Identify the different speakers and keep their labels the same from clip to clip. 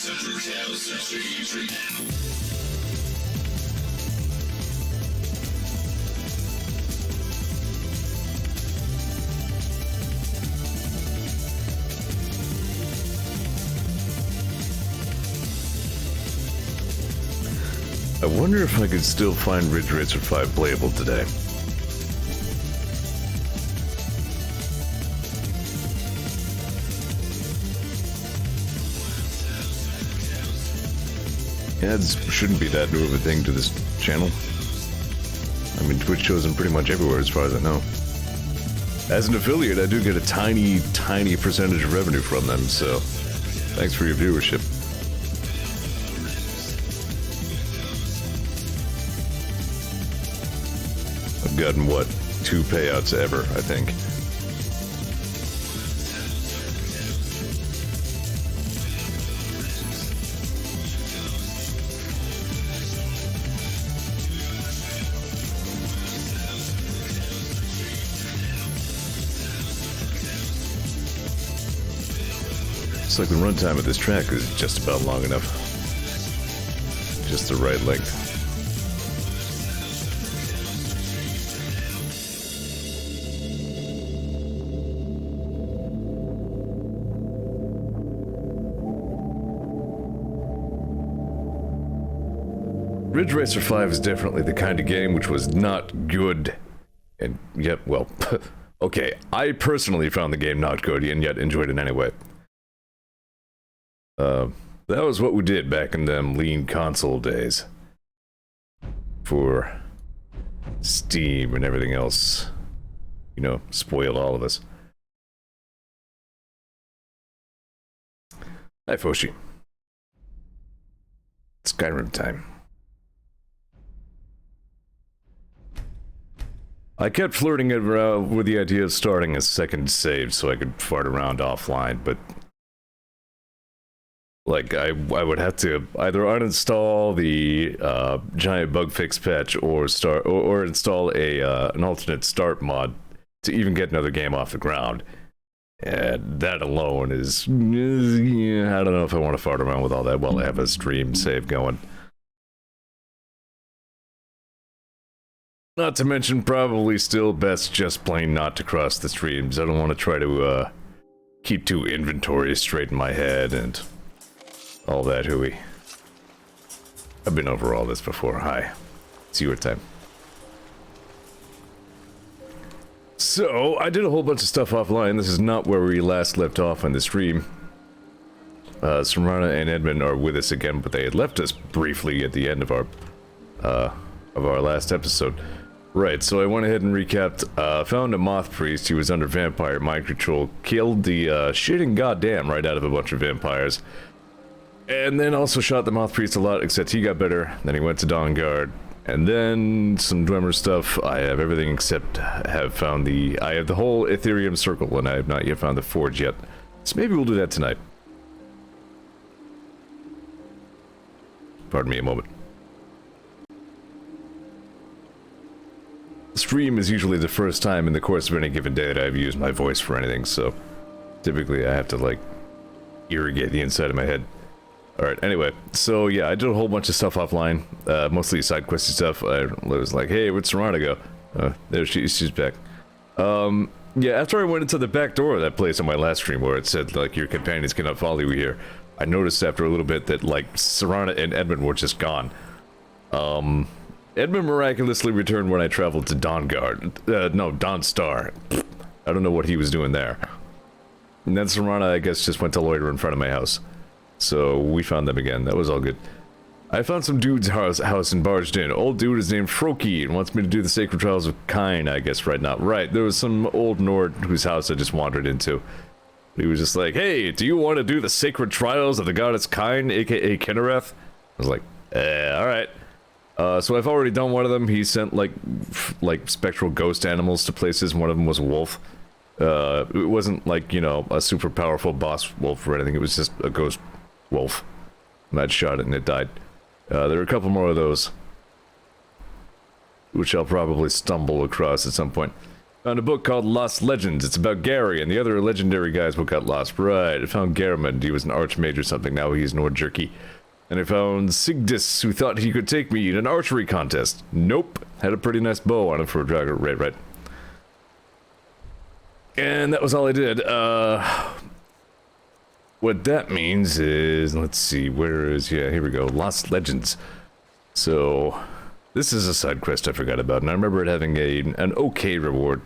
Speaker 1: I wonder if I could still find Ridge Racer 5 playable today. Ads shouldn't be that new of a thing to this channel. I mean, Twitch shows them pretty much everywhere as far as I know. As an affiliate, I do get a tiny, tiny percentage of revenue from them, so thanks for your viewership. I've gotten, what, 2 payouts ever, I think. It's like the runtime of this track is just about long enough. Just the right length. Ridge Racer 5 is definitely the kind of game which was not good. And yet, well, okay, I personally found the game not good and yet enjoyed it anyway. That was what we did back in them lean console days. For Steam and everything else. You know, spoiled all of us. Hi, Foshi. Skyrim time. I kept flirting around with the idea of starting a second save so I could fart around offline, but like, I would have to either uninstall the giant bug fix patch or install an alternate start mod to even get another game off the ground. And that alone is, yeah, I don't know if I want to fart around with all that while I have a stream save going. Not to mention, probably still best just plain not to cross the streams. I don't want to try to keep 2 inventories straight in my head and all that hooey. I've been over all this before. Hi. It's your time. So, I did a whole bunch of stuff offline. This is not where we last left off on the stream. Samrana and Edmund are with us again, but they had left us briefly at the end of our last episode. Right, so I went ahead and recapped, found a moth priest. He was under vampire mind control, killed the shitting goddamn right out of a bunch of vampires. And then also shot the moth priest a lot, except he got better. Then he went to Dawnguard. And then some Dwemer stuff. I have everything except I have the whole Aetherium circle, and I have not yet found the forge yet. So maybe we'll do that tonight. Pardon me a moment. Stream is usually the first time in the course of any given day that I've used my voice for anything, so typically I have to, like, irrigate the inside of my head. Alright, anyway, so yeah, I did a whole bunch of stuff offline, mostly side questy stuff. I was like, hey, where'd Serana go? There she's back. Yeah, after I went into the back door of that place on my last stream where it said, like, your companions cannot follow you here, I noticed after a little bit that, like, Serana and Edmund were just gone. Edmund miraculously returned when I traveled to Dawnguard. No, Dawnstar. I don't know what he was doing there. And then Serana, I guess, just went to loiter in front of my house. So we found them again. That was all good. I found some dude's house and barged in. Old dude is named Froki and wants me to do the sacred trials of Cairn, I guess, right now. Right, there was some old Nord whose house I just wandered into. He was just like, hey, do you want to do the sacred trials of the goddess Cairn, aka Kinnereth? I was like, alright. So I've already done one of them. He sent, like spectral ghost animals to places. One of them was a wolf. It wasn't, like, you know, a super powerful boss wolf or anything. It was just a ghost wolf. And I'd shot it and it died. There are a couple more of those, which I'll probably stumble across at some point. Found a book called Lost Legends. It's about Gary and the other legendary guys who got lost. Right. I found Garamond. He was an archmage or something. Now he's Nord Jerky. And I found Sigdis, who thought he could take me in an archery contest. Nope. Had a pretty nice bow on him for a dragger. Right. And that was all I did. What that means is, let's see, where is, yeah, here we go, Lost Legends. So, this is a side quest I forgot about, and I remember it having an okay reward.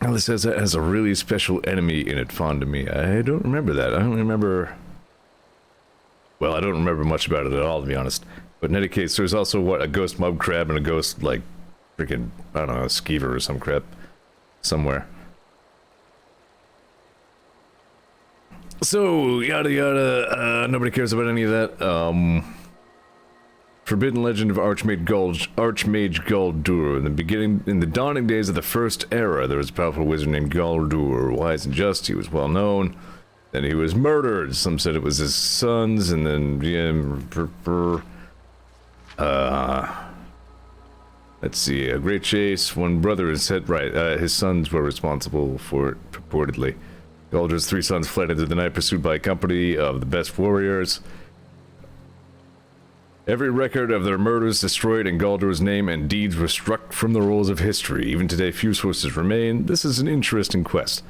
Speaker 1: Now this says it has a really special enemy in it fond of me. I don't remember that. I don't remember... Well, I don't remember much about it at all, to be honest. But in any case, there's also, what, a ghost mud crab and a ghost, like, freaking, I don't know, a skeever or some crap. Somewhere. So, yada yada, nobody cares about any of that. Forbidden Legend of Archmage Galdur. In the dawning days of the First Era, there was a powerful wizard named Galdur. Wise and just, he was well known. Then he was murdered. Some said it was his sons, and then, let's see, a great chase. One brother is said, right, his sons were responsible for it, purportedly. Galdur's 3 sons fled into the night, pursued by a company of the best warriors. Every record of their murders destroyed, and Galdur's name and deeds were struck from the rolls of history. Even today, few sources remain. This is an interesting quest.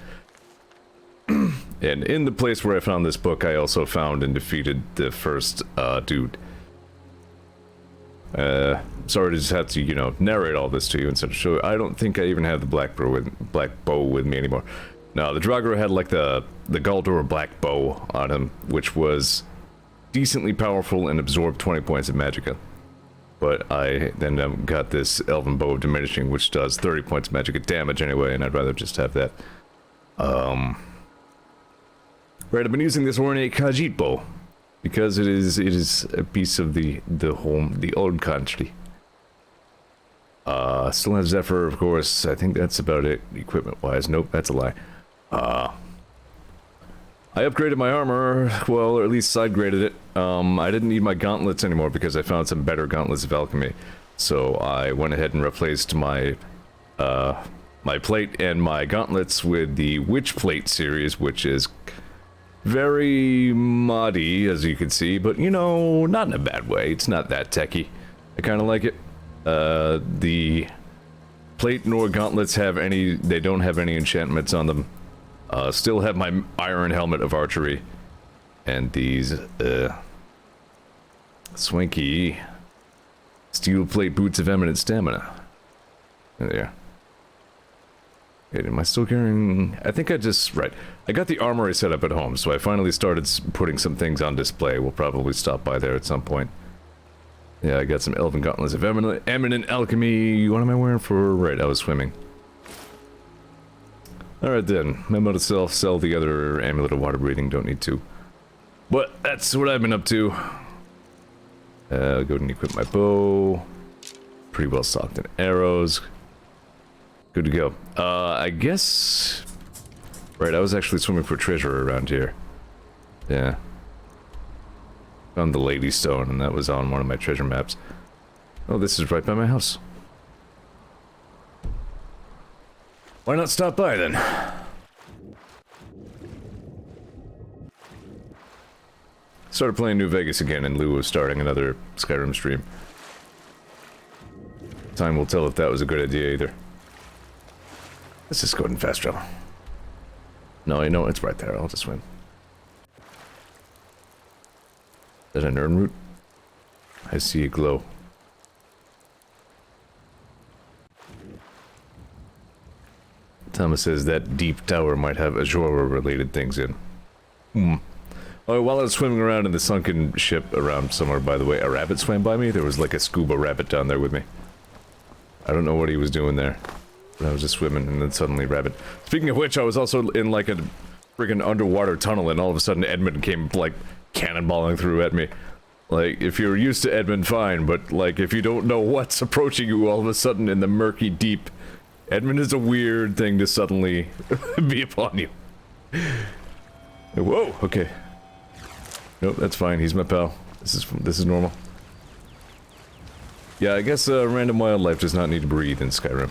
Speaker 1: And in the place where I found this book, I also found and defeated the first, dude. Sorry to just have to, you know, narrate all this to you instead of show you. I don't think I even have the black bow with me anymore. No, the Draugr had like the Galdur black bow on him, which was decently powerful and absorbed 20 points of magicka. But I then got this Elven Bow of Diminishing, which does 30 points of magicka damage anyway, and I'd rather just have that. Right, I've been using this ornate Khajiit bow. Because it is a piece of the old country. Still have Zephyr, of course. I think that's about it, equipment-wise. Nope, that's a lie. I upgraded my armor, well, or at least side-graded it. I didn't need my gauntlets anymore because I found some better gauntlets of alchemy. So I went ahead and replaced my plate and my gauntlets with the Witch Plate series, which is very moddy, as you can see, but, you know, not in a bad way. It's not that techy. I kind of like it. The plate nor gauntlets they don't have any enchantments on them. Still have my iron helmet of archery. And these, swanky steel plate boots of eminent stamina. There. Wait, am I still carrying... I think I just... Right. I got the armory set up at home, so I finally started putting some things on display. We'll probably stop by there at some point. Yeah, I got some elven gauntlets of eminent alchemy. What am I wearing for... Right, I was swimming. Alright then. Memo to self, sell the other amulet of water breathing. Don't need to. But that's what I've been up to. I'll go and equip my bow. Pretty well stocked in arrows. Good to go. I guess... Right, I was actually swimming for treasure around here. Yeah. Found the Lady Stone, and that was on one of my treasure maps. Oh, this is right by my house. Why not stop by, then? Started playing New Vegas again in lieu of starting another Skyrim stream. Time will tell if that was a good idea, either. Let's just go ahead and fast travel. No, you know, it's right there. I'll just swim. Is that an urn root? I see a glow. Thomas says that deep tower might have Azora-related things in. Oh, while I was swimming around in the sunken ship around somewhere, by the way, a rabbit swam by me. There was like a scuba rabbit down there with me. I don't know what he was doing there. But I was just swimming, and then suddenly rabbit. Speaking of which, I was also in like a friggin' underwater tunnel, and all of a sudden Edmund came like cannonballing through at me. Like, if you're used to Edmund, fine, but like if you don't know what's approaching you all of a sudden in the murky deep, Edmund is a weird thing to suddenly be upon you. Whoa, okay. Nope, that's fine. He's my pal. This is normal. Yeah, I guess random wildlife does not need to breathe in Skyrim.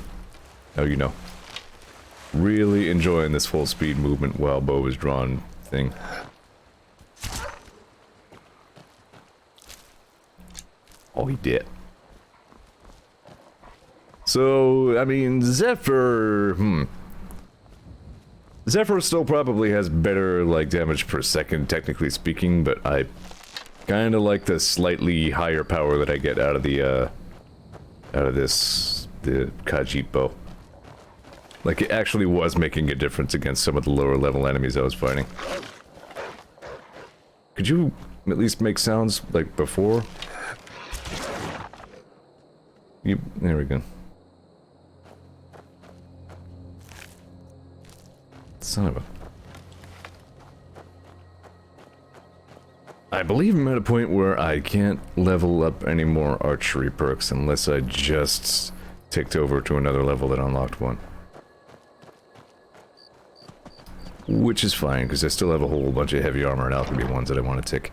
Speaker 1: Oh, you know. Really enjoying this full speed movement while bow is drawn thing. Oh, he did. So, I mean, Zephyr, Zephyr still probably has better, like, damage per second, technically speaking, but I kinda like the slightly higher power that I get out of the, the Khajiit bow. Like, it actually was making a difference against some of the lower level enemies I was fighting. Could you at least make sounds, like, before? There we go. Son of a... I believe I'm at a point where I can't level up any more archery perks unless I just ticked over to another level that unlocked one. Which is fine, because I still have a whole bunch of heavy armor and alchemy ones that I want to tick.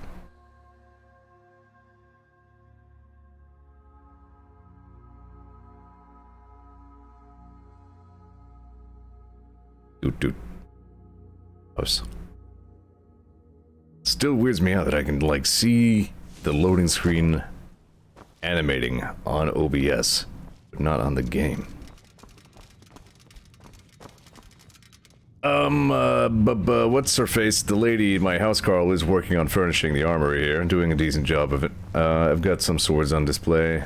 Speaker 1: Dude. Still weirds me out that I can, like, see the loading screen animating on OBS, but not on the game. What's her face? The lady in my housecarl is working on furnishing the armory here and doing a decent job of it. I've got some swords on display.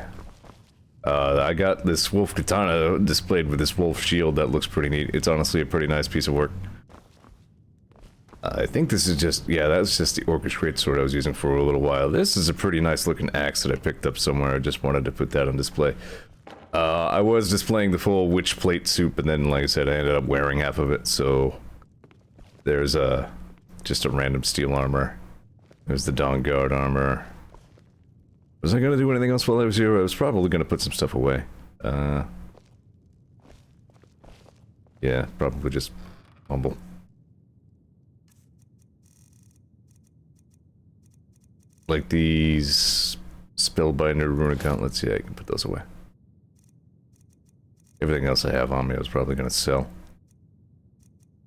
Speaker 1: I got this wolf katana displayed with this wolf shield that looks pretty neat. It's honestly a pretty nice piece of work. I think this is just, yeah, that's just the orchestrate sword I was using for a little while. This is a pretty nice looking axe that I picked up somewhere. I just wanted to put that on display. I was displaying the full witch plate suit, but then, like I said, I ended up wearing half of it, so... There's just a random steel armor. There's the Dawn Guard armor. Was I gonna do anything else while I was here? I was probably gonna put some stuff away. Yeah, probably just humble. Like these Spellbinder runic gauntlets, yeah, I can put those away. Everything else I have on me I was probably gonna sell.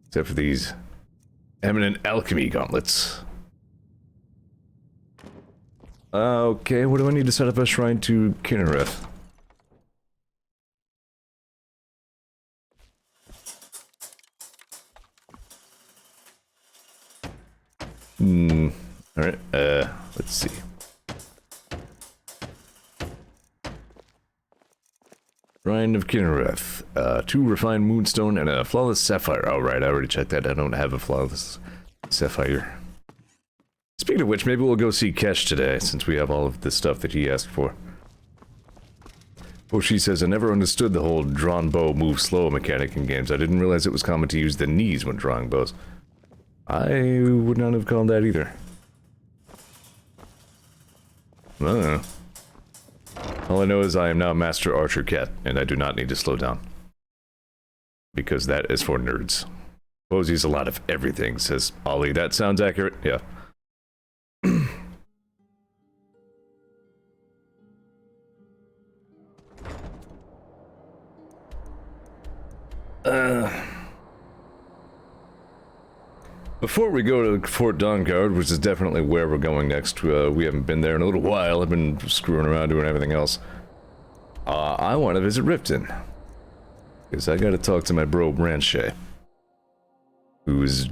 Speaker 1: Except for these eminent alchemy gauntlets. Okay, what do I need to set up a shrine to Kinnereth? Alright, let's see. Shrine of Kinnereth. 2 refined moonstone and a flawless sapphire. Alright, I already checked that. I don't have a flawless sapphire. Speaking of which, maybe we'll go see Kesh today, since we have all of the stuff that he asked for. Oh, she says, I never understood the whole drawn bow move slow mechanic in games. I didn't realize it was common to use the knees when drawing bows. I would not have called that either. I don't know. All I know is I am now Master Archer Cat, and I do not need to slow down. Because that is for nerds. Bows use a lot of everything, says Ollie. That sounds accurate? Yeah. Before we go to Fort Dawnguard, which is definitely where we're going next, we haven't been there in a little while. I've been screwing around doing everything else. I want to visit Riften. Because I gotta talk to my bro Branche. Whose,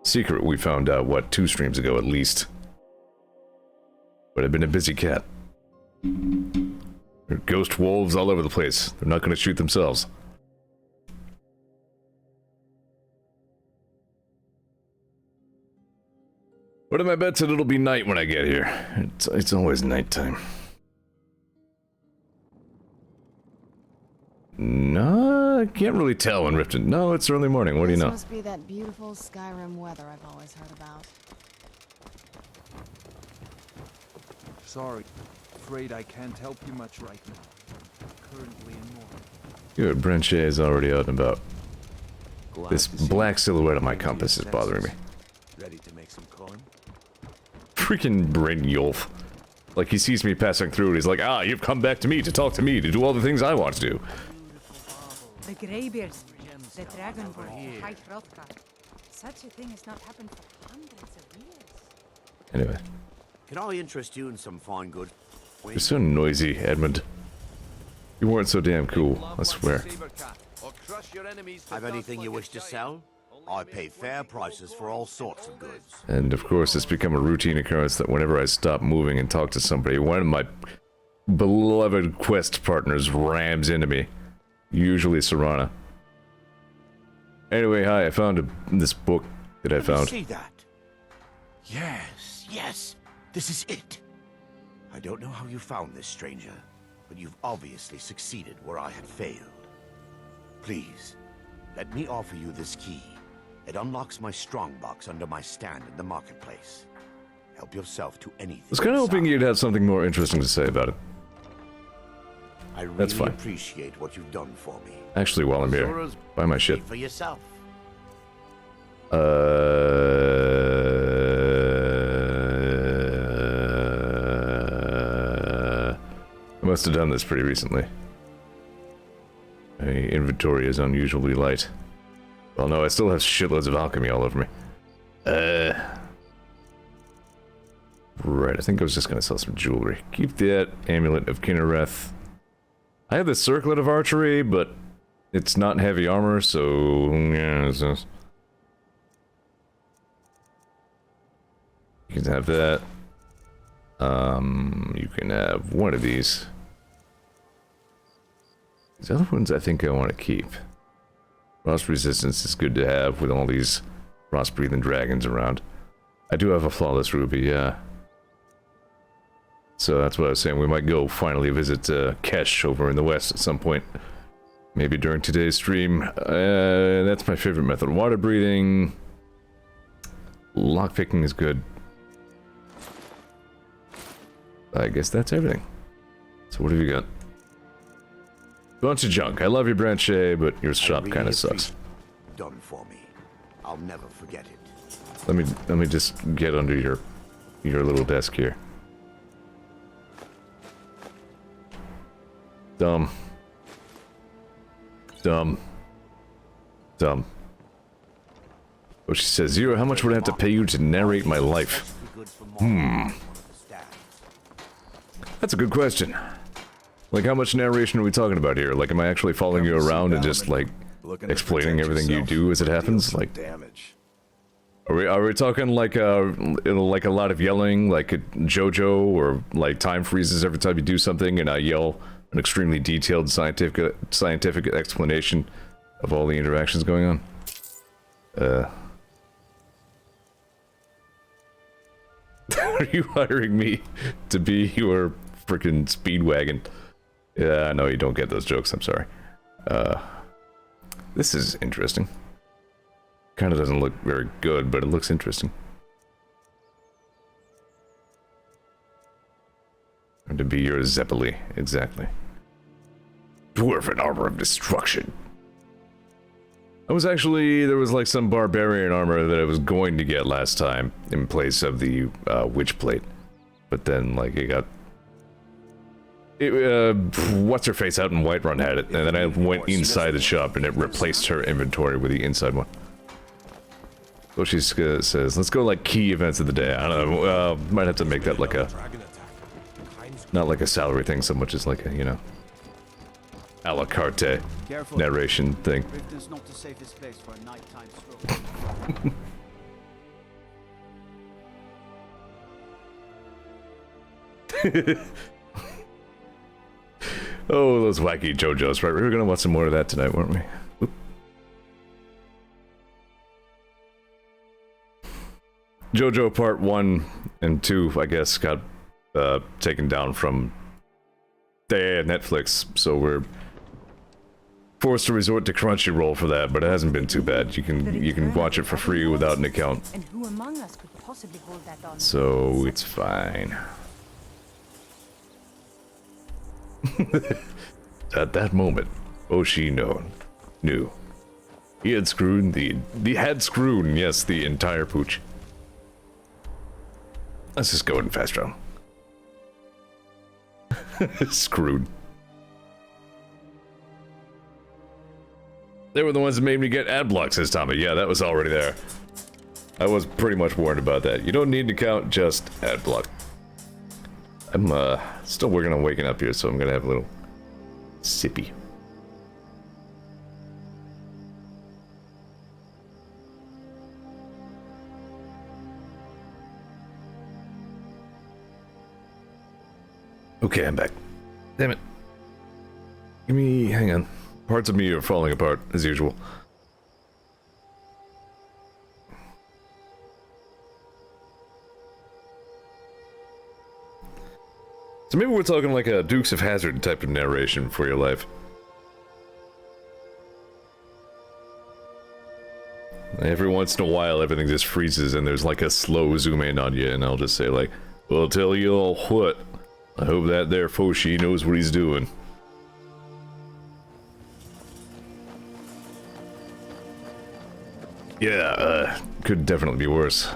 Speaker 1: secret we found out, what, 2 streams ago at least. But I've been a busy cat. There are ghost wolves all over the place. They're not gonna shoot themselves. What are my bets that it'll be night when I get here? It's always nighttime. No, I can't really tell in Riften. No, it's early morning. What do you know?
Speaker 2: This must be that beautiful Skyrim weather I've always heard about.
Speaker 3: Sorry, afraid I can't help you much right now. Currently in mourning.
Speaker 1: Good, Branche is already out and about. This black silhouette of my compass is bothering me.
Speaker 3: Ready to make some coin?
Speaker 1: Freaking Brain Yolf. Like, he sees me passing through and he's like, ah, you've come back to me to talk to me, to do all the things I want to do.
Speaker 4: The Greybeards, the Dragonborn, the High Hrothgar. Such a thing has not happened for hundreds of years.
Speaker 1: Anyway.
Speaker 5: Can I interest you in some fine goods?
Speaker 1: You're so noisy, Edmund. You weren't so damn cool, I swear.
Speaker 5: Have anything you wish to sell? I pay fair prices for all sorts of goods.
Speaker 1: And of course, it's become a routine occurrence that whenever I stop moving and talk to somebody, one of my beloved quest partners rams into me. Usually Serana. Anyway, hi, I found this book that I found.
Speaker 5: See that? Yes, yes, this is it. I don't know how you found this, stranger, but you've obviously succeeded where I had failed. Please, let me offer you this key. It unlocks my strongbox under my stand in the marketplace. Help yourself to anything.
Speaker 1: I was kind of hoping you'd have something more interesting to say about it.
Speaker 5: I really
Speaker 1: That's fine.
Speaker 5: appreciate what you've done for me.
Speaker 1: Actually, while I'm here, buy my shit.
Speaker 5: Pay for yourself.
Speaker 1: I must have done this pretty recently. My inventory is unusually light. Well, no, I still have shitloads of alchemy all over me. Right, I think I was just gonna sell some jewelry. Keep that amulet of Kinnereth. I have this circlet of archery, but it's not heavy armor, so yeah. You can have that. You can have one of these. These other ones I think I want to keep. Frost resistance is good to have with all these frost-breathing dragons around. I do have a flawless ruby, yeah. So that's what I was saying. We might go finally visit Kesh over in the west at some point. Maybe during today's stream. That's my favorite method. Water breathing. Lockpicking is good. I guess that's everything. So what have you got? Bunch of junk. I love your Branche, but your shop kind of sucks.
Speaker 5: Done for me. I'll never forget it.
Speaker 1: Let me just get under your little desk here. Dumb. Dumb. Dumb. Oh, she says, Zeor, how much would I have to pay you to narrate my life? That's a good question. Like, how much narration are we talking about here? Like, am I actually following you around and just, like, explaining everything you do as it happens? Like, are we talking like a lot of yelling, like a JoJo, or like time freezes every time you do something, and I yell an extremely detailed scientific explanation of all the interactions going on? Are you hiring me to be your freaking speedwagon? Yeah, no, you don't get those jokes, I'm sorry. This is interesting. Kind of doesn't look very good, but it looks interesting. And to be your Zeppeli, exactly. Dwarven armor of destruction. I was actually, there was like some barbarian armor that I was going to get last time in place of the witch plate. But then, like, it got... what's-her-face out in Whiterun had it, and then I went inside the shop and it replaced her inventory with the inside one. So she says, let's go like key events of the day. I don't know, might have to make that like a... Not like a salary thing so much as like a, you know... a la carte narration thing.
Speaker 6: Not the safest place for a nighttime stroll.
Speaker 1: Oh, those wacky JoJo's, right? We were gonna watch some more of that tonight, weren't we? Oop. JoJo Part 1 and 2, I guess, got taken down from Netflix, so we're forced to resort to Crunchyroll for that, but it hasn't been too bad. You can watch it for free without an account.
Speaker 4: And who among us could possibly hold that on?
Speaker 1: So it's fine. At that moment, Oshi knew. He had screwed yes, the entire pooch. Let's just go ahead and fast travel. Screwed. They were the ones that made me get ad block, says Tommy. Yeah, that was already there. I was pretty much warned about that. You don't need to count, just ad block. I'm still working on waking up here, so I'm gonna have a little sippy. Okay, I'm back. Damn it. Hang on. Parts of me are falling apart, as usual. So maybe we're talking like a Dukes of Hazzard type of narration for your life. Every once in a while, everything just freezes and there's like a slow zoom in on you, and I'll just say like, "Well, I'll tell you all what. I hope that there Foshi knows what he's doing." Yeah, could definitely be worse.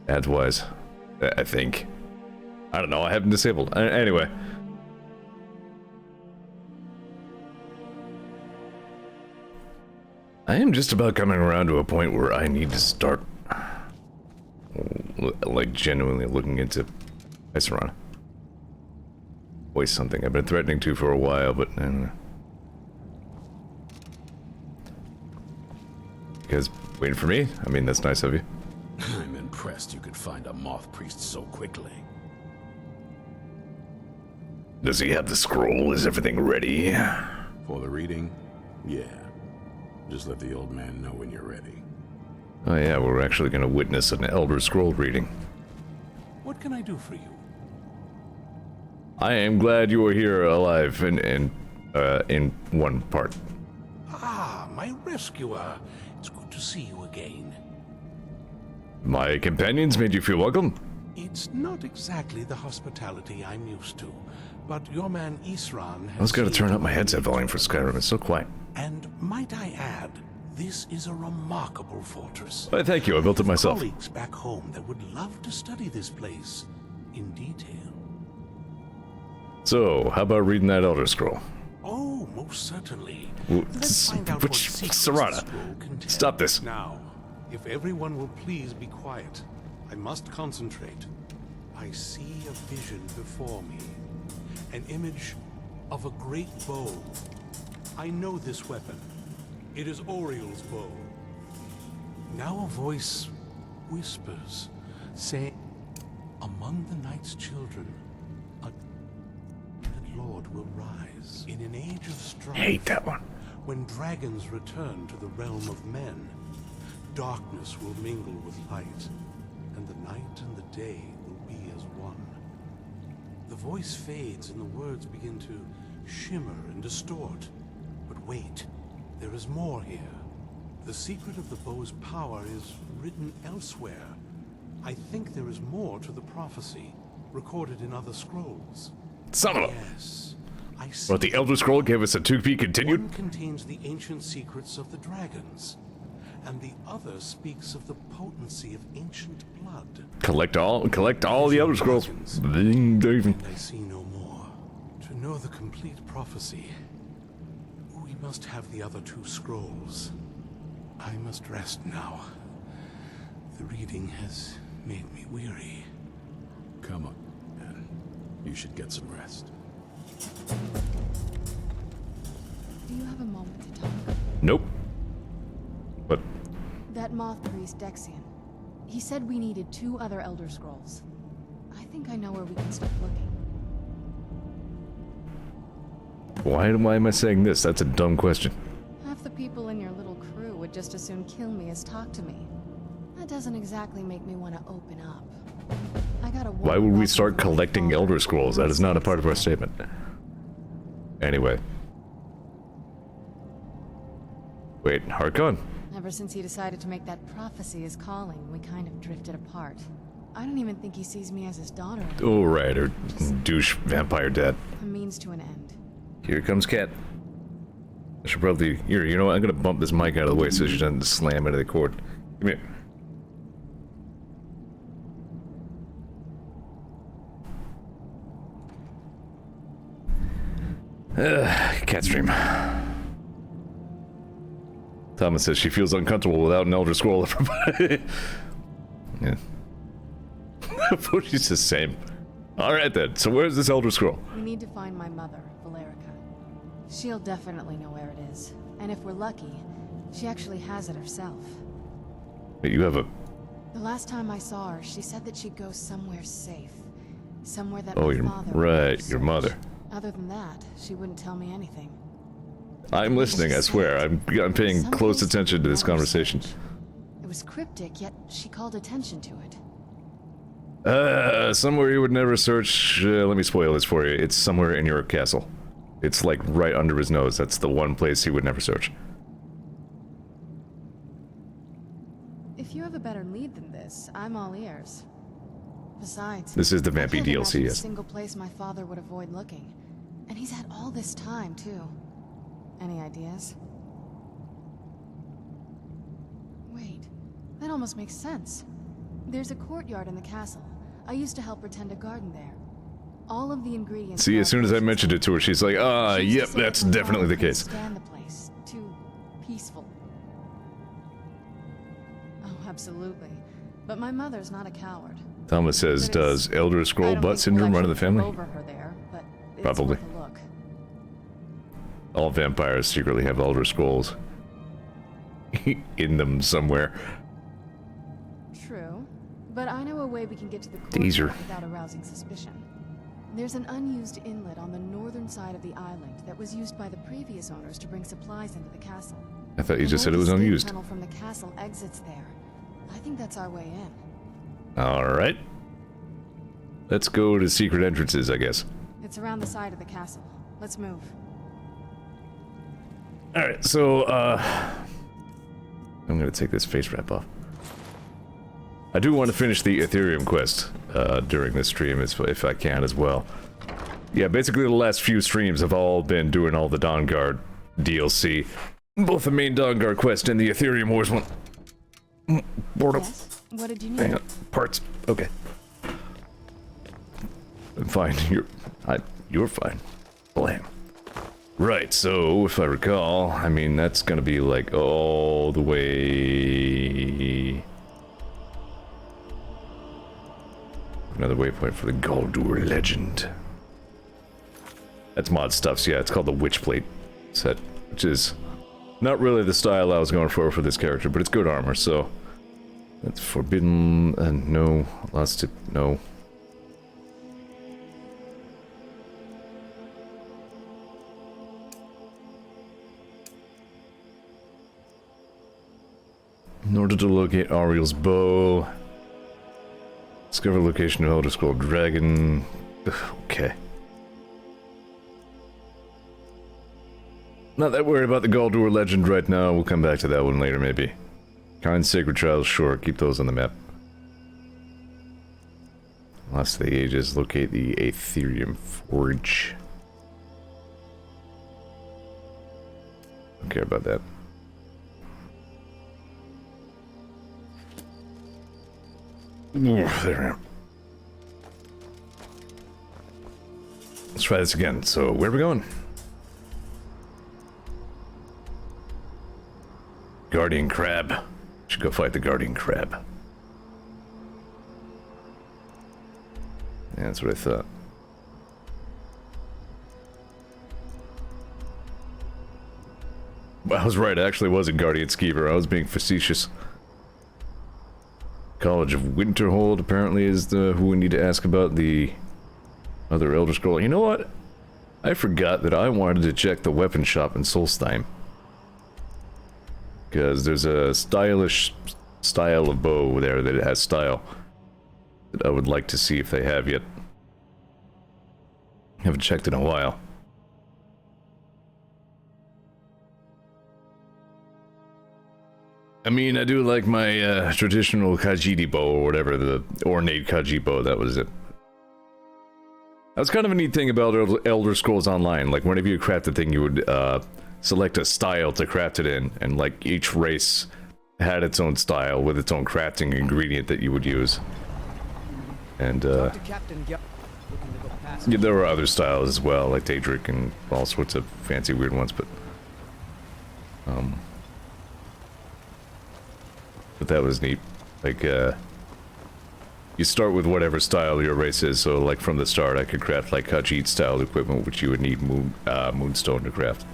Speaker 1: Ads-wise, I think. I don't know, I haven't disabled. Anyway. I am just about coming around to a point where I need to start, like, genuinely looking into Aetherium. Voice something. I've been threatening to for a while, but I don't know. You guys waiting for me? I mean, that's nice of you.
Speaker 7: I'm impressed you could find a moth priest so quickly.
Speaker 1: Does he have the scroll? Is everything ready?
Speaker 7: For the reading? Yeah. Just let the old man know when you're ready.
Speaker 1: Oh yeah, we're actually gonna witness an Elder Scroll reading.
Speaker 8: What can I do for you?
Speaker 1: I am glad you are here alive in one part.
Speaker 8: Ah, my rescuer. It's good to see you again.
Speaker 1: My companions made you feel welcome?
Speaker 8: It's not exactly the hospitality I'm used to, but your man Isran has...
Speaker 1: I was gonna
Speaker 8: seen
Speaker 1: turn
Speaker 8: to
Speaker 1: up my
Speaker 8: my
Speaker 1: headset
Speaker 8: needs
Speaker 1: volume for Skyrim, it's so quiet.
Speaker 8: And might I add, this is a remarkable fortress.
Speaker 1: Why, thank you, I built it myself.
Speaker 8: Colleagues back home that would love to study this place in detail.
Speaker 1: So, how about reading that Elder Scroll?
Speaker 8: Oh, most certainly.
Speaker 1: Let's
Speaker 8: find out what secrets the
Speaker 1: Serana,
Speaker 8: scroll contains.
Speaker 1: stop this.
Speaker 8: Now, if everyone will please be quiet, I must concentrate. I see a vision before me. An image of a great bow. I know this weapon. It is Oriel's bow. Now a voice whispers, saying, among the night's children, a lord will rise. In an age of strife,
Speaker 1: I hate that one.
Speaker 8: when dragons return to the realm of men, darkness will mingle with light, and the night and the day will be as one. The voice fades and the words begin to shimmer and distort. But wait, there is more here. The secret of the bow's power is written elsewhere. I think there is more to the prophecy, recorded in other scrolls.
Speaker 1: Son of a...
Speaker 8: Yes, I see.
Speaker 1: But the Elder Scroll gave us a 2P continued?
Speaker 8: One contains the ancient secrets of the dragons, and the other speaks of the potency of ancient blood.
Speaker 1: Collect all the Elder Scrolls.
Speaker 8: And I see no more. To know the complete prophecy, we must have the other two scrolls. I must rest now. The reading has made me weary.
Speaker 7: Come on, man. You should get some rest.
Speaker 2: Do you have a moment to talk?
Speaker 1: Nope. But
Speaker 2: That moth priest, Dexian. He said we needed 2 other Elder Scrolls. I think I know where we can start looking.
Speaker 1: why am I saying this? That's a dumb question.
Speaker 2: Half the people in your little crew would just as soon kill me as talk to me. That doesn't exactly make me want to open up. I gotta
Speaker 1: Why would we start collecting Elder Scrolls? That is not a part of our statement. Anyway. Wait, Harkon?
Speaker 2: Ever since he decided to make that prophecy his calling, we kind of drifted apart. I don't even think he sees me as his daughter anymore.
Speaker 1: Oh, right, or douche vampire dad.
Speaker 2: A means to an end.
Speaker 1: Here comes Cat. I should probably... Here, you know what? I'm gonna bump this mic out of the way so she doesn't slam into the cord. Come here. Cat stream. Thomas says she feels uncomfortable without an Elder Scroll. Everybody. Yeah. She's the same. Alright then, so where's this Elder Scroll?
Speaker 2: We need to find my mother, Valerica. She'll definitely know where it is. And if we're lucky, she actually has it herself.
Speaker 1: You have a...
Speaker 2: The last time I saw her, she said that she'd go somewhere safe. Somewhere that
Speaker 1: Oh,
Speaker 2: my
Speaker 1: your...
Speaker 2: father would
Speaker 1: Right,
Speaker 2: never
Speaker 1: your
Speaker 2: search.
Speaker 1: mother.
Speaker 2: Other than that, she wouldn't tell me anything.
Speaker 1: I'm listening, I swear. I'm paying close
Speaker 2: Someplace
Speaker 1: attention to this
Speaker 2: never
Speaker 1: conversation.
Speaker 2: search. It was cryptic, yet she called attention to it.
Speaker 1: Somewhere you would never search. Let me spoil this for you. It's somewhere in your castle. It's like right under his nose. That's the one place he would never search.
Speaker 2: If you have a better lead than this, I'm all ears. Besides,
Speaker 1: This is the
Speaker 2: I
Speaker 1: Vampy
Speaker 2: can't
Speaker 1: DLC,
Speaker 2: imagine a
Speaker 1: yes.
Speaker 2: single place my father would avoid looking. And he's had all this time, too. Any ideas? Wait, that almost makes sense. There's a courtyard in the castle. I used to help her tend a garden there. All of the ingredients...
Speaker 1: See,
Speaker 2: are
Speaker 1: as soon as I mentioned it to her, she's like,
Speaker 2: She used to
Speaker 1: yep,
Speaker 2: say that
Speaker 1: that's
Speaker 2: my
Speaker 1: definitely the
Speaker 2: father couldn't
Speaker 1: case.
Speaker 2: stand the place. Too peaceful. Oh, absolutely. But my mother's not a coward.
Speaker 1: Thomas says,
Speaker 2: But it's-
Speaker 1: does Elder
Speaker 2: I
Speaker 1: Scroll
Speaker 2: don't
Speaker 1: butt
Speaker 2: think
Speaker 1: syndrome
Speaker 2: we'll
Speaker 1: run in the
Speaker 2: actually
Speaker 1: family?
Speaker 2: come over her there, but it's
Speaker 1: Probably.
Speaker 2: worth a look.
Speaker 1: All vampires secretly have Elder Scrolls in them somewhere.
Speaker 2: True, but I know a way we can get to the
Speaker 1: These are-
Speaker 2: courtyard without arousing suspicion. There's an unused inlet on the northern side of the island that was used by the previous owners to bring supplies into the castle.
Speaker 1: I thought you
Speaker 2: The
Speaker 1: just said it was
Speaker 2: north escape
Speaker 1: unused.
Speaker 2: tunnel from the castle exits there. I think that's our way in.
Speaker 1: Alright. Let's go to secret entrances, I guess.
Speaker 2: It's around the side of the castle. Let's move.
Speaker 1: Alright, so, I'm gonna take this face wrap off. I do want to finish the Ethereum quest, during this stream, if I can as well. Yeah, basically the last few streams have all been doing all the Dawnguard DLC. Both the main Dawnguard quest and the Ethereum Wars one. Boredom.
Speaker 2: Yes? What did you need?
Speaker 1: Hang on. Parts. Okay. I'm fine. You're fine. Blam. Right, so if I recall, I mean that's gonna be like all the way. Another waypoint for the Galdur legend. That's mod stuff, so yeah, it's called the Witchplate set, which is not really the style I was going for this character, but it's good armor, so that's forbidden, no, lost to, no. In order to locate Ariel's bow, discover location of Elder Scroll Dragon. Okay. Not that worried about the Galdur legend right now. We'll come back to that one later, maybe. Cairn Sacred Trials, sure. Keep those on the map. Lost to the Ages. Locate the Aetherium Forge. Don't care about that. There we are. Let's try this again. So, where are we going? Guardian Crab. Should go fight the Guardian Crab. Yeah, that's what I thought. I was right, it actually was a Guardian Skeever. I was being facetious. College of Winterhold apparently is the who we need to ask about the other Elder Scroll. You know what? I forgot that I wanted to check the weapon shop in Solstheim. Because there's a stylish style of bow there that has style that I would like to see if they have yet. Haven't checked in a while. I mean, I do like my traditional Khajiit bow or whatever, the ornate Khajiit bow, that was it. That was kind of a neat thing about Elder Scrolls Online. Like, whenever you craft a thing, you would select a style to craft it in, and like each race had its own style with its own crafting ingredient that you would use. And
Speaker 6: Looking to go past
Speaker 1: Yeah, there were other styles as well, like Daedric and all sorts of fancy weird ones, but that was neat. Like, you start with whatever style your race is, so like from the start I could craft like Khajiit style equipment, which you would need moonstone to craft.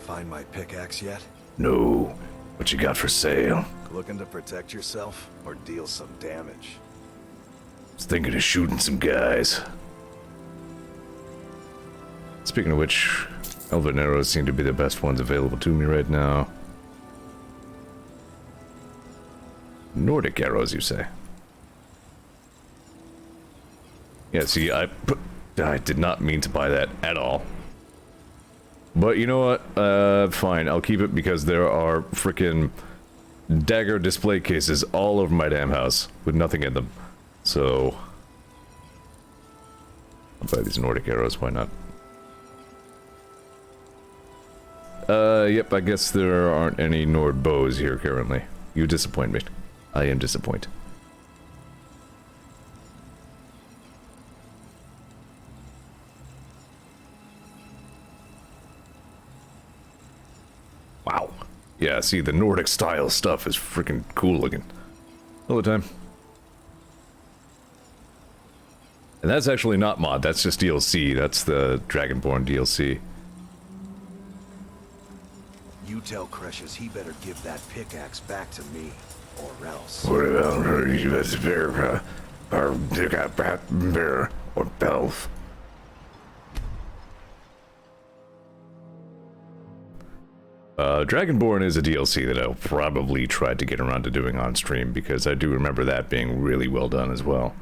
Speaker 9: Find my pickaxe yet?
Speaker 1: No. What you got for sale?
Speaker 9: Looking to protect yourself or deal some damage?
Speaker 1: Was thinking of shooting some guys. Speaking of which, Elven Arrows seem to be the best ones available to me right now. Nordic arrows, you say? Yeah, see, I did not mean to buy that at all. But you know what? Fine, I'll keep it because there are frickin' dagger display cases all over my damn house with nothing in them. So, I'll buy these Nordic arrows, why not? Yep, I guess there aren't any Nord bows here currently. You disappoint me. I am disappointed. Wow. Yeah, see, the Nordic style stuff is freaking cool looking. All the time. And that's actually not mod, that's just DLC. That's the Dragonborn DLC.
Speaker 9: You tell Cresius he better give that pickaxe back to me, or else.
Speaker 1: Or Belf. Dragonborn is a DLC that I'll probably try to get around to doing on stream, because I do remember that being really well done as well.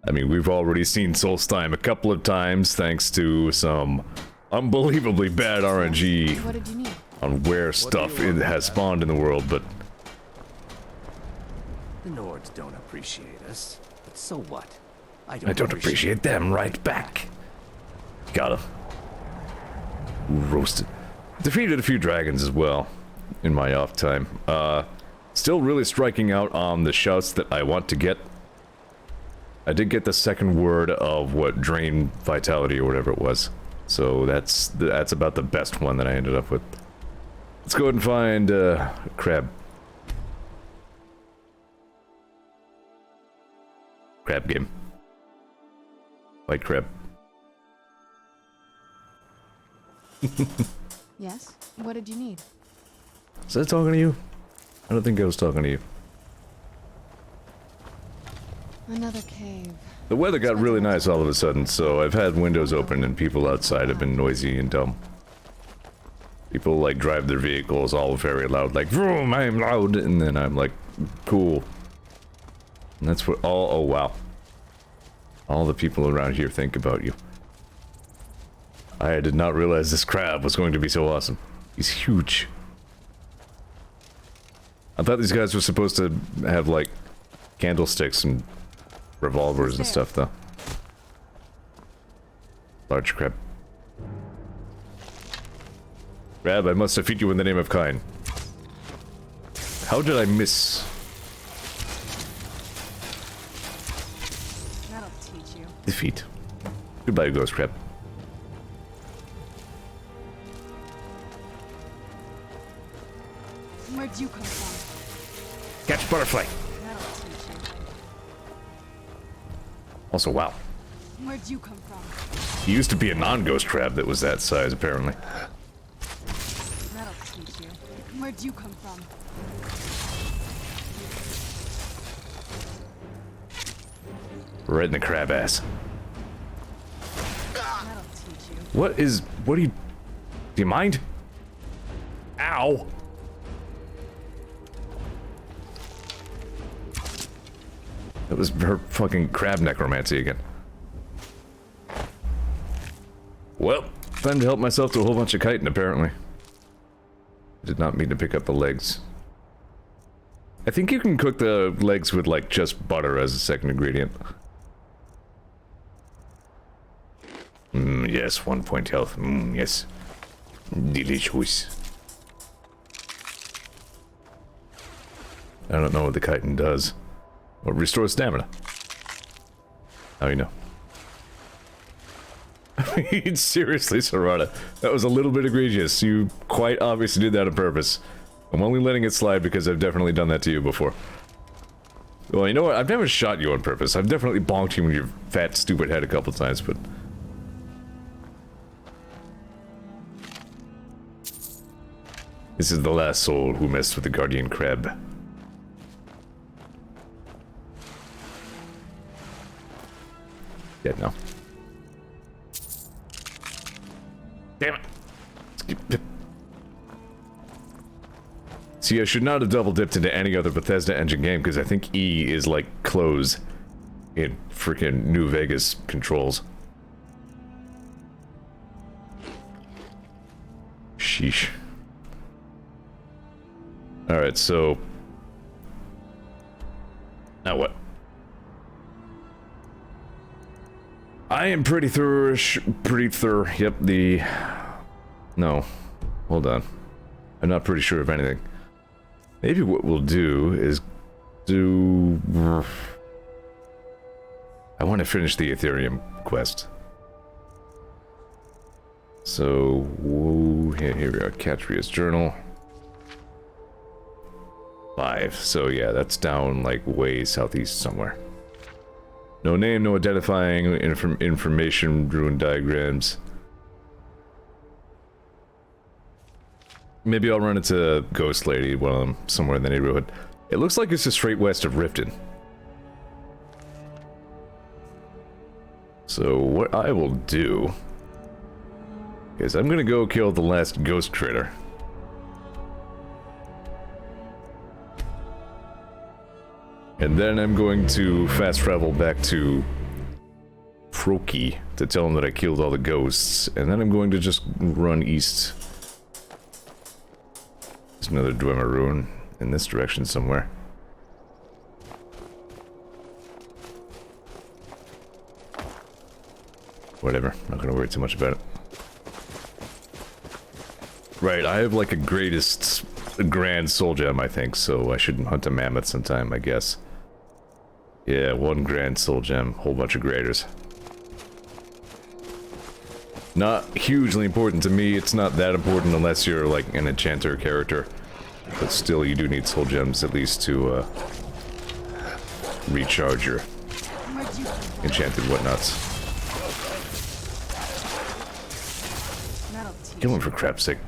Speaker 1: I mean, we've already seen Solstheim a couple of times thanks to some unbelievably bad RNG
Speaker 2: What did you need?
Speaker 1: on where stuff has spawned in the world, but
Speaker 6: The Nords don't appreciate us, but so what?
Speaker 1: I don't appreciate them right back. Got him. Roasted. Defeated a few dragons as well in my off time. Still really striking out on the shouts that I want to get. I did get the second word of what drain vitality or whatever it was. So that's about the best one that I ended up with. Let's go ahead and find crab. Crab game. White crab.
Speaker 2: Yes? What did you need?
Speaker 1: Was I talking to you? I don't think I was talking to you.
Speaker 2: Another cave.
Speaker 1: The weather got really nice all of a sudden, so I've had windows open and people outside have been noisy and dumb. People like drive their vehicles all very loud, like vroom, I'm loud, and then I'm like, cool. And that's what oh wow. All the people around here think about you. I did not realize this crab was going to be so awesome. He's huge. I thought these guys were supposed to have like candlesticks and revolvers and stuff though. Large crab. Crab, I must defeat you in the name of Cairn. How did I miss?
Speaker 2: That'll teach you.
Speaker 1: Defeat. Goodbye, ghost crab.
Speaker 2: Where'd you come from?
Speaker 1: Catch butterfly.
Speaker 2: That'll teach you.
Speaker 1: Also, wow.
Speaker 2: Where'd you come from?
Speaker 1: He used to be a non-ghost crab that was that size, apparently.
Speaker 2: That'll teach you. Where'd you come from?
Speaker 1: Right in the crab ass.
Speaker 2: That'll teach you.
Speaker 1: What do you mind? Ow! That was her fucking crab necromancy again. Well, time to help myself to a whole bunch of chitin, apparently. I did not mean to pick up the legs. I think you can cook the legs with, like, just butter as a second ingredient. Yes, 1 point health. Yes. Delicious. I don't know what the chitin does. Or restore stamina. How you know? Seriously, Serrata. That was a little bit egregious. You quite obviously did that on purpose. I'm only letting it slide because I've definitely done that to you before. Well, you know what? I've never shot you on purpose. I've definitely bonked you in your fat, stupid head a couple times, but... This is the last soul who messed with the Guardian Crab. Dead now. Damn it! See, I should not have double dipped into any other Bethesda engine game because I think E is like close in freaking New Vegas controls. Sheesh. Alright, so... Now what? I am pretty yep, the... No. Hold on. I'm not pretty sure of anything. Maybe what we'll do is do... I want to finish the Aetherium quest. So, here we are, Catria's journal. 5, so yeah, that's down like way southeast somewhere. No name, no identifying information, ruined diagrams. Maybe I'll run into Ghost Lady while I'm somewhere in the neighborhood. It looks like it's just straight west of Riften. So what I will do is I'm gonna go kill the last ghost critter. And then I'm going to fast travel back to Froki to tell him that I killed all the ghosts. And then I'm going to just run east. There's another Dwemer ruin in this direction somewhere. Whatever, not gonna worry too much about it. Right, I have like a grand soul gem, I think, so I should hunt a mammoth sometime, I guess. Yeah, 1 grand soul gem, whole bunch of graders. Not hugely important to me, it's not that important unless you're like an enchanter character. But still, you do need soul gems at least to recharge your enchanted whatnots. Kill him for crap's sake.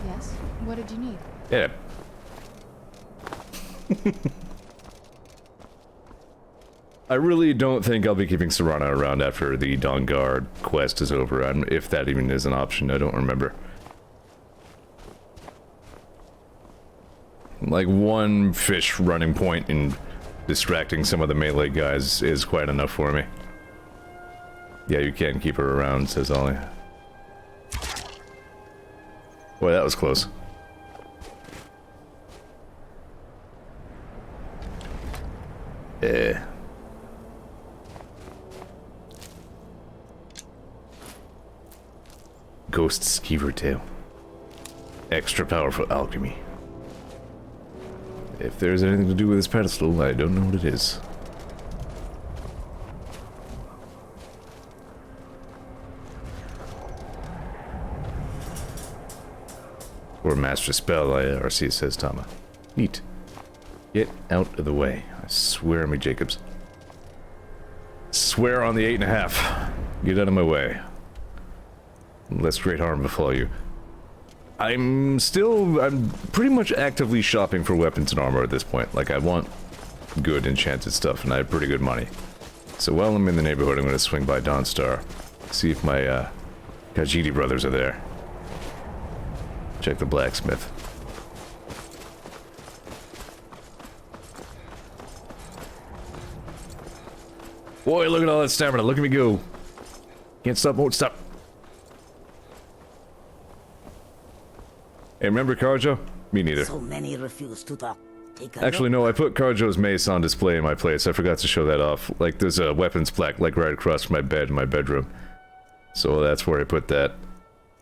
Speaker 2: Yes? What did you need?
Speaker 1: Yeah. I really don't think I'll be keeping Serrana around after the Dawnguard quest is over, if that even is an option, I don't remember. Like, 1 fish running point and distracting some of the melee guys is quite enough for me. Yeah, you can keep her around, says Ollie. Boy, that was close. Eh. Ghost Skeever Tail. Extra powerful alchemy. If there's anything to do with this pedestal, I don't know what it is. Or master spell, IRC says Tama. Neat. Get out of the way. I swear me Jacobs. Swear on the 8.5. Get out of my way. Lest great harm befall you. I'm pretty much actively shopping for weapons and armor at this point. Like, I want good enchanted stuff, and I have pretty good money. So while I'm in the neighborhood, I'm gonna swing by Dawnstar. See if my, Khajiit brothers are there. Check the blacksmith. Boy, look at all that stamina. Look at me go. Can't stop, won't stop. Hey, remember Carjo? Me neither.
Speaker 10: So many refuse to talk.
Speaker 1: Actually, no, I put Carjo's mace on display in my place. I forgot to show that off. Like, there's a weapons plaque, like, right across from my bed in my bedroom. So that's where I put that.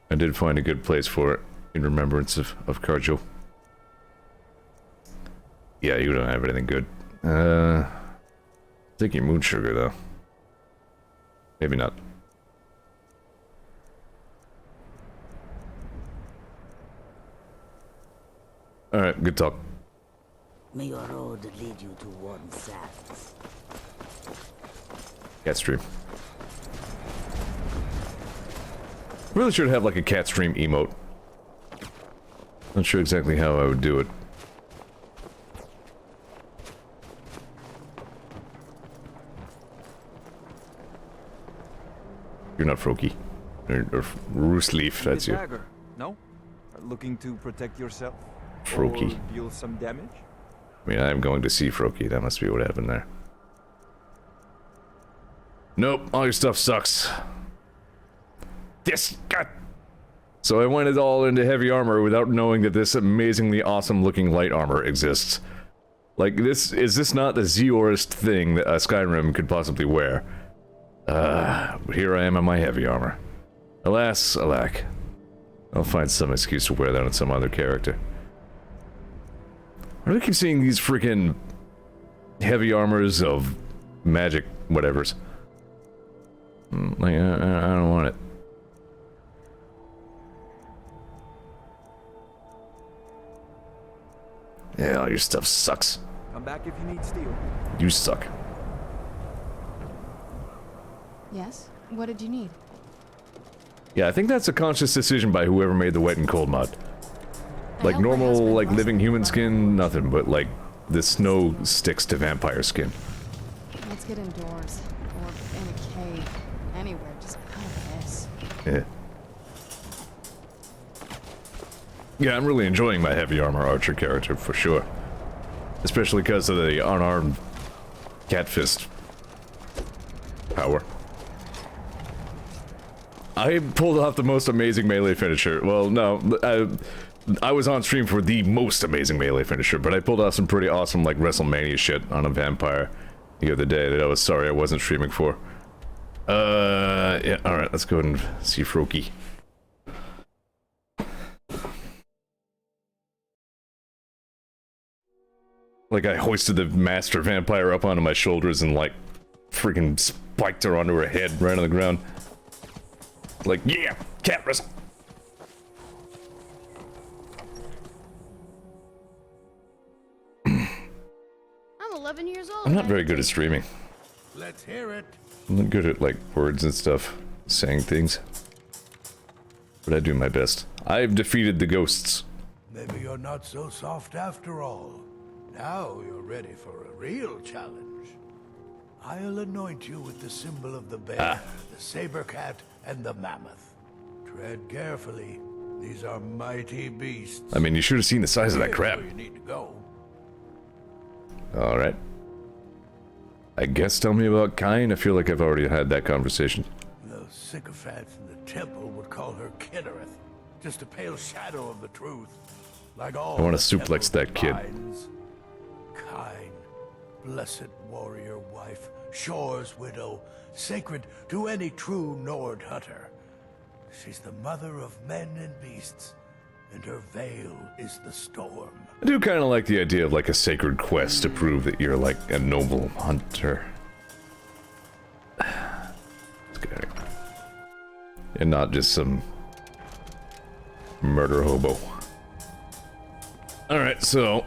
Speaker 1: I did find a good place for it in remembrance of Carjo. Yeah, you don't have anything good. Take your moon sugar though. Maybe not. Alright, good talk.
Speaker 10: May your road lead you to warm sands.
Speaker 1: Cat stream. Really should have like a cat stream emote. Not sure exactly how I would do it. You're not Froki. Or Roosleaf, that's you.
Speaker 3: Dagger, no? Looking to protect yourself?
Speaker 1: Froki.
Speaker 3: Or deal some damage?
Speaker 1: I mean, I am going to see Froki. That must be what happened there. Nope, all your stuff sucks. This god. So I went it all into heavy armor without knowing that this amazingly awesome looking light armor exists. Like, is this not the Zeorest thing that a Skyrim could possibly wear? But here I am in my heavy armor. Alas, alack. I'll find some excuse to wear that on some other character. Why do I keep seeing these freaking heavy armors of magic whatevers? Like, I don't want it. Yeah, all your stuff sucks.
Speaker 3: Come back if you need steel.
Speaker 1: You suck.
Speaker 2: Yes? What did you need?
Speaker 1: Yeah, I think that's a conscious decision by whoever made the wet and cold mod. Like normal, like living human skin, nothing, but like the snow sticks to vampire skin.
Speaker 2: Let's get indoors. Or in a cave. Anywhere, just kind of this.
Speaker 1: Yeah. Yeah, I'm really enjoying my heavy armor archer character, for sure. Especially because of the unarmed cat fist power. I pulled off the most amazing melee finisher. Well, no, I was on stream for the most amazing melee finisher, but I pulled off some pretty awesome, like, WrestleMania shit on a vampire the other day that I was sorry I wasn't streaming for. Yeah, alright, let's go and see Froki. Like, I hoisted the master vampire up onto my shoulders and, like, freaking spiked her onto her head right on the ground. Like, yeah, cat wrestle.
Speaker 2: I'm 11 years old.
Speaker 1: I'm not very good at streaming.
Speaker 5: Let's hear it.
Speaker 1: I'm not good at, like, words and stuff, saying things. But I do my best. I've defeated the ghosts.
Speaker 5: Maybe you're not so soft after all. Now you're ready for a real challenge. I'll anoint you with the symbol of the bear, the saber cat, and the mammoth. Tread carefully. These are mighty beasts.
Speaker 1: I mean, you should have seen the size of that crab.
Speaker 5: Here's where you need to go.
Speaker 1: Alright. I guess tell me about Cairn. I feel like I've already had that conversation.
Speaker 5: Those sycophants in the temple would call her Kinnereth. Just a pale shadow of the truth. Like all
Speaker 1: I want to
Speaker 5: the
Speaker 1: suplex
Speaker 5: temple's
Speaker 1: that kid.
Speaker 5: divines. Cairn, blessed warrior wife, Shore's widow, sacred to any true Nord hunter. She's the mother of men and beasts, and her veil is the storm.
Speaker 1: I do kind of like the idea of like a sacred quest to prove that you're like a noble hunter. Let's get out of here. And not just some murder hobo. Alright, so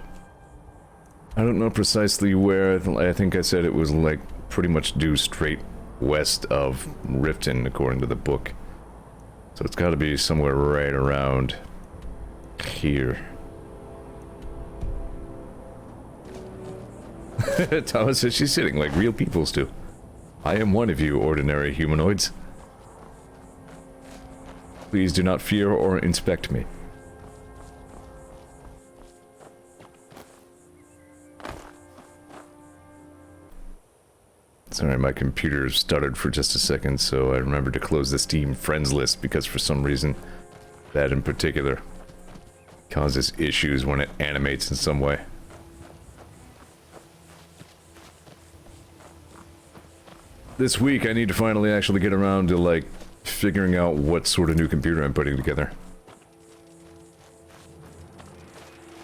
Speaker 1: I don't know precisely where. I think I said it was like pretty much due straight west of Riften according to the book. So it's got to be somewhere right around here. Thomas says she's sitting like real peoples do. I am one of you ordinary humanoids. Please do not fear or inspect me. Sorry, my computer stuttered for just a second, so I remembered to close the Steam friends list because for some reason, that in particular causes issues when it animates in some way. This week I need to finally actually get around to like figuring out what sort of new computer I'm putting together.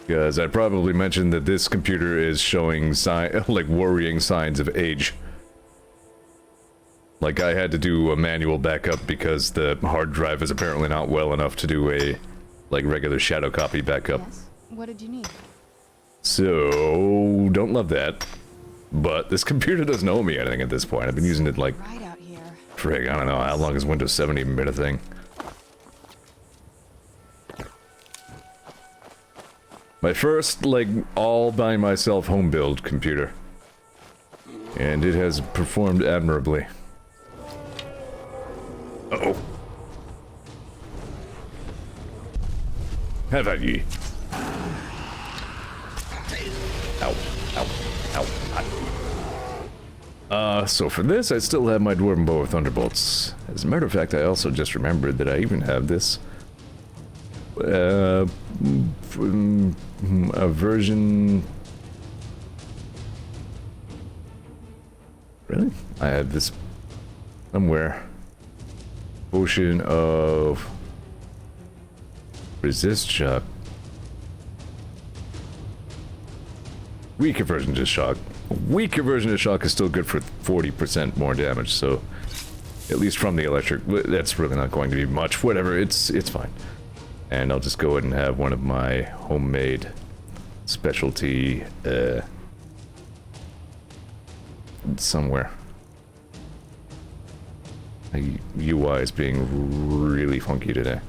Speaker 1: Because I probably mentioned that this computer is showing like worrying signs of age. Like I had to do a manual backup because the hard drive is apparently not well enough to do a like regular shadow copy backup.
Speaker 2: Yes. What did you need?
Speaker 1: So don't love that. But this computer doesn't owe me anything at this point. I've been using it like
Speaker 2: Right out here.
Speaker 1: frig, I don't know, how long has Windows 7 even been a thing? My first, like, all by myself home build computer. And it has performed admirably. Uh-oh. Have at ye. Ow, ow, ow. So for this, I still have my Dwarven Bow with Thunderbolts. As a matter of fact, I also just remembered that I even have this. A version... Really? I have this somewhere. Potion of... Resist shock. Weaker version to shock. A weaker version of shock is still good for 40% more damage, so... At least from the electric, that's really not going to be much. Whatever, it's fine. And I'll just go ahead and have one of my homemade specialty, somewhere. My UI is being really funky today.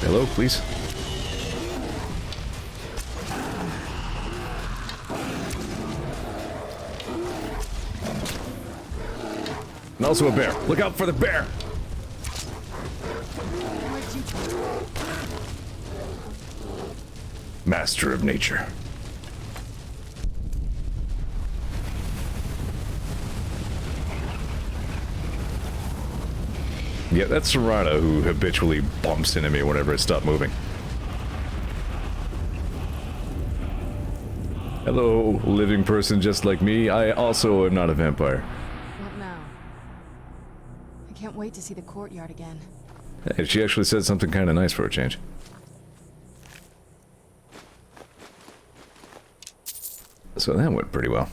Speaker 1: Hello, please. And also a bear. Look out for the bear! Master of nature. Yeah, that's Serrano who habitually bumps into me whenever I stop moving. Hello, living person just like me. I also am not a vampire.
Speaker 2: What now? I can't wait to see the courtyard again.
Speaker 1: Hey, she actually said something kind of nice for a change. So that went pretty well.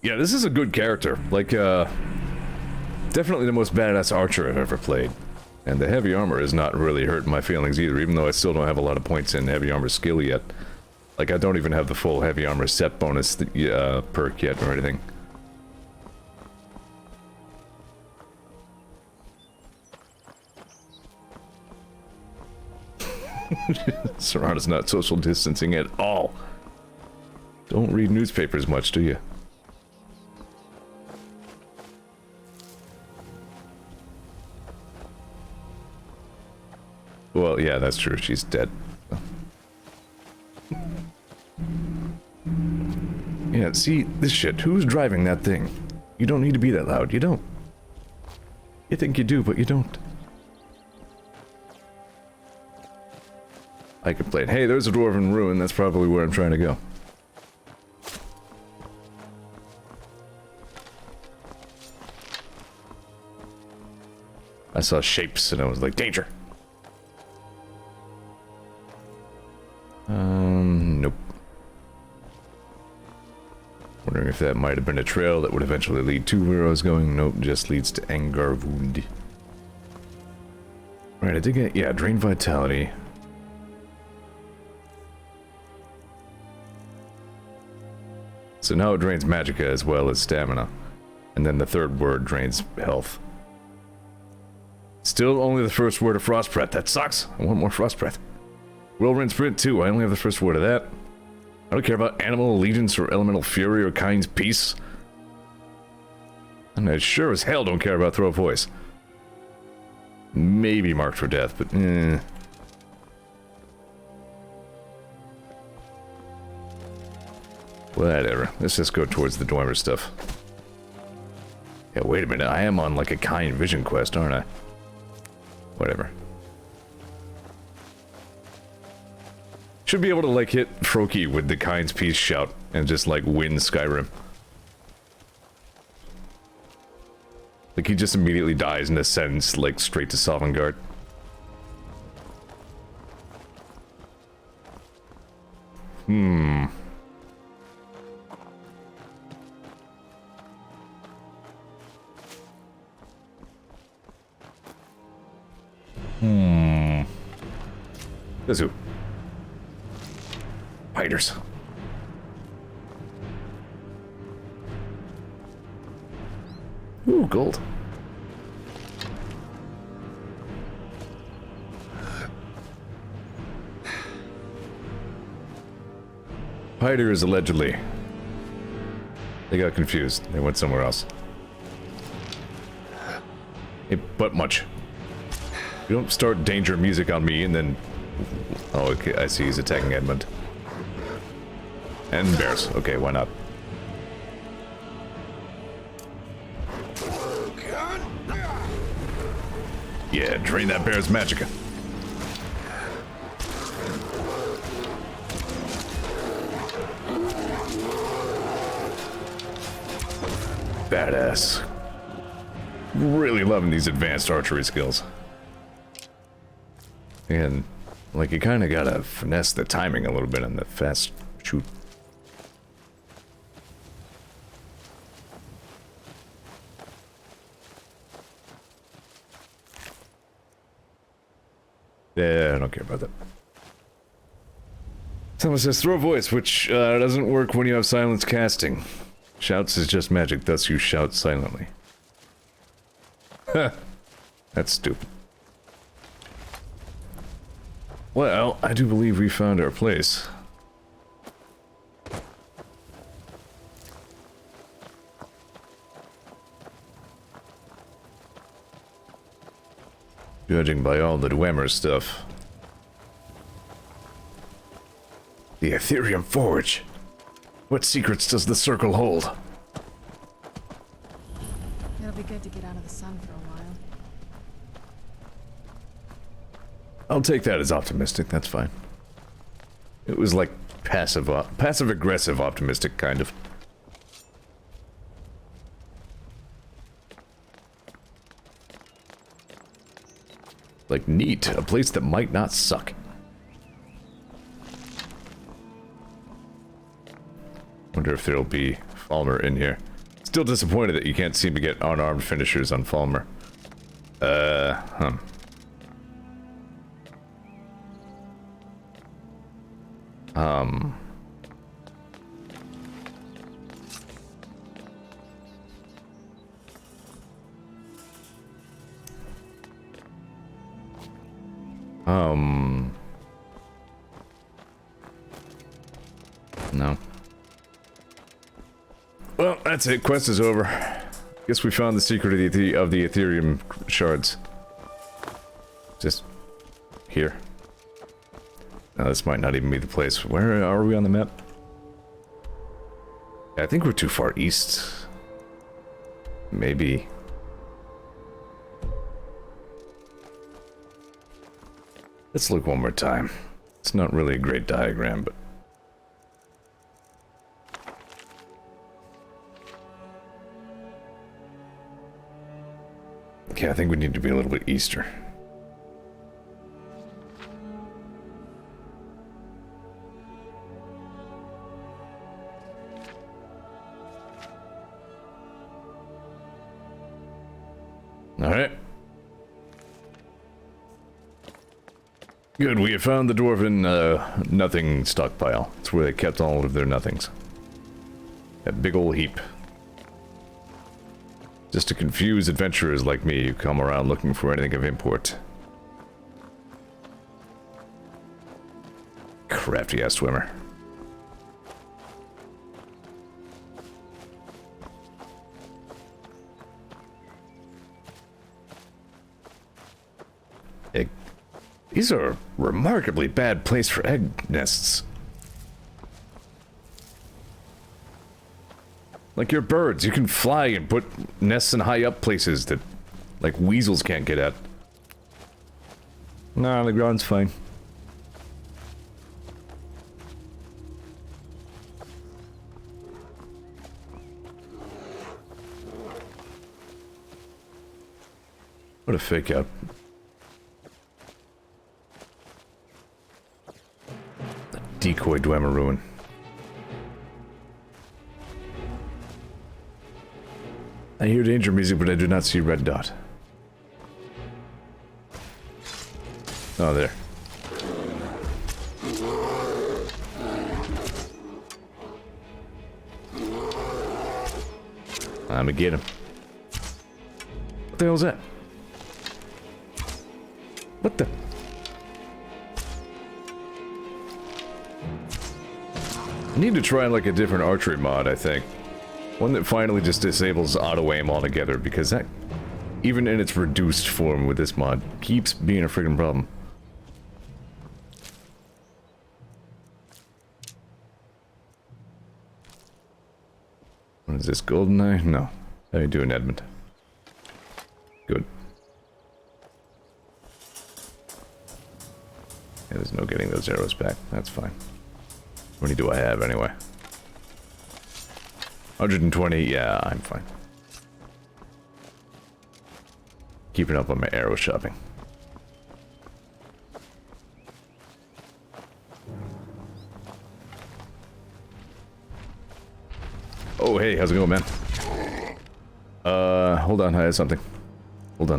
Speaker 1: Yeah, this is a good character. Like, definitely the most badass archer I've ever played. And the heavy armor is not really hurting my feelings either, even though I still don't have a lot of points in heavy armor skill yet. Like, I don't even have the full heavy armor set bonus perk yet or anything. Serrano's not social distancing at all. Don't read newspapers much, do you? Well, yeah, that's true. She's dead. Yeah, see, this shit. Who's driving that thing? You don't need to be that loud. You don't. You think you do, but you don't. I complain. Hey, there's a dwarven ruin. That's probably where I'm trying to go. I saw shapes and I was like, danger. Nope. Wondering if that might have been a trail that would eventually lead to where I was going. Nope, just leads to Angarwood. Right, I did get, yeah, drain vitality. So now it drains magicka as well as stamina. And then the third word drains health. Still only the first word of frost breath. That sucks. I want more frost breath. Whirlwind Sprint 2, I only have the first word of that. I don't care about Animal Allegiance or Elemental Fury or Kind's Peace. And I sure as hell don't care about Throw of Voice. Maybe Marked for Death, but whatever. Let's just go towards the Dwemer stuff. Yeah, wait a minute. I am on like a Kind Vision quest, aren't I? whatever. Should be able to, like, hit Froki with the Kind's Peace shout and just, like, win Skyrim. Like, he just immediately dies and ascends, like, straight to Sovngarde. Hmm. Guess who? Fighters. Ooh, gold. Fighters, allegedly. They got confused. They went somewhere else. Hey, but much. You don't start danger music on me and then... Oh, okay, I see he's attacking Edmund. And bears. Okay, why not? Yeah, drain that bear's magicka. Badass. Really loving these advanced archery skills. And, like, you kind of gotta finesse the timing a little bit on the fast shoot. Yeah, I don't care about that. Someone says, throw voice, which doesn't work when you have silence casting. Shouts is just magic, thus you shout silently. Huh. That's stupid. Well, I do believe we found our place. Judging by all the Dwemer stuff. The Aetherium Forge. What secrets does the circle hold?
Speaker 2: It'll be good to get out of the sun for a while.
Speaker 1: I'll take that as optimistic, that's fine. It was like passive-aggressive optimistic, kind of. Like, neat. A place that might not suck. Wonder if there'll be Falmer in here. Still disappointed that you can't seem to get unarmed finishers on Falmer. No. Well, that's it. Quest is over. Guess we found the secret of the Ethereum shards. Just here. Now, this might not even be the place. Where are we on the map? I think we're too far east. Maybe. Let's look one more time. It's not really a great diagram, but... Okay, I think we need to be a little bit easter. Alright. Good, we have found the dwarven, nothing stockpile. It's where they kept all of their nothings. That big old heap. Just to confuse adventurers like me who come around looking for anything of import. Crafty-ass swimmer. These are a remarkably bad place for egg nests. Like your birds, you can fly and put nests in high up places that, like, weasels can't get at. Nah, the ground's fine. What a fake out. A decoy Dwemer ruin. I hear danger music, but I do not see red dot. Oh, there. I'm gonna get him. What the hell is that? What the? I need to try like a different archery mod, I think. One that finally just disables auto-aim altogether, because that, even in its reduced form with this mod, keeps being a friggin' problem. What is this, GoldenEye? No. How you doing, Edmund? Good. Yeah, there's no getting those arrows back. That's fine. How many do I have, anyway? 120, yeah, I'm fine. Keeping up on my arrow shopping. Oh, hey, how's it going, man? Hold on, I had something. Hold on.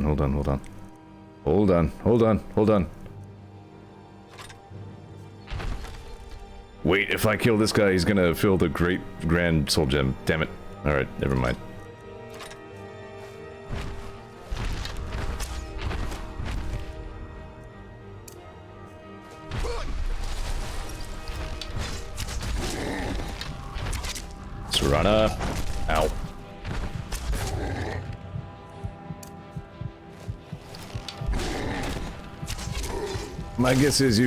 Speaker 1: Wait, if I kill this guy, he's gonna fill the Great Grand Soul Gem. Damn it. Alright, never mind. Serana. Ow. My guess is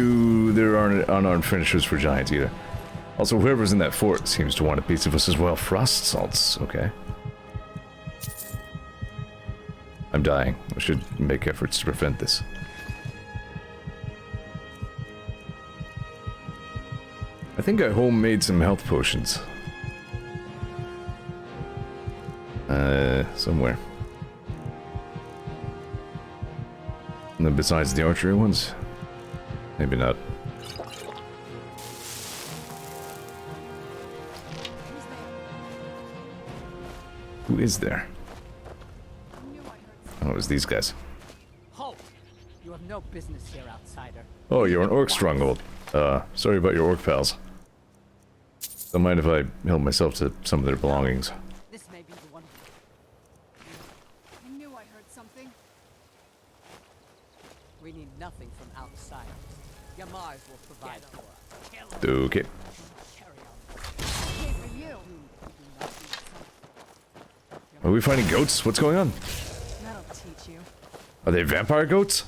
Speaker 1: there aren't unarmed finishers for giants either. Also, whoever's in that fort seems to want a piece of us as well. Frost salts, okay. I'm dying. I should make efforts to prevent this. I think I homemade some health potions. Somewhere. And then besides the archery ones? Maybe not. Who is there? Oh, it was these guys.
Speaker 6: Halt! You have no business here, outsider.
Speaker 1: Oh, you're an orc stronghold. Sorry about your orc pals. Don't mind if I help myself to some of their belongings.
Speaker 6: This may be the one.
Speaker 2: I knew I heard something.
Speaker 6: We need nothing from outsiders. Yamars will provide for us.
Speaker 1: Okay.
Speaker 6: Carry on.
Speaker 2: Hey, for you.
Speaker 1: Are we finding goats? What's going on?
Speaker 2: That'll teach you.
Speaker 1: Are they vampire goats?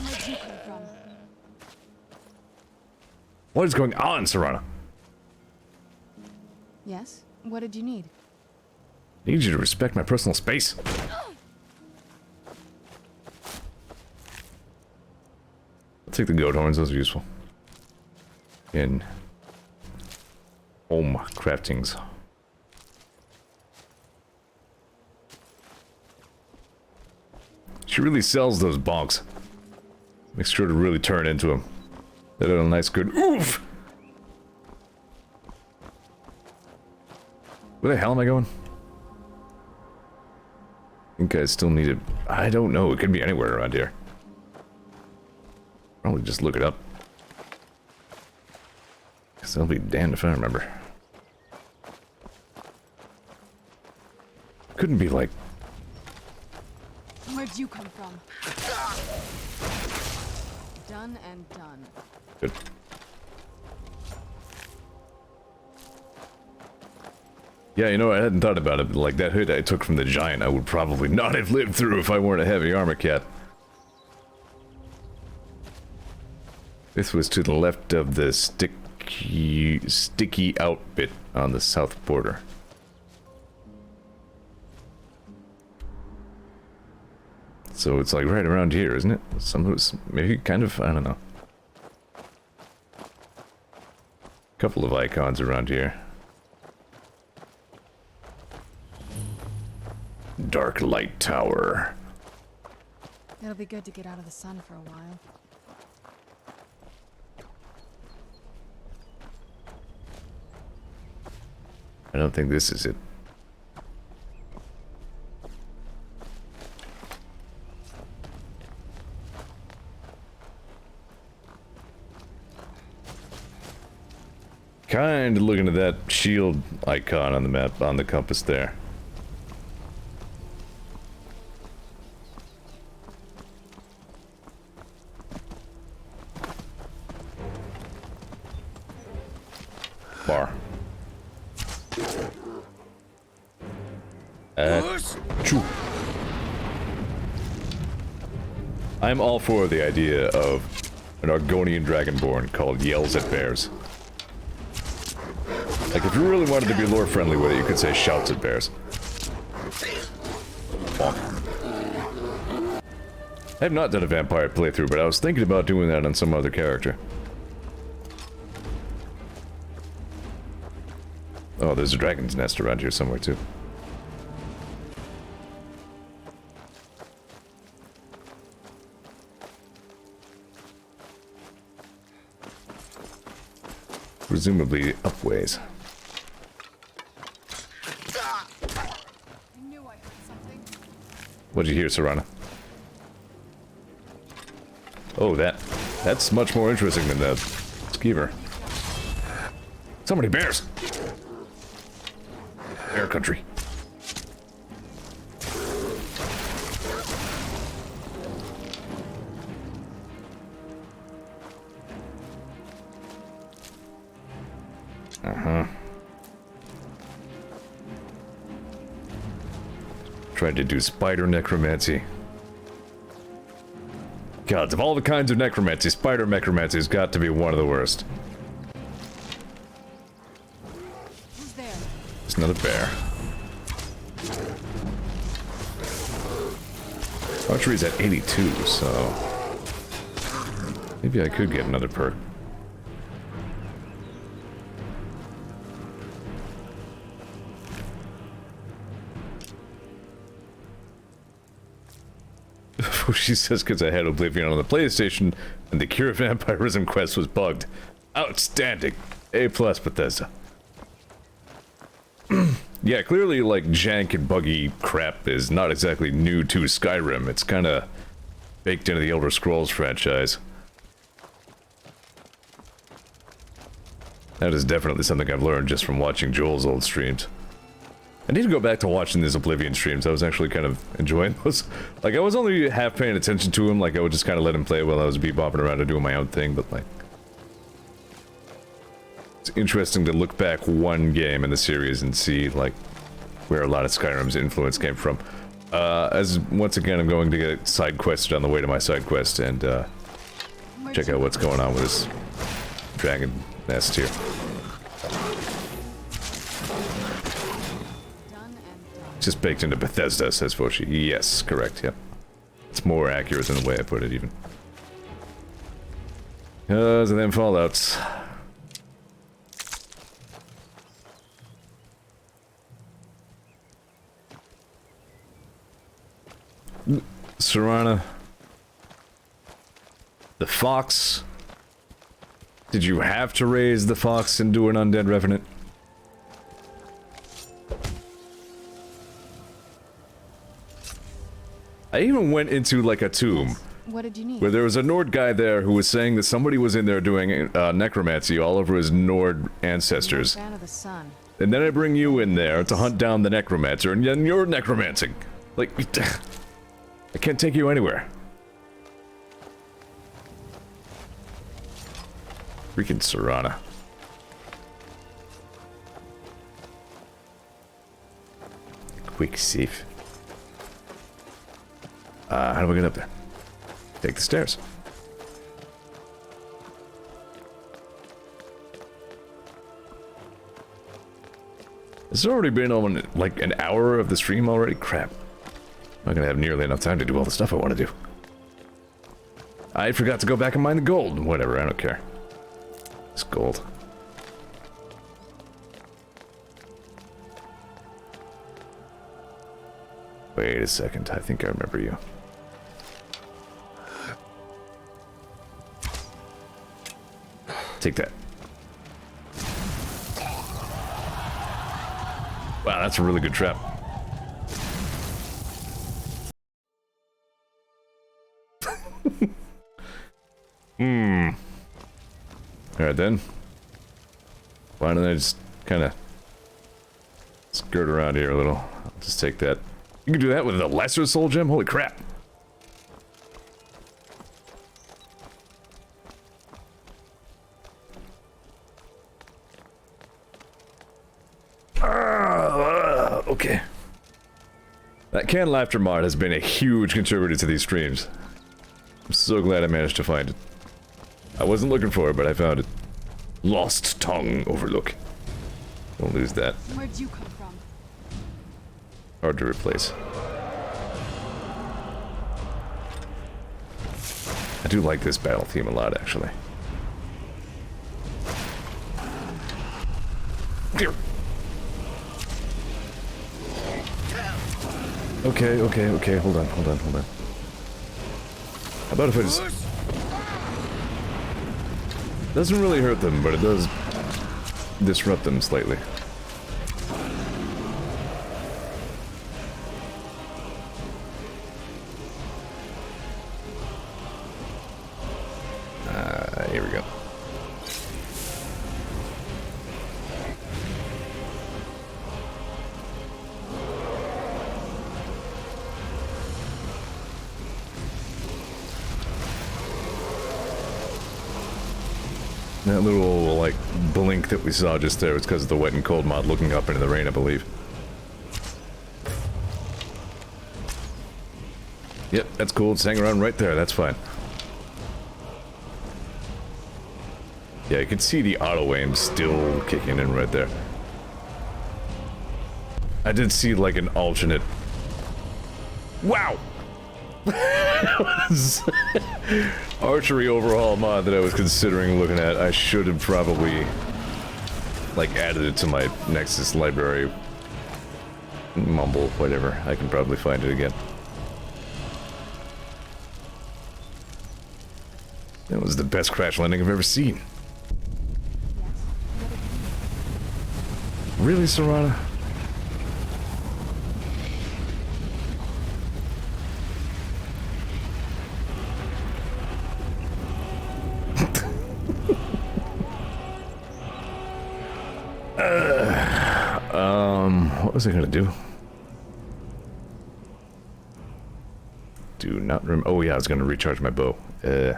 Speaker 2: Where'd you come from?
Speaker 1: What is going on, Serana?
Speaker 2: Yes? What did you need?
Speaker 1: I need you to respect my personal space. I'll take the goat horns, those are useful. In home craftings. She really sells those bonks. Makes sure to really turn into them. They did a nice good oof! Where the hell am I going? I think I still need it. I don't know, it could be anywhere around here. Probably just look it up. Guess I'll be damned if I remember. Couldn't be like...
Speaker 2: Where'd you come from? Done and done.
Speaker 1: Good. Yeah, you know, I hadn't thought about it, but like that hit I took from the giant, I would probably not have lived through if I weren't a heavy armor cat. This was to the left of the sticky out bit on the south border. So it's like right around here, isn't it? Maybe kind of, I don't know. Couple of icons around here. Dark Light Tower.
Speaker 2: It'll be good to get out of the sun for a while.
Speaker 1: I don't think this is it. Kind of looking at that shield icon on the map, on the compass there. Bar. Choo. I'm all for the idea of an Argonian Dragonborn called Yells at Bears. Like, if you really wanted to be lore friendly with it, you could say Shouts at Bears. Bonk. I have not done a vampire playthrough, but I was thinking about doing that on some other character. Oh, there's a dragon's nest around here somewhere, too. Presumably upways.
Speaker 2: I knew I heard something.
Speaker 1: What'd you hear, Serana? Oh, that's much more interesting than the skeever. So many bears! Bear country. Tried to do spider necromancy. Gods, of all the kinds of necromancy, spider necromancy has got to be one of the worst.
Speaker 2: Who's there?
Speaker 1: It's another bear. Archery's at 82, so maybe I could get another perk. She says because I had Oblivion on the PlayStation and the Cure Vampirism quest was bugged. Outstanding. A+ Bethesda. Yeah, clearly, like, jank and buggy crap is not exactly new to Skyrim. It's kind of baked into the Elder Scrolls franchise. That is definitely something I've learned just from watching Joel's old streams. I need to go back to watching these Oblivion streams. I was actually kind of enjoying those. Like, I was only half paying attention to him. Like, I would just kind of let him play while I was bebopping around and doing my own thing, but, like... It's interesting to look back one game in the series and see, like, where a lot of Skyrim's influence came from. As, once again, I'm going to get side quested on the way to my side quest and, check out what's going on with this dragon nest here. Just baked into Bethesda, says Foshi. Yes, correct, yep. It's more accurate than the way I put it, even. And then Fallouts. Serana. The fox. Did you have to raise the fox into an undead revenant? I even went into, like, a tomb.
Speaker 2: What did you need?
Speaker 1: Where there was a Nord guy there who was saying that somebody was in there doing necromancy all over his Nord ancestors.
Speaker 2: Fan of the sun.
Speaker 1: And then I bring you in there to hunt down the necromancer, and then you're necromancing. Like, I can't take you anywhere. Freaking Serana. Quick save. How do we get up there? Take the stairs. It's already been on, like, an hour of the stream already? Crap. I'm not gonna have nearly enough time to do all the stuff I want to do. I forgot to go back and mine the gold. Whatever, I don't care. It's gold. Wait a second, I think I remember you. Take that. Wow, that's a really good trap. Alright then. Why don't I just kind of skirt around here a little? I'll just take that. You can do that with a lesser soul gem? Holy crap. Okay. That Cairn Laughter mod has been a huge contributor to these streams. I'm so glad I managed to find it. I wasn't looking for it, but I found it. Lost Tongue Overlook. Don't lose that.
Speaker 2: Where'd you come from?
Speaker 1: Hard to replace. I do like this battle theme a lot, actually. Here. Okay, hold on. How about if I just... Doesn't really hurt them, but it does disrupt them slightly. Here we go. That little, like, blink that we saw just there was because of the wet and cold mod looking up into the rain, I believe. Yep, that's cool. It's hanging around right there. That's fine. Yeah, you can see the auto-aim still kicking in right there. I did see, like, an alternate... Wow! Archery overhaul mod that I was considering looking at. I should have probably like added it to my Nexus library. Mumble, whatever. I can probably find it again. That was the best crash landing I've ever seen. Really, Serana? What was I gonna do? Do not remember. Oh yeah, I was gonna recharge my bow. Good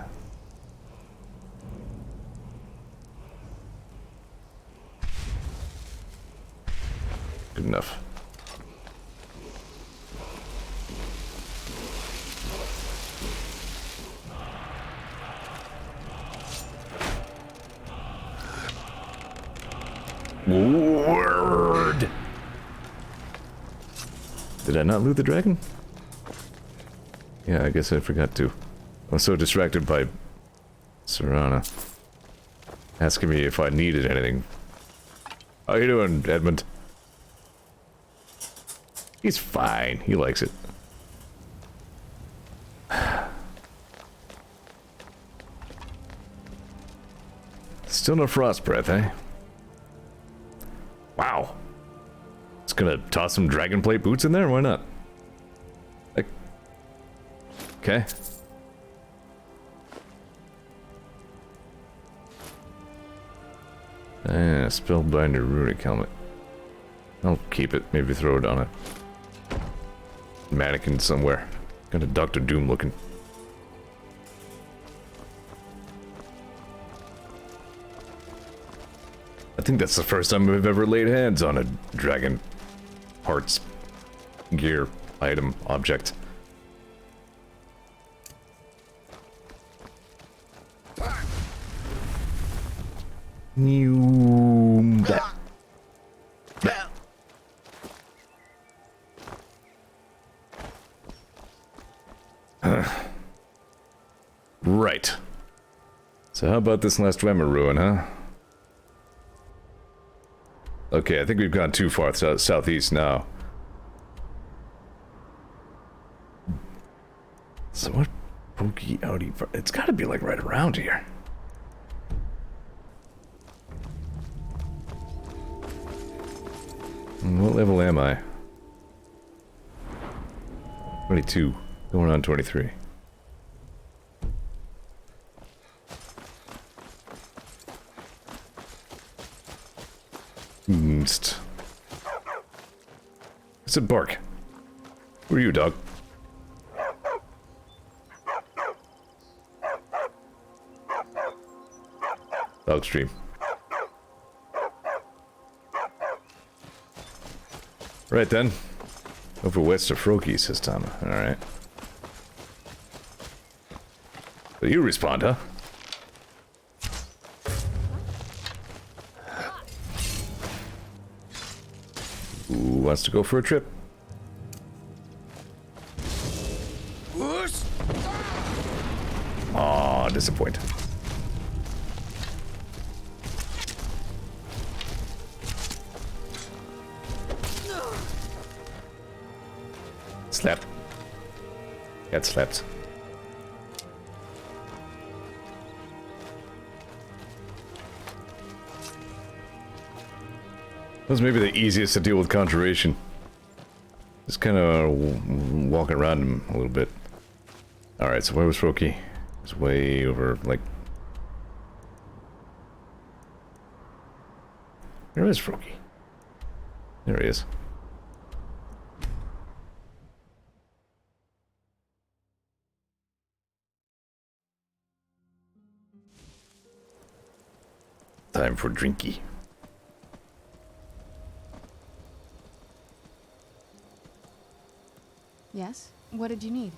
Speaker 1: enough. Word. Did I not loot the dragon? Yeah, I guess I forgot to. I'm so distracted by Serana asking me if I needed anything. How you doing, Edmund? He's fine. He likes it. Still no frost breath, eh? Wow. It's gonna toss some dragon plate boots in there? Why not? Okay. Spellbinder runic helmet. I'll keep it. Maybe throw it on a mannequin somewhere. Kind of Dr. Doom looking. I think that's the first time I've ever laid hands on a dragon parts, gear, item, object. Right. So how about this last Dwemer ruin, huh? Okay, I think we've gone too far southeast now. So what Pookie Outie... It's gotta be like right around here. What level am I? 22. Going on 23. It's a bark. Who are you, dog? Dog stream. Right then. Over west of Froki, says Tama. Alright. So you respond, huh? Who wants to go for a trip? Aw, disappoint. Slap. Got slapped. That was maybe the easiest to deal with conjuration. Just kind of walking around him a little bit. Alright, so where was Froki? It's way over, like... Where is Froki? There he is. Time for drinky.
Speaker 2: Yes? What did you need?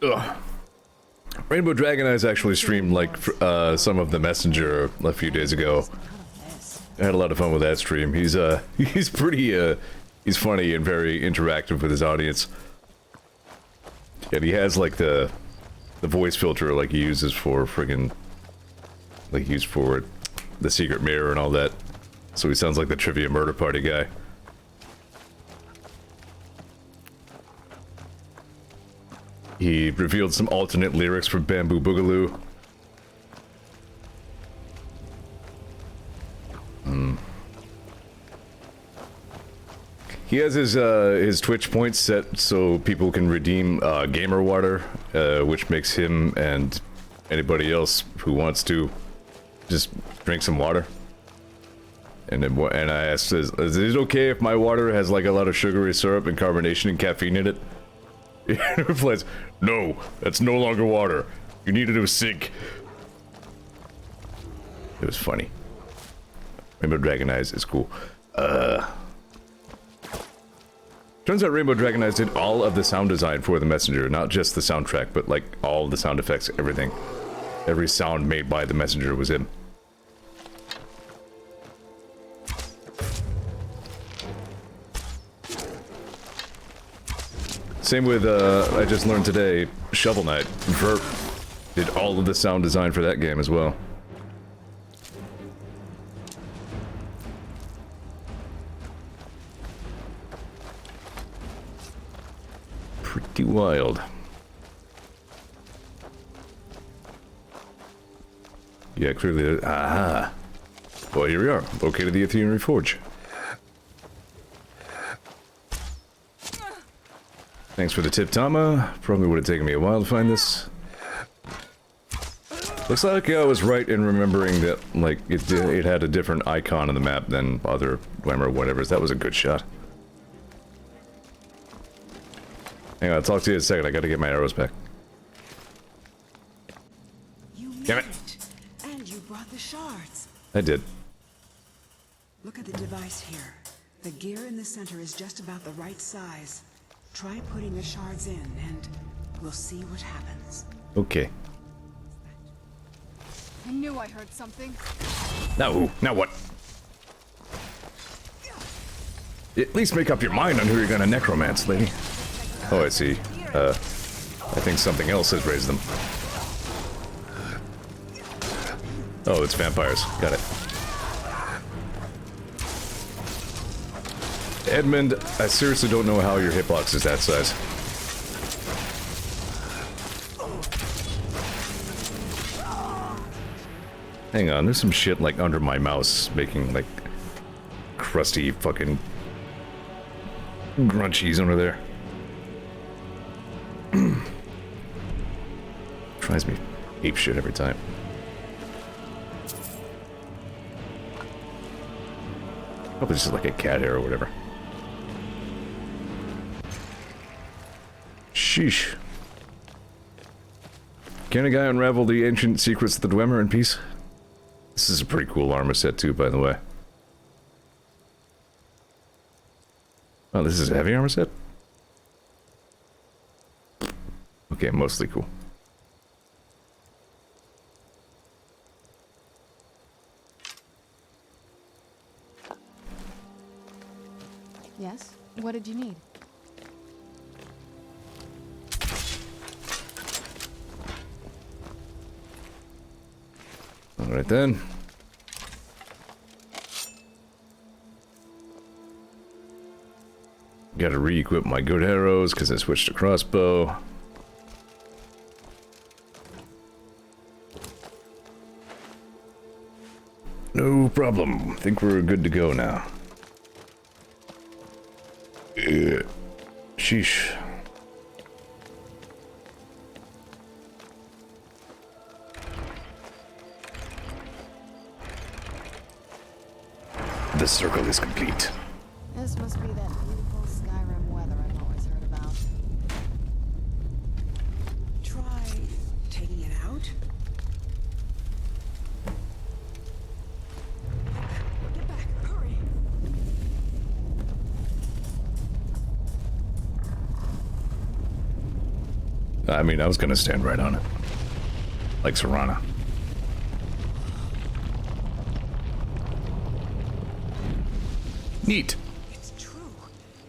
Speaker 1: Ugh. Rainbow Dragon Eyes actually streamed like some of the Messenger a few days ago. I had a lot of fun with that stream. He's pretty he's funny and very interactive with his audience. And he has like the voice filter like he uses for friggin' like he used for the Secret Mirror and all that. So he sounds like the Trivia Murder Party guy. He revealed some alternate lyrics for Bamboo Boogaloo. He has his Twitch points set so people can redeem gamer water, which makes him and anybody else who wants to just drink some water. And I asked, is it okay if my water has like a lot of sugary syrup and carbonation and caffeine in it? He replies, no, that's no longer water. You need a new sink. It was funny. Rainbow Dragon Eyes is cool. Turns out Rainbow Dragon Eyes did all of the sound design for the Messenger, not just the soundtrack, but like all the sound effects, everything. Every sound made by the Messenger was him. Same with, I just learned today, Shovel Knight. Verp did all of the sound design for that game as well. Pretty wild. Yeah, clearly, aha. Well, here we are, located the Aetherium Forge. Thanks for the tip, Tama. Probably would have taken me a while to find this. Looks like I was right in remembering that, like, it had a different icon on the map than other Dwemer whatevers. That was a good shot. Hang on, I'll talk to you in a second. I gotta get my arrows back. Damn it!
Speaker 11: And you brought the shards.
Speaker 1: I did.
Speaker 11: Look at the device here. The gear in the center is just about the right size. Try putting the shards in, and we'll see what happens.
Speaker 1: Okay.
Speaker 2: I knew I heard something.
Speaker 1: Now what? At least make up your mind on who you're gonna necromance, lady. Oh, I see. I think something else has raised them. Oh, it's vampires. Got it. Edmund, I seriously don't know how your hitbox is that size. Hang on, there's some shit like under my mouse making like crusty fucking grunchies under there. Tries me ape shit every time. Probably just like a cat hair or whatever. Sheesh. Can a guy unravel the ancient secrets of the Dwemer in peace? This is a pretty cool armor set too, by the way. Oh, this is a heavy armor set? Okay, mostly cool.
Speaker 2: Yes? What did you need?
Speaker 1: Alright then. Gotta re-equip my good arrows because I switched to crossbow. No problem. Think we're good to go now. Sheesh. The circle is complete.
Speaker 2: This must be that beautiful Skyrim weather I've always heard about.
Speaker 11: Try taking it out. Get back, hurry.
Speaker 1: I mean, I was gonna stand right on it. Like Serana. Neat.
Speaker 11: It's true.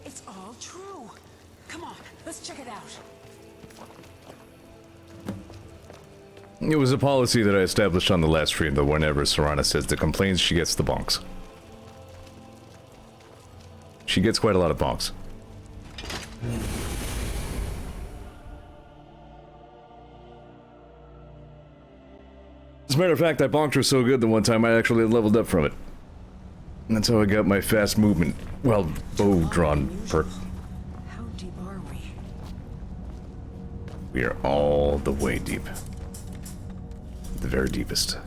Speaker 11: It's all true. Come on, let's check it out.
Speaker 1: It was a policy that I established on the last stream that whenever Serana says the complaints, she gets the bonks. She gets quite a lot of bonks. As a matter of fact, I bonked her so good the one time I actually leveled up from it. And that's how I got my fast movement, well, bow drawn perk.
Speaker 11: How deep are we?
Speaker 1: We are all the way deep. The very deepest.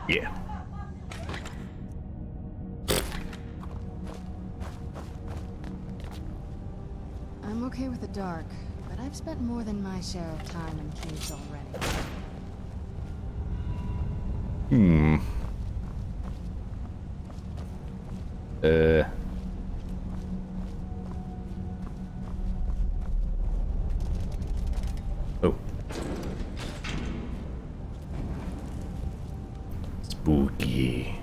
Speaker 1: Yeah.
Speaker 2: I'm okay with the dark, but I've spent more than my share of time in caves already.
Speaker 1: Oh. Spooky.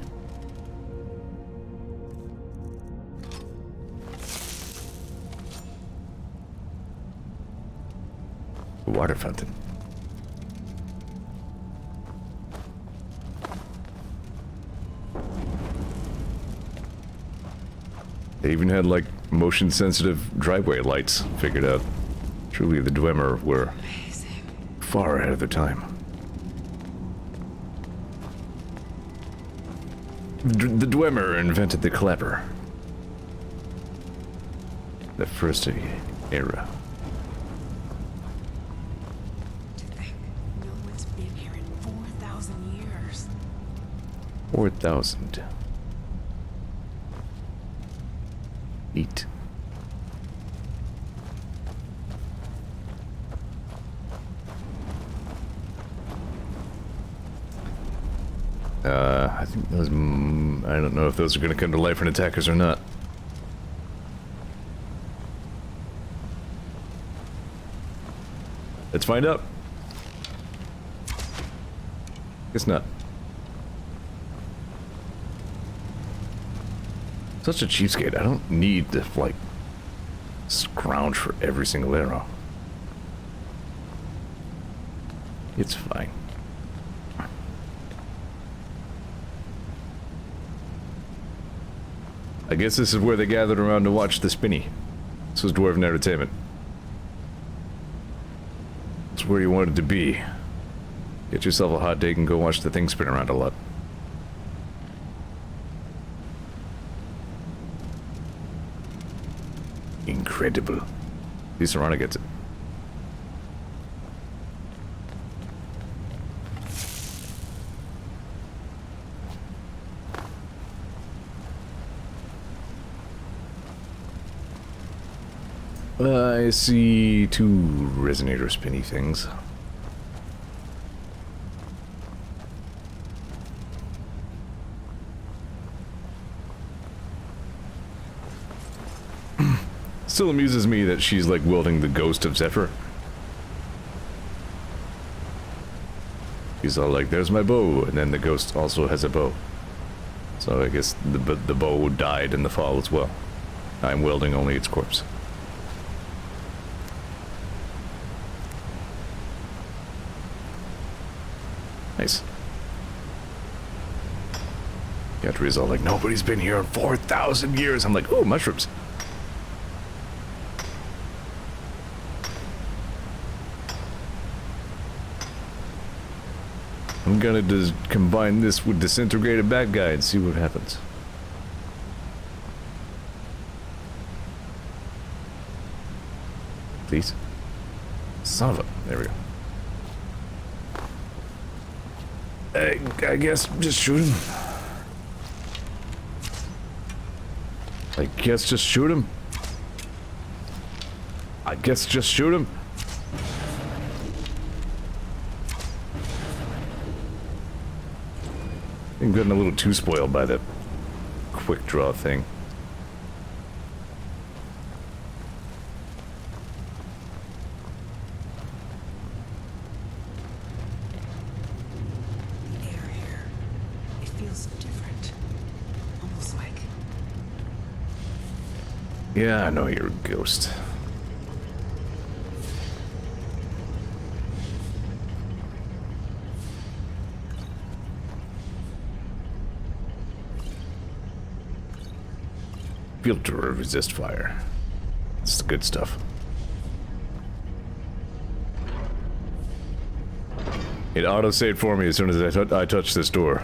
Speaker 1: Water fountain. They even had like motion sensitive driveway lights figured out. Truly the Dwemer were far ahead of their time. The Dwemer invented the clapper. The first era.
Speaker 11: To think, no one's been here in 4,000 years.
Speaker 1: 4,000. Neat. I think those. I don't know if those are going to come to life and attack us or not. Let's find out. Guess not. Such a cheapskate. I don't need to, like, scrounge for every single arrow. It's fine. I guess this is where they gathered around to watch the spinny. This was Dwarven Entertainment. It's where you wanted to be. Get yourself a hot date and go watch the thing spin around a lot. Incredible. At least Serana gets it. I see 2 resonator spinny things. Still amuses me that she's like wielding the ghost of Zephyr. She's all like, there's my bow, and then the ghost also has a bow. So I guess the bow died in the fall as well. I'm wielding only its corpse. Nice. Gatri's all like, nobody's been here in 4,000 years. I'm like, ooh, mushrooms. I'm gonna combine this with Disintegrated Bad Guy and see what happens. Please. Son of a... There we go. I guess just shoot him. I guess just shoot him. I guess just shoot him. I'm getting a little too spoiled by the quick draw thing.
Speaker 11: The air here, it feels different. Almost like...
Speaker 1: Yeah, I know you're a ghost. Filter resist fire. It's the good stuff. It auto-saved for me as soon as I touch this door.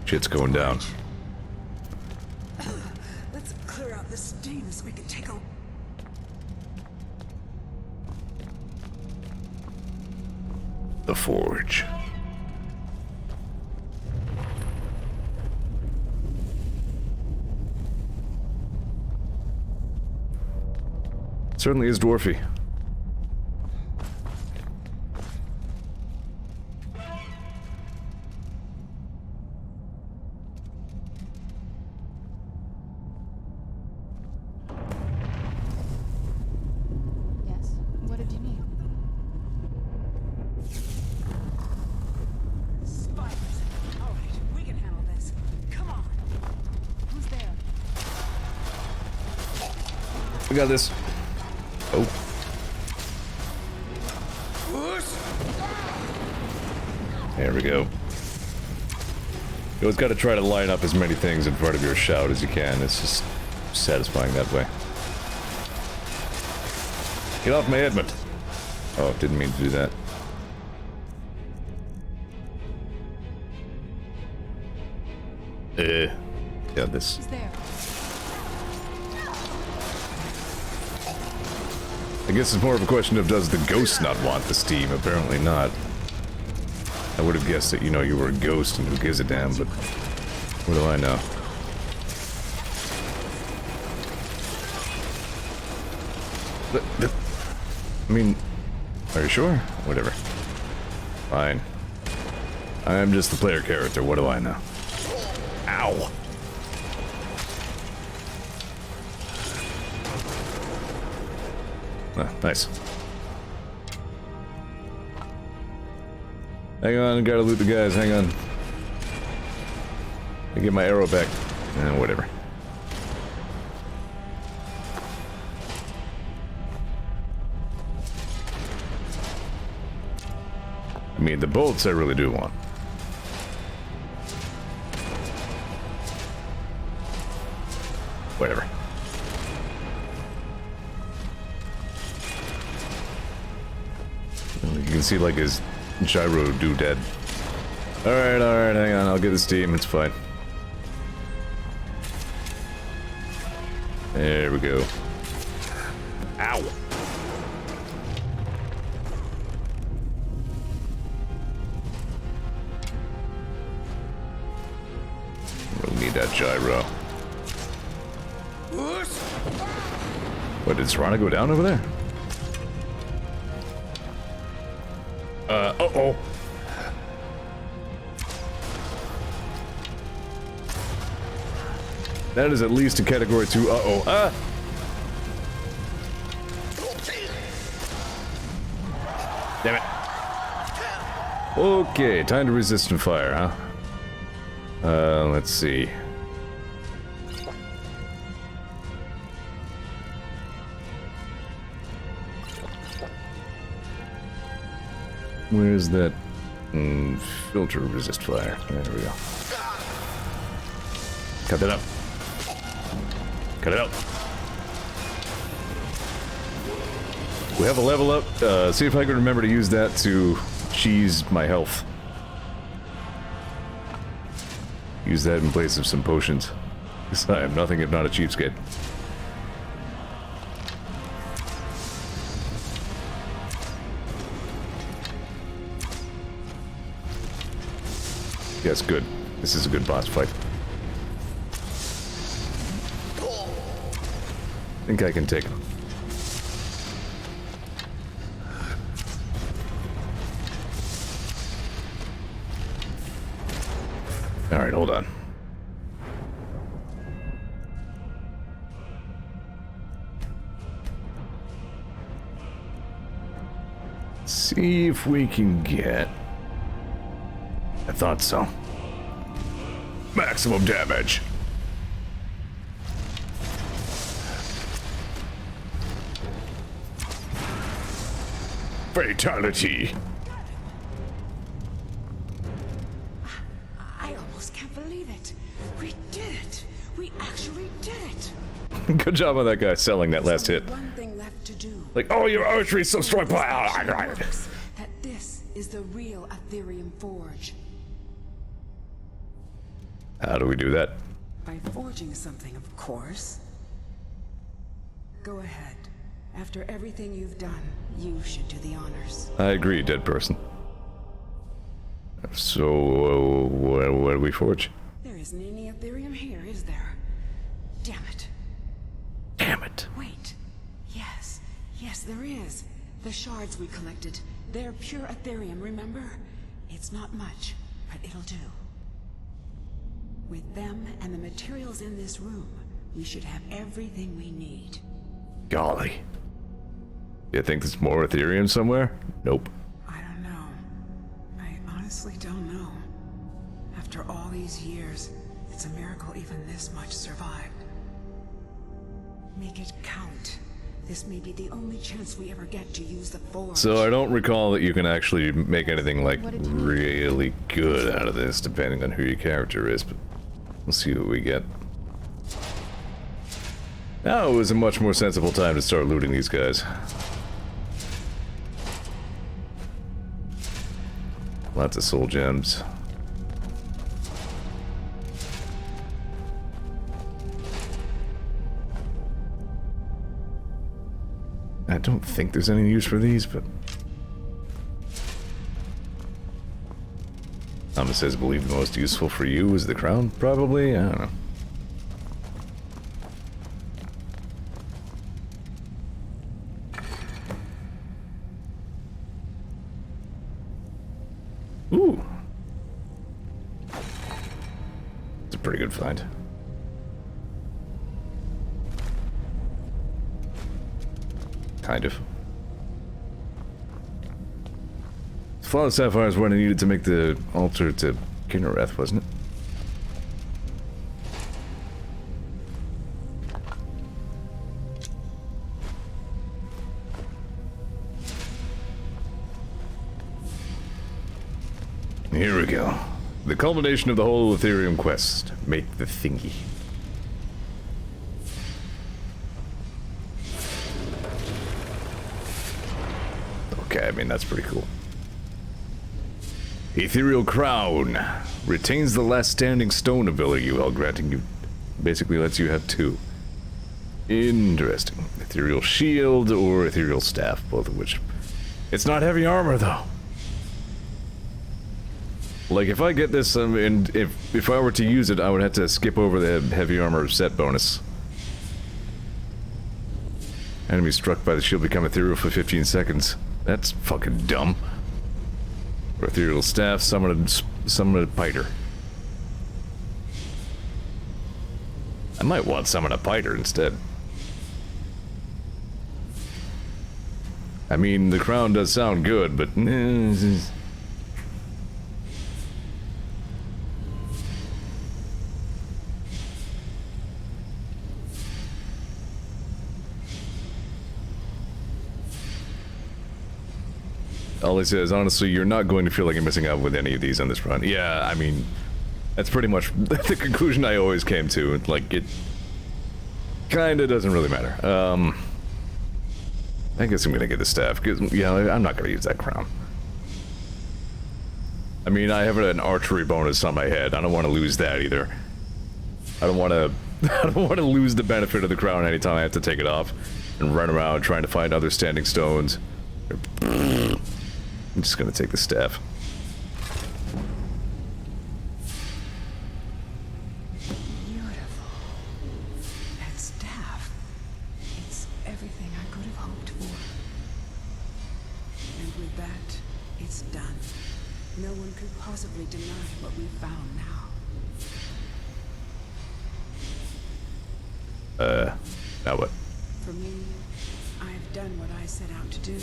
Speaker 1: Shit's going down.
Speaker 11: Let's clear out this steam so we can take a...
Speaker 1: The Forge. Certainly is dwarfy.
Speaker 2: Yes. What did you need?
Speaker 11: Spiders. All right, we can handle this. Come on.
Speaker 2: Who's there?
Speaker 1: We got this. Oh. There we go. You always got to try to line up as many things in front of your shout as you can. It's just satisfying that way. Get off my Edmund. Oh, didn't mean to do that. Yeah, this.
Speaker 2: Who's there?
Speaker 1: I guess it's more of a question of does the ghost not want the steam? Apparently not. I would have guessed that, you know, you were a ghost and who gives a damn, but what do I know? I mean, are you sure? Whatever. Fine. I am just the player character, what do I know? Ow! Ah, nice. Hang on, gotta loot the guys, hang on. I get my arrow back. Whatever. mean, the bolts I really do want. Whatever. You can see like his gyro doodad. Alright, hang on, I'll get the steam, it's fine. There we go. Ow! We'll need that gyro. What, did Serana go down over there? Uh-oh. That is at least a category 2 uh-oh. Ah! Damn it. Okay, time to resistant fire, huh? Let's see. Where's that filter resist fire? There we go. Cut that up. Cut it out. We have a level up. See if I can remember to use that to cheese my health. Use that in place of some potions. Because I am nothing if not a cheapskate. Yes, good. This is a good boss fight. I think I can take him. Alright, hold on. See if we can get... I thought so. Maximum damage. Fatality.
Speaker 11: I almost can't believe it. We did it. We actually did it.
Speaker 1: Good job on that guy selling that last hit.
Speaker 11: One thing left to do.
Speaker 1: Like, oh, your archery is so strong.
Speaker 11: That this is the real Aetherium Forge.
Speaker 1: How do we do that?
Speaker 11: By forging something, of course. Go ahead. After everything you've done, you should do the honors.
Speaker 1: I agree, dead person. So, what do we forge?
Speaker 11: There isn't any Aetherium here, is there? Damn it.
Speaker 1: Damn it.
Speaker 11: Wait. Yes. Yes, there is. The shards we collected. They're pure Aetherium, remember? It's not much, but it'll do. With them and the materials in this room, we should have everything we need.
Speaker 1: Golly. You think there's more Ethereum somewhere? Nope.
Speaker 11: I don't know. I honestly don't know. After all these years, it's a miracle even this much survived. Make it count. This may be the only chance we ever get to use the Forge.
Speaker 1: So I don't recall that you can actually make anything like really good out of this, depending on who your character is, but we'll see what we get. Now it was a much more sensible time to start looting these guys. Lots of soul gems. I don't think there's any use for these, but... Thomas says, believe the most useful for you is the crown? Probably? I don't know. Ooh. It's a pretty good find. Kind of. Flawless sapphire is what I needed to make the altar to Kinnereth, wasn't it? Here we go. The culmination of the whole Ethereum quest. Make the thingy. Okay, I mean, that's pretty cool. Ethereal Crown. Retains the last standing stone ability you held, granting you... Basically lets you have 2. Interesting. Ethereal Shield or Ethereal Staff, both of which... It's not heavy armor, though. Like, if I get this, and if I were to use it, I would have to skip over the heavy armor set bonus. Enemy struck by the shield become ethereal for 15 seconds. That's fucking dumb. Or ethereal staff, summon a piter. I might want summon a piter instead. I mean, the crown does sound good, but... All he says, honestly, you're not going to feel like you're missing out with any of these on this run. Yeah, I mean, that's pretty much the conclusion I always came to. Like, it kinda doesn't really matter. I guess I'm gonna get the staff, because, yeah, I'm not gonna use that crown. I mean, I have an archery bonus on my head. I don't want to lose that either. I don't want to lose the benefit of the crown anytime I have to take it off and run around trying to find other standing stones. I'm just gonna take the staff.
Speaker 11: Beautiful. That staff. It's everything I could have hoped for. And with that, it's done. No one could possibly deny what we found now.
Speaker 1: Now what?
Speaker 11: For me, I've done what I set out to do.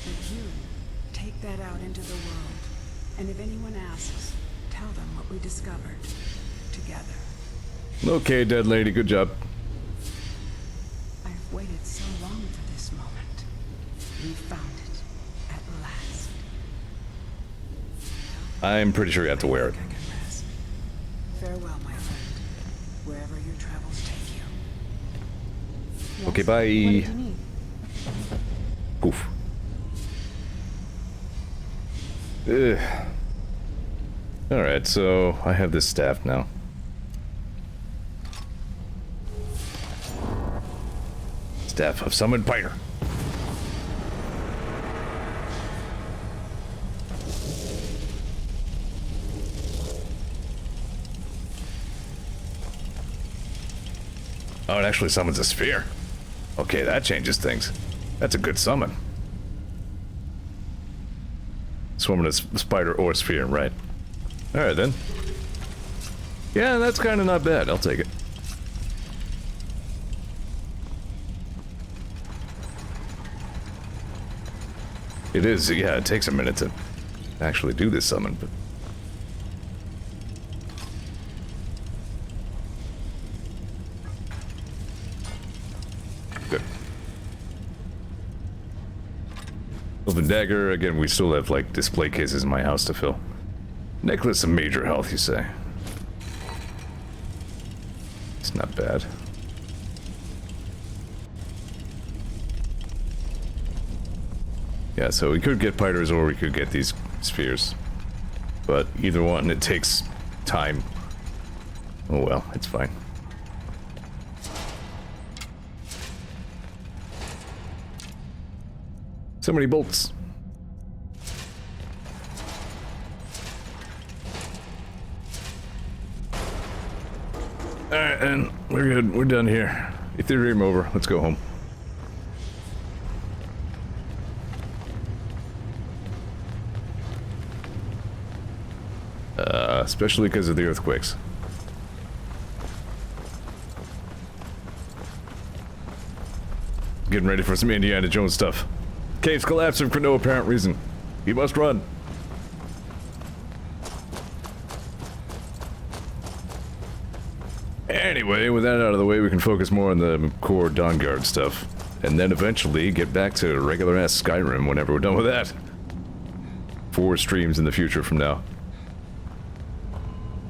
Speaker 11: But you, take that out into the world, and if anyone asks, tell them what we discovered together.
Speaker 1: Okay, dead lady, good job.
Speaker 11: I've waited so long for this moment. We found it at last.
Speaker 1: I'm pretty sure you have to wear it.
Speaker 11: I can rest. Farewell, my friend. Wherever your travels take you.
Speaker 1: Okay, bye.
Speaker 2: What did you need?
Speaker 1: Poof. Ugh. Alright, so I have this staff now. Staff of Summoned Piter. Oh, it actually summons a sphere. Okay, that changes things. That's a good summon. Swimming a spider or sphere, right. Alright then. Yeah, that's kind of not bad. I'll take it. It is, yeah, it takes a minute to actually do this summon, but... Good. Elven Dagger, again, we still have, like, display cases in my house to fill. Necklace of major health, you say? It's not bad. Yeah, so we could get Piters or we could get these spheres. But either one, it takes time. Oh well, it's fine. So many bolts. Alright, and we're good. We're done here. Ethereum over. Let's go home. Especially because of the earthquakes. Getting ready for some Indiana Jones stuff. Caves collapsing for no apparent reason. He must run. Anyway, with that out of the way, we can focus more on the core Dawnguard stuff. And then eventually get back to regular-ass Skyrim whenever we're done with that. 4 streams in the future from now.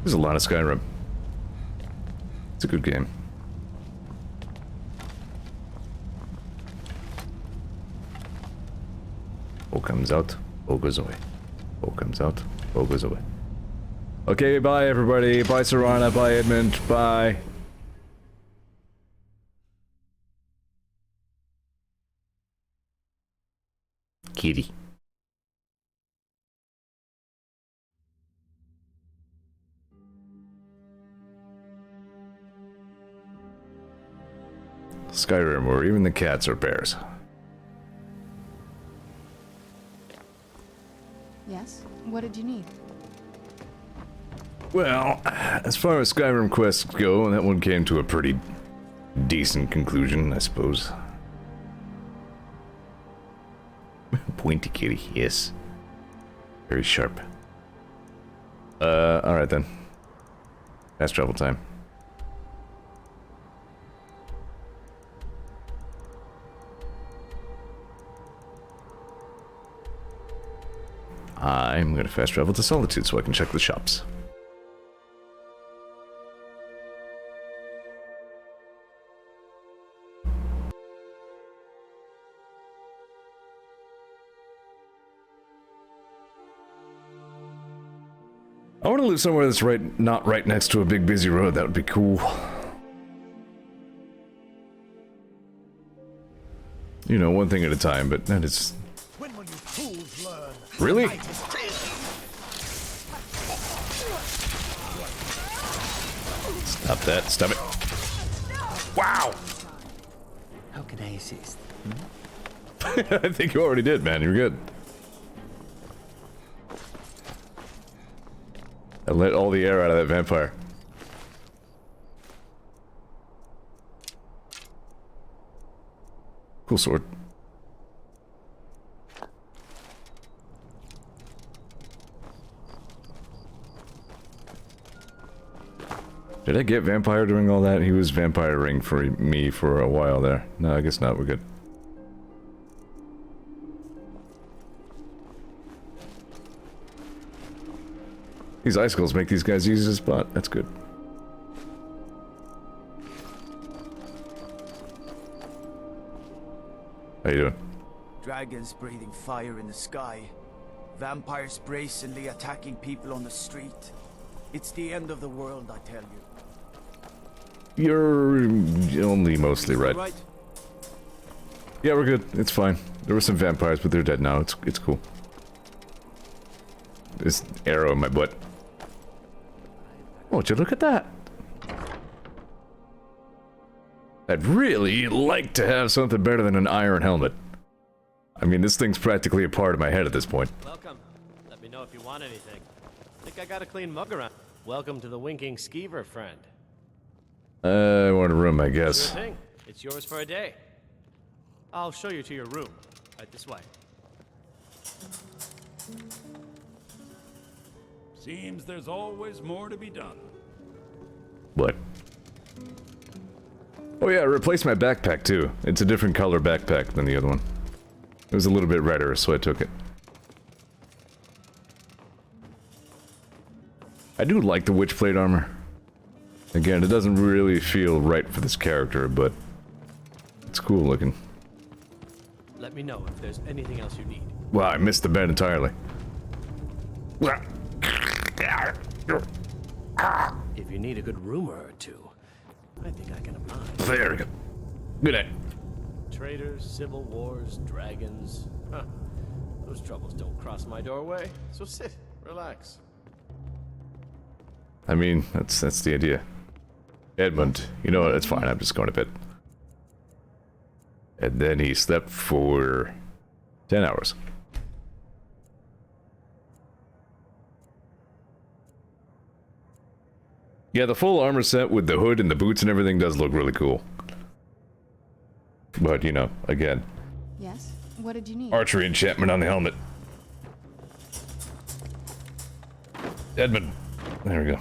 Speaker 1: There's a lot of Skyrim. It's a good game. O comes out, O goes away. O comes out, O goes away. Okay, bye everybody. Bye Serana, bye Edmund, bye. Kitty. Skyrim, where even the cats are bears.
Speaker 2: Yes? What did you need?
Speaker 1: Well, as far as Skyrim quests go, that one came to a pretty decent conclusion, I suppose. Pointy kitty, yes. Very sharp. Alright then. Fast travel time. I'm gonna fast travel to Solitude so I can check the shops. I want to live somewhere that's not right next to a big busy road. That would be cool. You know, one thing at a time, but that is...
Speaker 5: When will you fools learn?
Speaker 1: Really? Stop that. Stop it. Wow!
Speaker 6: How can I assist?
Speaker 1: I think you already did, man. You're good. I let all the air out of that vampire. Cool sword. Did I get vampire during all that? He was vampiring for me for a while there. No, I guess not. We're good. These icicles make these guys use a spot. That's good. How you doing?
Speaker 12: Dragons breathing fire in the sky. Vampires brazenly attacking people on the street. It's the end of the world, I tell you.
Speaker 1: You're only mostly right. Yeah, we're good. It's fine. There were some vampires, but they're dead now. It's cool. This arrow in my butt. Oh, would you look at that? I'd really like to have something better than an iron helmet. I mean, this thing's practically a part of my head at this point.
Speaker 13: Welcome. Let me know if you want anything. Think I got a clean mug around. Welcome to the Winking Skeever, friend.
Speaker 1: I want a room, I guess.
Speaker 13: Sure thing. It's yours for a day. I'll show you to your room. Right this way.
Speaker 14: Seems there's always more to be done.
Speaker 1: What? Oh yeah, I replaced my backpack too. It's a different color backpack than the other one. It was a little bit redder, so I took it. I do like the witch plate armor. Again, it doesn't really feel right for this character, but it's cool looking.
Speaker 13: Let me know if there's anything else you need.
Speaker 1: Wow, I missed the bed entirely.
Speaker 13: If you need a good rumor or two, I think I can oblige.
Speaker 1: There we go. Good night.
Speaker 13: Traitors, civil wars, dragons. Huh. Those troubles don't cross my doorway. So sit, relax.
Speaker 1: I mean, that's the idea. Edmund, you know what? It's fine. I'm just going to bed. And then he slept for 10 hours. Yeah, the full armor set with the hood and the boots and everything does look really cool. But, you know, again.
Speaker 2: Yes? What did you need?
Speaker 1: Archery enchantment on the helmet. Edmund. There we go.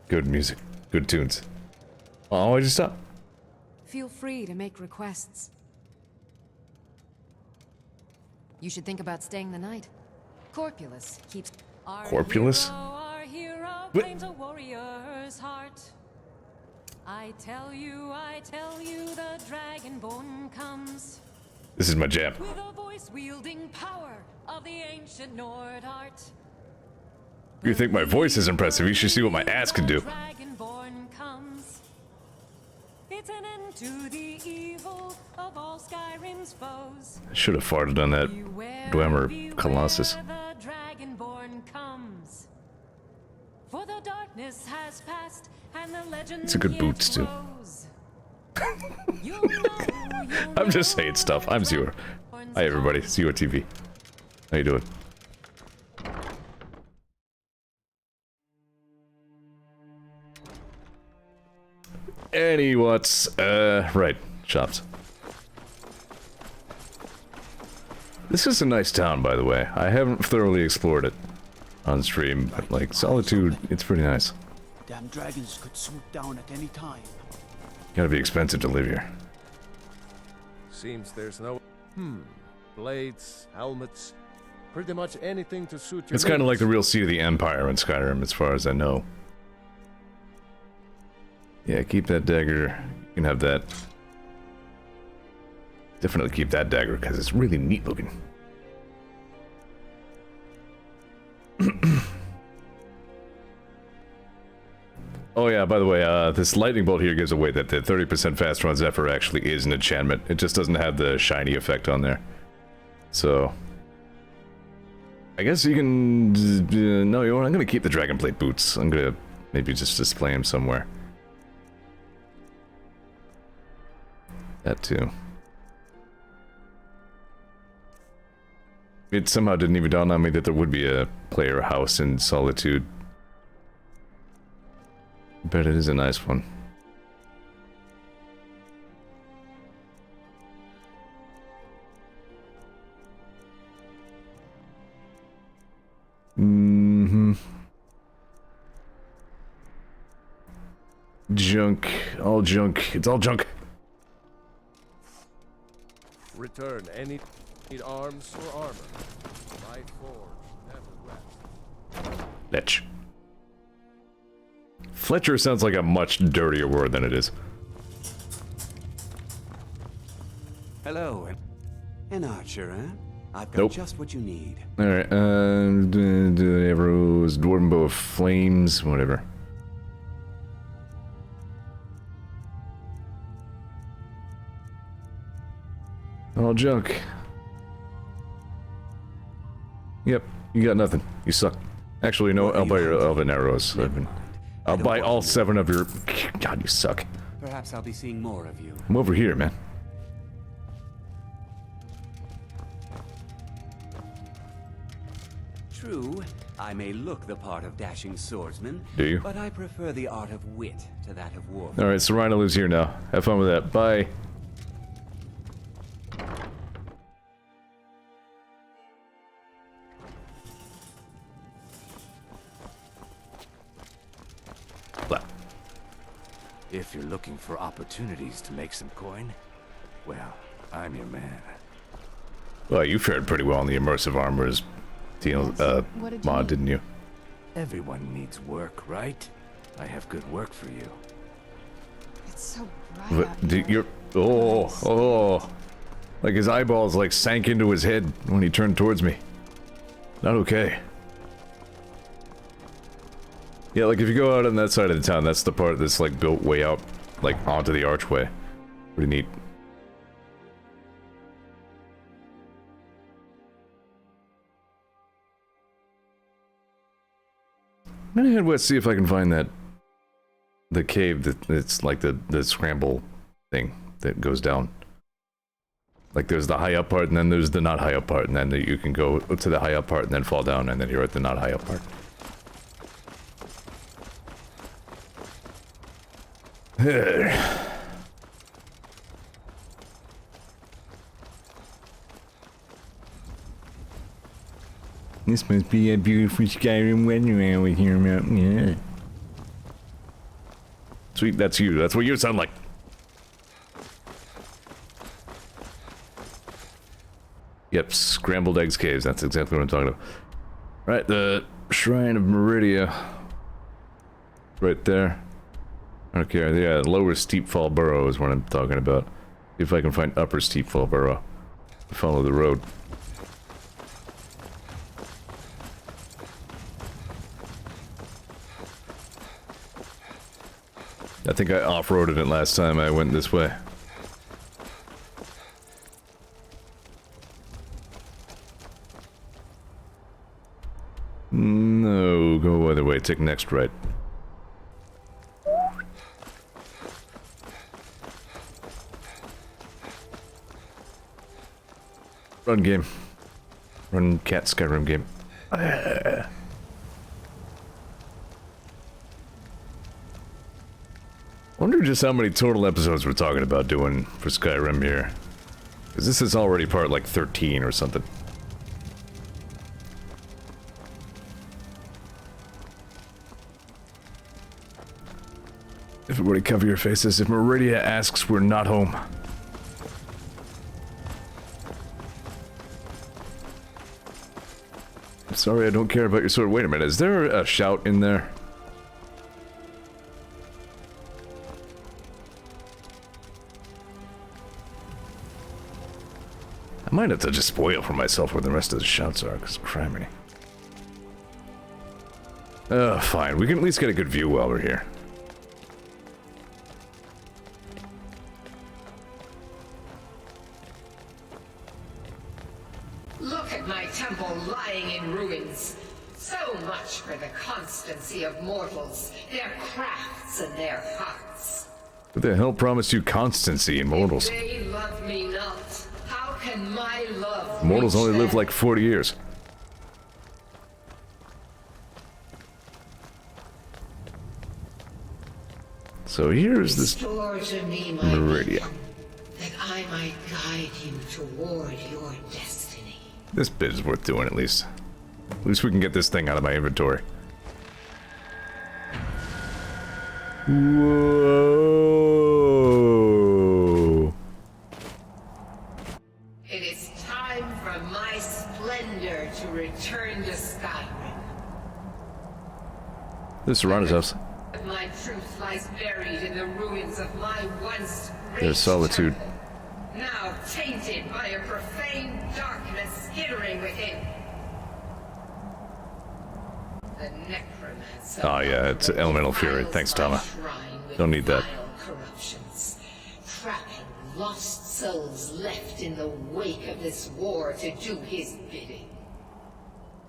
Speaker 1: Good music. Good tunes. Oh, I just stop.
Speaker 15: Feel free to make requests. You should think about staying the night. Corpulus keeps...
Speaker 1: Corpulus?
Speaker 15: Our hero claims a warrior's heart. I tell you, the Dragonborn comes.
Speaker 1: This is my jam.
Speaker 15: With a voice wielding power of the ancient Nord art.
Speaker 1: You think my voice is impressive? You should see what my ass can do.
Speaker 15: Dragonborn comes. It's an end to the evil of all Skyrim's foes.
Speaker 1: I should have farted on that Dwemer Colossus.
Speaker 15: The Dragonborn comes. For the darkness has passed and the legend
Speaker 1: It's a good boots too. I'm just saying stuff. I'm Zeor. Hi everybody, Zeor TV. How you doing? Right, shops. This is a nice town, by the way. I haven't thoroughly explored it on stream, but like, Solitude, it's pretty nice.
Speaker 12: Damn dragons could swoop down at any time.
Speaker 1: Gotta be expensive to live here.
Speaker 13: Seems there's no... Blades, helmets, pretty much anything to suit your
Speaker 1: It's kind of like
Speaker 13: needs.
Speaker 1: the real seat of the Empire in Skyrim, as far as I know. Yeah, keep that dagger. You can have that. Definitely keep that dagger, because it's really neat looking. Oh yeah, by the way, this lightning bolt here gives away that the 30% faster on Zephyr actually is an enchantment. It just doesn't have the shiny effect on there. So... I guess you can... no, you know what? I'm gonna keep the Dragonblade boots. I'm gonna maybe just display them somewhere. That too. It somehow didn't even dawn on me that there would be a player house in Solitude. But it is a nice one. Junk. All junk. It's all junk.
Speaker 13: Return any need arms or armor. Right forward, never rest.
Speaker 1: Lech. Fletcher sounds like a much dirtier word than it is.
Speaker 9: Hello. An archer, eh? I've got
Speaker 1: Nope.
Speaker 9: just what you need.
Speaker 1: Alright, arrows, dwarven bow of flames, whatever. All junk. Yep, you got nothing. You suck. Actually, you know what? I'll buy your Elven Arrows. I'll buy all 7 of your... God, you suck.
Speaker 9: Perhaps I'll be seeing more of you.
Speaker 1: I'm over here, man.
Speaker 9: True, I may look the part of dashing swordsman.
Speaker 1: Do you?
Speaker 9: But I prefer the art of wit to that of war.
Speaker 1: Alright, Serena lives here now. Have fun with that. Bye.
Speaker 5: If you're looking for opportunities to make some coin, well, I'm your man.
Speaker 1: Well, you fared pretty well in the immersive armors mod, didn't you?
Speaker 5: Everyone needs work, right? I have good work for you.
Speaker 2: It's so bright
Speaker 1: But
Speaker 2: out here.
Speaker 1: you're... Oh. Like his eyeballs like sank into his head when he turned towards me. Not okay. Yeah, like if you go out on that side of the town, that's the part that's like built way out, like onto the archway. Pretty neat. I'm gonna head west, see if I can find the cave that's like the scramble thing that goes down. Like there's the high up part and then there's the not high up part, and then you can go to the high up part and then fall down and then you're at the not high up part. This must be a beautiful Skyrim weather out here, man. Yeah. It's Sweet, that's you. That's what you sound like. Yep, scrambled eggs caves. That's exactly what I'm talking about. Right, the Shrine of Meridia. Right there. Okay, yeah, lower Steep Fall Burrow is what I'm talking about. See if I can find upper Steep Fall Burrow. Follow the road. I think I off-roaded it last time I went this way. No, go other way. Take next right. Run game. Run cat Skyrim game. Wonder just how many total episodes we're talking about doing for Skyrim here. Because this is already part like 13 or something. Everybody cover your faces. If Meridia asks, we're not home. Sorry, I don't care about your sword. Wait a minute, is there a shout in there? I might have to just spoil for myself where the rest of the shouts are, because criminy. Fine. We can at least get a good view while we're here.
Speaker 16: Look at my temple lying in ruins. So much for the constancy of mortals, their crafts and their hearts.
Speaker 1: Who the hell promised you constancy in mortals?
Speaker 16: They love me not. How can my love
Speaker 1: Mortals
Speaker 16: reach
Speaker 1: only live
Speaker 16: them?
Speaker 1: like 40 years. So here's this
Speaker 16: Restore to me my
Speaker 1: Meridia.
Speaker 16: that I might guide you toward your destiny.
Speaker 1: This bit is worth doing at least. At least we can get this thing out of my inventory. Whoa.
Speaker 16: It is time for my splendor to return to Skyrim.
Speaker 1: This is Serrano's house.
Speaker 16: But my truth lies buried in the ruins of my once great
Speaker 1: There's solitude.
Speaker 16: temple, now tainted by a profane darkness skittering within. The necromancer.
Speaker 1: Oh yeah, it's elemental fury. Thanks, Tama. Don't need that.
Speaker 16: Corruptions, trapping lost souls left in the wake of this war to do his bidding.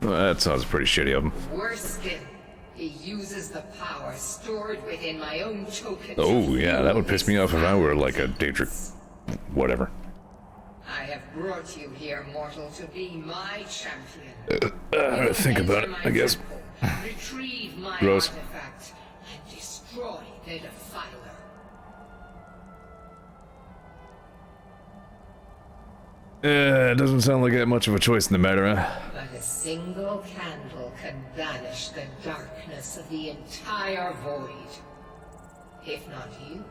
Speaker 1: Well, that sounds pretty shitty of him.
Speaker 16: Worse still, he uses the power stored within my own token.
Speaker 1: Oh yeah, that would piss me off if I were like a Daedric. Whatever.
Speaker 16: I have brought you here, mortal, to be my champion.
Speaker 1: Think about it, I guess.
Speaker 16: Retrieve my
Speaker 1: Gross.
Speaker 16: artifact and destroy the defiler.
Speaker 1: It doesn't sound like I have much of a choice in the matter, huh?
Speaker 16: But a single candle can banish the darkness of the entire void. If not you,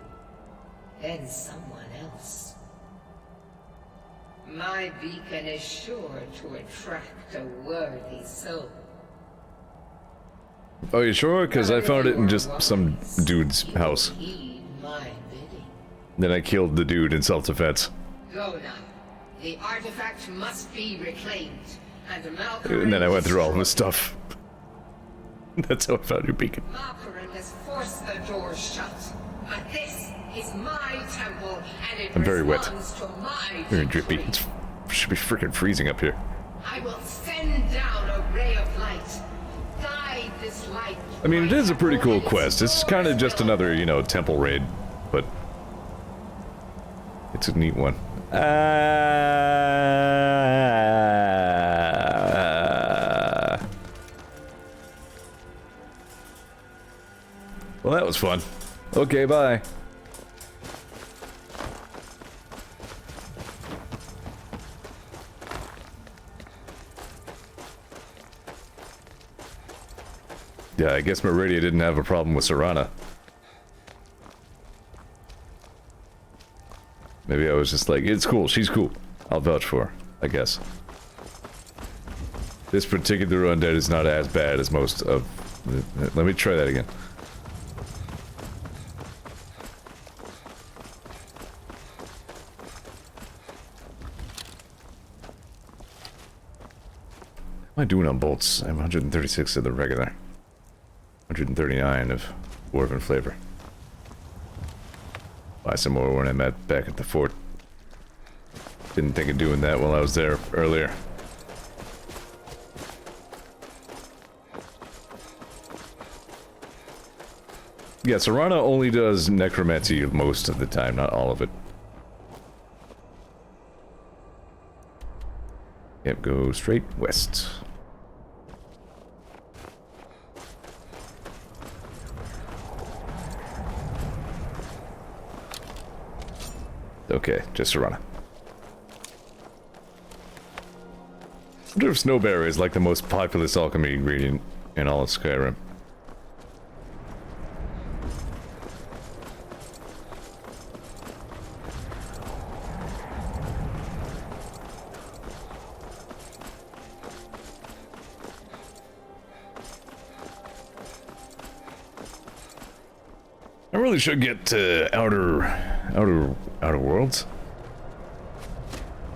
Speaker 16: then someone else. My beacon is sure to attract a worthy soul.
Speaker 1: Oh, you sure? Because I found it in just some dude's house.
Speaker 16: Heed my bidding.
Speaker 1: Then I killed the dude in self-defense.
Speaker 16: Go now. The artifact must be reclaimed, and
Speaker 1: And then I went through all this stuff. That's how I found your beacon.
Speaker 16: Malkaran has forced the doors shut. But this is my temple, and it
Speaker 1: I'm very wet.
Speaker 16: responds to my
Speaker 1: Very drippy. It should be freaking freezing up here.
Speaker 16: I will send down a ray of light. Guide this light.
Speaker 1: I mean, it is a pretty cool quest. It's kind of just another, you know, temple raid, but it's a neat one. Well, that was fun. Okay, bye. Yeah, I guess Meridia didn't have a problem with Serana. Maybe I was just like, it's cool, she's cool. I'll vouch for her, I guess. This particular undead is not as bad as most of... Let me try that again. What am I doing on bolts? I have 136 of the regular. 139 of Dwarven flavor. Buy some more when I'm back at the fort. Didn't think of doing that while I was there earlier. Yeah, Serana only does necromancy most of the time, not all of it. Yep, go straight west. Okay, just Serana. I wonder if Snowberry is like the most populous alchemy ingredient in all of Skyrim. I really should get to Outer Worlds?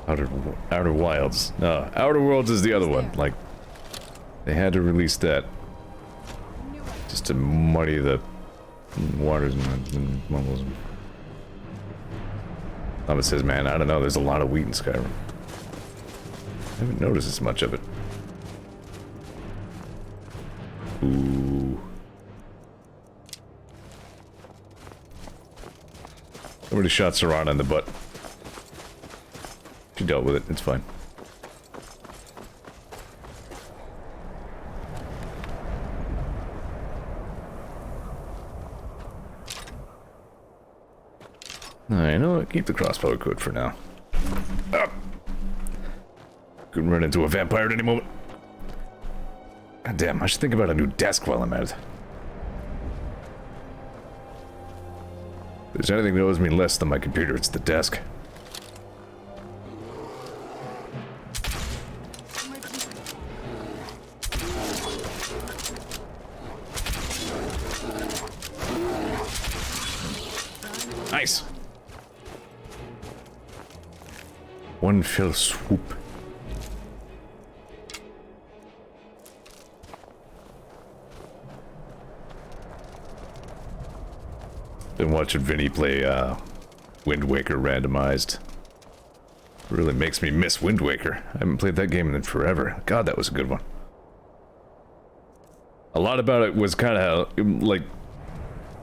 Speaker 1: Outer Wilds. No, Outer Worlds is the other one. Like, they had to release that just to muddy the waters and mumbles. It says, man, I don't know, there's a lot of wheat in Skyrim. I haven't noticed as much of it. Ooh. Somebody shot Serana in the butt. She dealt with it, it's fine. I know what, keep the crossbow equipped for now. Ah. Couldn't run into a vampire at any moment. God damn, I should think about a new desk while I'm at it. If there's anything that owes me less than my computer, it's the desk. Nice. One fell swoop. Been watching Vinny play Wind Waker randomized. Really makes me miss Wind Waker. I haven't played that game in forever. God, that was a good one. A lot about it was kind of like,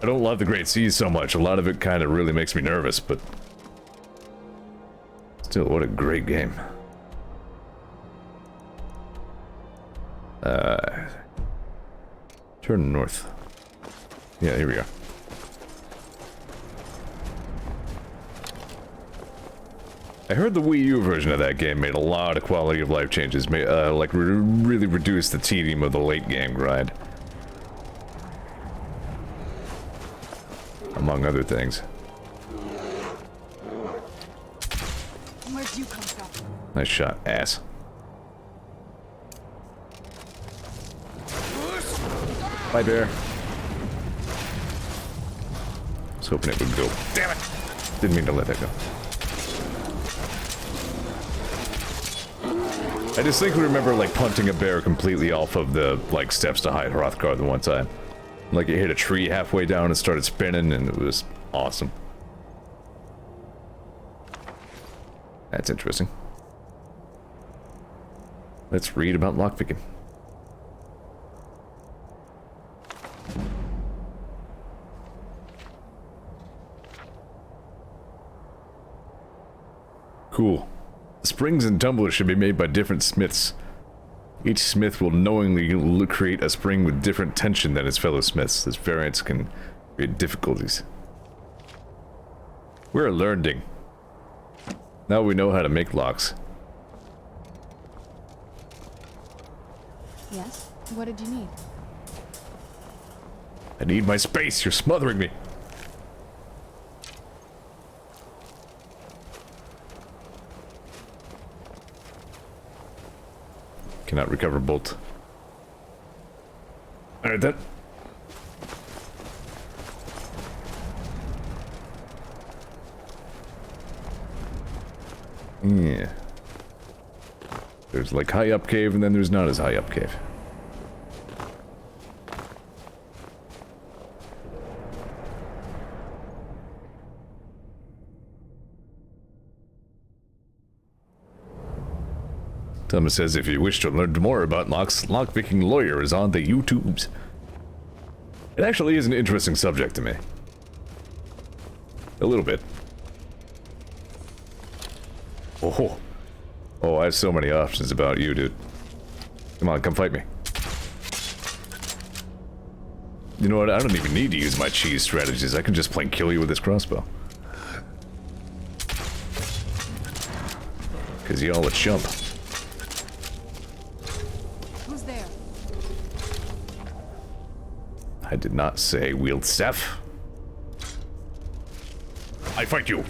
Speaker 1: I don't love the Great Seas so much. A lot of it kind of really makes me nervous, but still, what a great game. Turn north. Yeah, here we go. I heard the Wii U version of that game made a lot of quality of life changes, like really reduced the tedium of the late game grind. Among other things.
Speaker 2: Where'd you come from?
Speaker 1: Nice shot, ass. Bye, bear. I was hoping it would go. Damn it! Didn't mean to let that go. I distinctly remember, like, punting a bear completely off of the, like, steps to hide Hrothgar the one time. Like, it hit a tree halfway down and started spinning, and it was awesome. That's interesting. Let's read about lockpicking. Cool. Springs and tumblers should be made by different smiths. Each smith will knowingly create a spring with different tension than his fellow smiths. This variance can create difficulties. We're learning. Now we know how to make locks.
Speaker 2: Yes? What did you need?
Speaker 1: I need my space. You're smothering me. Cannot recover bolt. Alright then. Yeah. There's like high up cave and then there's not as high up cave. Thomas says if you wish to learn more about locks, lockpicking lawyer is on the YouTubes. It actually is an interesting subject to me. A little bit. Oh. Oh, I have so many options about you, dude. Come on, come fight me. You know what? I don't even need to use my cheese strategies. I can just plain kill you with this crossbow. Cause y'all a chump.
Speaker 2: Who's there?
Speaker 1: I did not say wield staff. I fight you.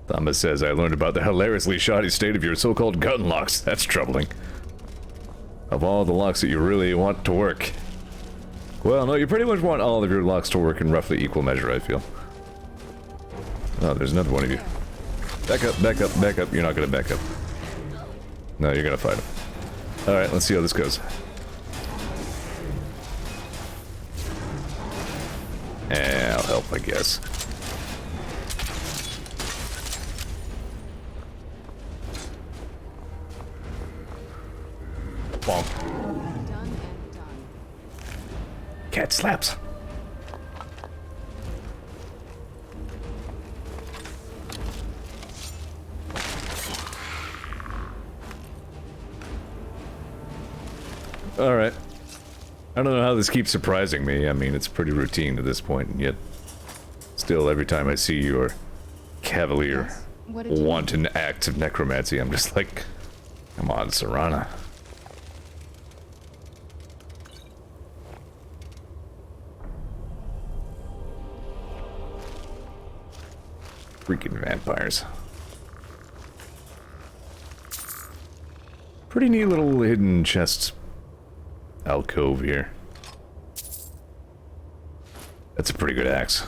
Speaker 1: Thomas says, I learned about the hilariously shoddy state of your so-called gun locks. That's troubling. Of all the locks that you really want to work. Well, no, you pretty much want all of your locks to work in roughly equal measure, I feel. Oh, there's another one of you. Back up, back up, back up. You're not gonna back up. No, you're gonna fight him. Alright, let's see how this goes. I'll help, I guess. Bonk.
Speaker 2: Done and done.
Speaker 1: Cat slaps. Alright. I don't know how this keeps surprising me. I mean, it's pretty routine at this point, and yet still every time I see your cavalier wanton act of necromancy, I'm just like, come on, Serana. Freaking vampires. Pretty neat little hidden chest alcove here. That's a pretty good axe.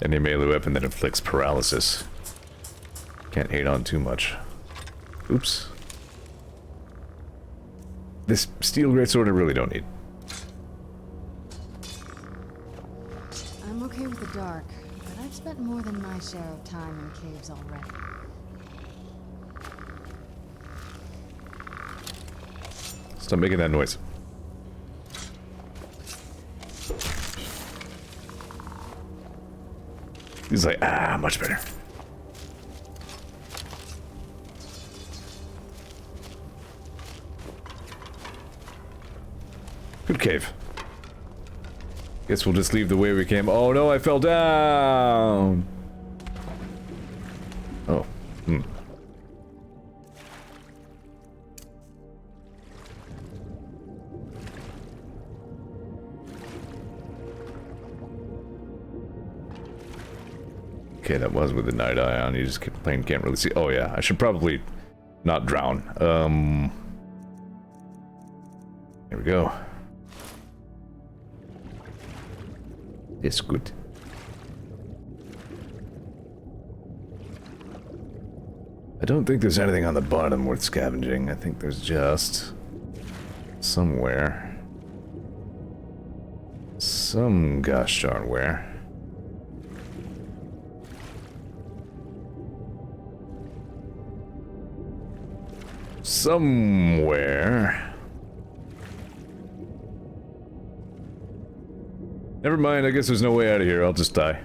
Speaker 1: Any melee weapon that inflicts paralysis. Can't hate on too much. Oops. This steel greatsword I really don't need.
Speaker 2: I'm okay with the dark, but I've spent more than my share of time in caves already.
Speaker 1: Stop making that noise. He's like, ah, much better. Good cave. Guess we'll just leave the way we came. Oh no, I fell down! Oh, Okay, that was with the night eye on. You just can't really see. Oh yeah, I should probably not drown. Here we go. It's good. I don't think there's anything on the bottom worth scavenging. I think there's just somewhere. Some gosh darn where. Somewhere. Never mind, I guess there's no way out of here. I'll just die.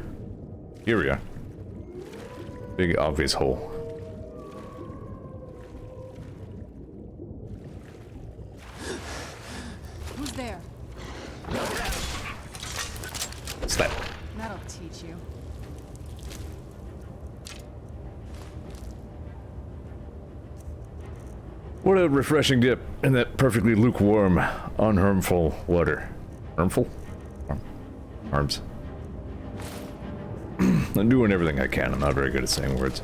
Speaker 1: Here we are. Big obvious hole.
Speaker 2: Who's there?
Speaker 1: Slap.
Speaker 2: That'll teach you.
Speaker 1: What a refreshing dip in that perfectly lukewarm, unharmful water. Harmful? Arms. I'm doing everything I can. I'm not very good at saying words.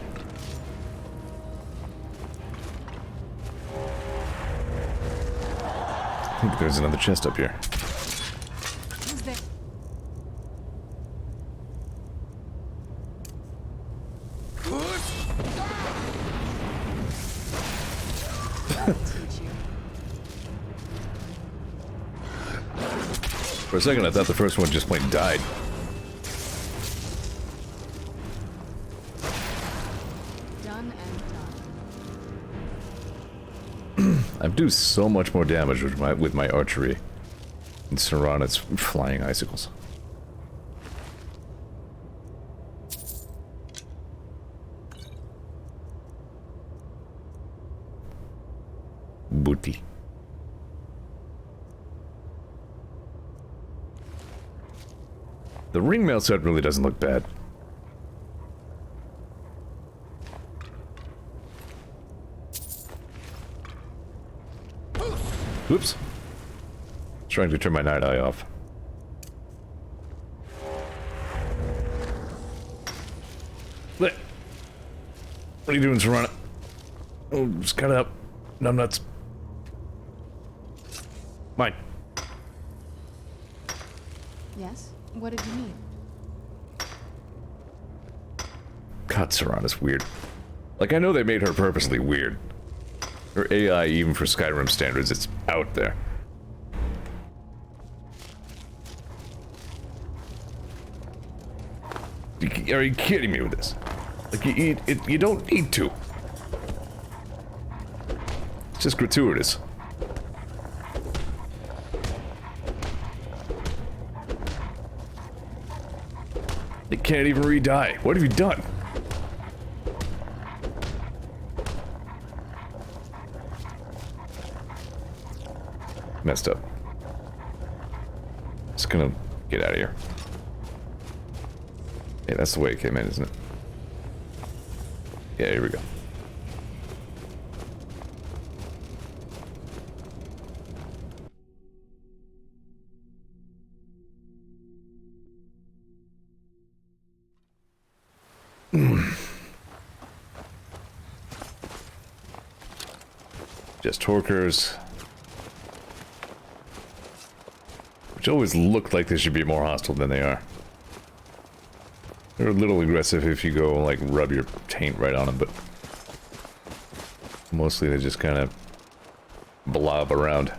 Speaker 1: I think there's another chest up here.
Speaker 2: Who's there?
Speaker 1: For a second, I thought the first one just plain died.
Speaker 2: Done and done.
Speaker 1: I do so much more damage with my archery than Serana's flying icicles. Booty. The ringmail set really doesn't look bad. Whoops. Trying to turn my night eye off. What are you doing, Serana? Oh, just cut it up. Numbnuts. Mine.
Speaker 2: Yes? What did you need?
Speaker 1: God, Serana's weird. Like, I know they made her purposely weird. Her AI, even for Skyrim standards, it's out there. Are you kidding me with this? Like, you don't need to. It's just gratuitous. They can't even re-die. What have you done? Messed up. Just gonna get out of here. Hey, that's the way it came in, isn't it? Yeah, here we go. Just Torkers. Which always look like they should be more hostile than they are. They're a little aggressive if you go, like, rub your taint right on them, but mostly they just kind of blob around.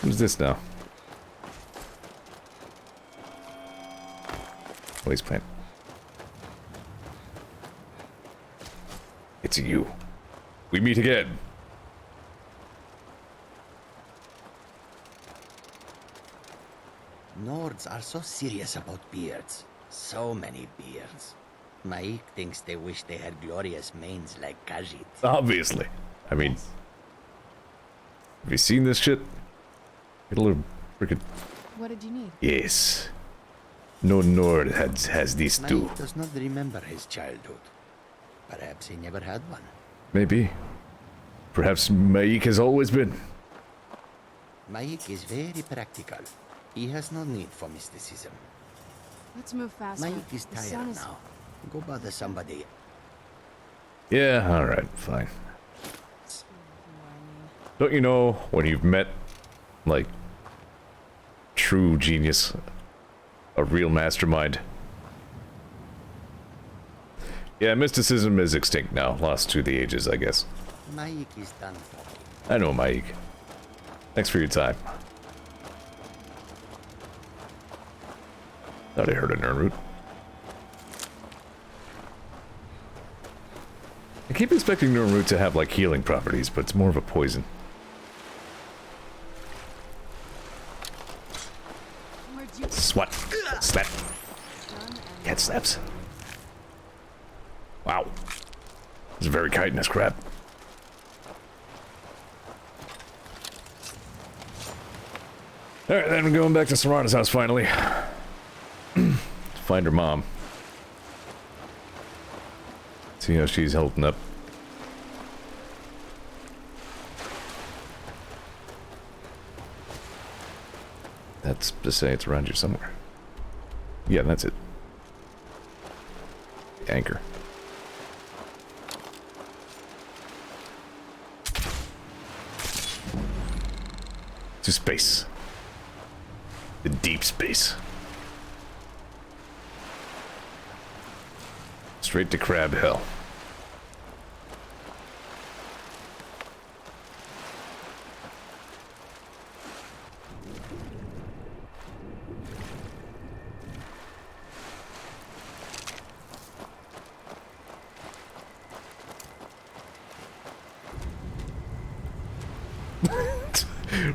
Speaker 1: Who's this now? Waste plant. It's you. We meet again.
Speaker 17: Nords are so serious about beards. So many beards. Maik thinks they wish they had glorious manes like Khajiit.
Speaker 1: Obviously. I mean... Have you seen this shit? Get a little freaking...
Speaker 2: What did you need?
Speaker 1: Yes. No Nord has these two.
Speaker 17: Maik does not remember his childhood. Perhaps he never had one.
Speaker 1: Maybe. Perhaps Maik has always been.
Speaker 17: Maik is very practical. He has no need for mysticism.
Speaker 2: Let's move faster.
Speaker 17: Maik is
Speaker 2: The sun
Speaker 17: tired
Speaker 2: is...
Speaker 17: now. Go bother somebody.
Speaker 1: Yeah, alright, fine. Don't you know when you've met, like, true genius, a real mastermind? Yeah, mysticism is extinct now, lost to the ages, I guess.
Speaker 17: Maik is done for.
Speaker 1: I know, Maik. Thanks for your time. Thought I heard a Nernroot. I keep expecting Nernroot to have, like, healing properties, but it's more of a poison. Swat. Slap. Cat slaps. Wow. It's a very chitinous crab. Alright, then we're going back to Serana's house finally. Find her mom. See how she's holding up. That's to say it's around here somewhere. Yeah, that's it. Anchor. To space. The deep space. Straight to crab hell.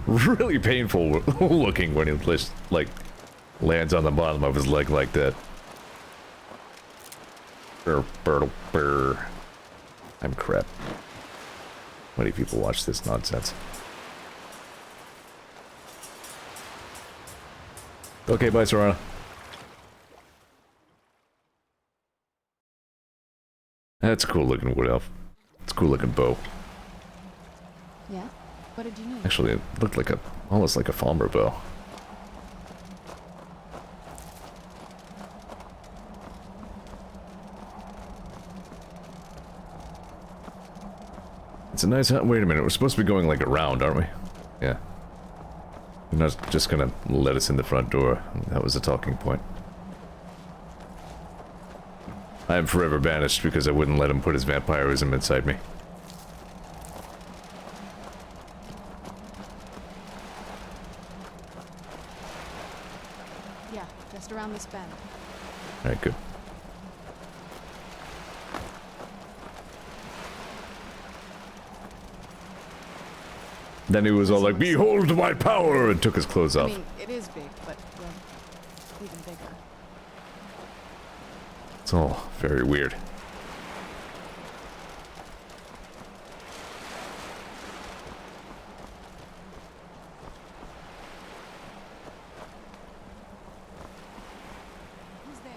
Speaker 1: Really painful looking when he just, like, lands on the bottom of his leg like that. I'm crap. Why do people watch this nonsense? Okay, bye, Serana. That's a cool looking wood elf. It's a cool looking bow.
Speaker 2: Yeah? What did you need?
Speaker 1: Actually, it looked like almost like a Falmer bow. It's a nice... Wait a minute, we're supposed to be going like around, aren't we? Yeah. You're not just gonna let us in the front door. That was a talking point. I am forever banished because I wouldn't let him put his vampirism inside me.
Speaker 2: Yeah, just around this bend.
Speaker 1: Alright, good. Then he was all like, "Behold my power!" and took his clothes off.
Speaker 2: I mean, it is big, but, well, even bigger.
Speaker 1: It's all very weird.
Speaker 2: Who's there?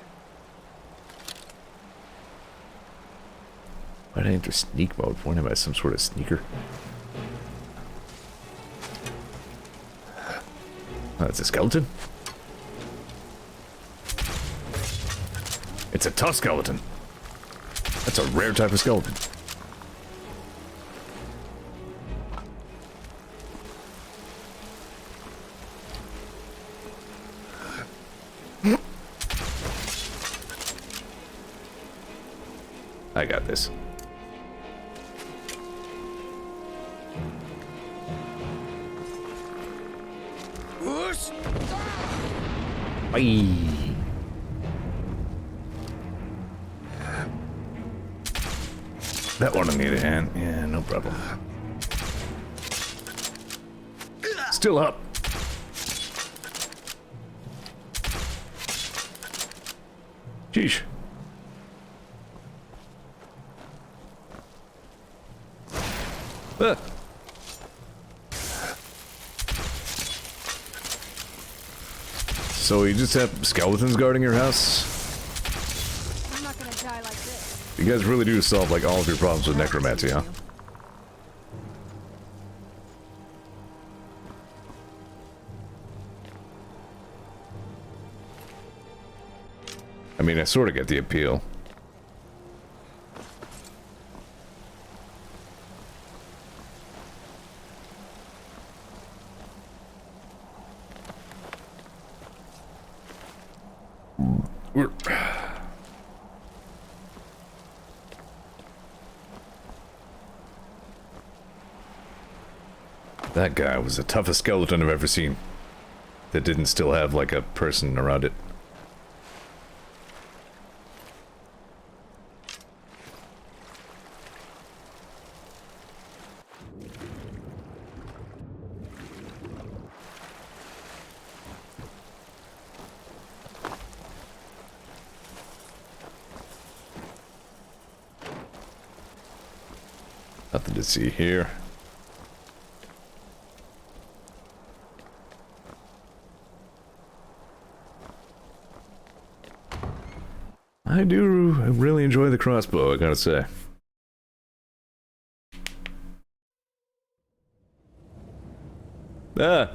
Speaker 1: Why did I enter sneak mode? What am I, some sort of sneaker? Oh, it's a skeleton? It's a tough skeleton. That's a rare type of skeleton. I got this. Bye. That one I need a hand. Yeah, no problem. Still up. Sheesh. Ah. So you just have skeletons guarding your house?
Speaker 2: I'm not gonna die like this.
Speaker 1: You guys really do solve like all of your problems with necromancy, huh? I mean, I sort of get the appeal. That guy was the toughest skeleton I've ever seen. That didn't still have like a person around it. Nothing to see here. I do really enjoy the crossbow, I gotta say. Ah!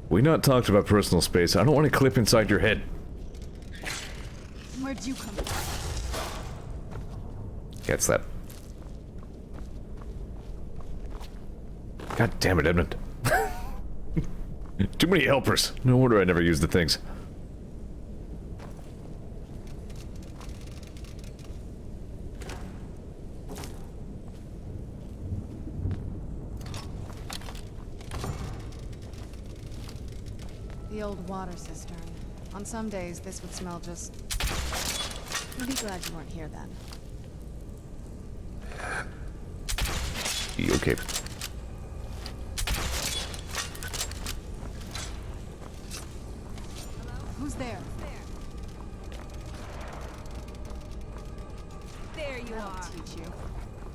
Speaker 1: We not talked about personal space. I don't want to clip inside your head.
Speaker 2: Where'd you come from?
Speaker 1: Get slap. God damn it, Edmund. Too many helpers. No wonder I never use the things.
Speaker 2: The old water cistern. On some days, this would smell just... You'd be glad you weren't here then.
Speaker 1: You okay?
Speaker 2: Who's there?
Speaker 4: There you
Speaker 2: That'll
Speaker 4: are.
Speaker 2: teach you.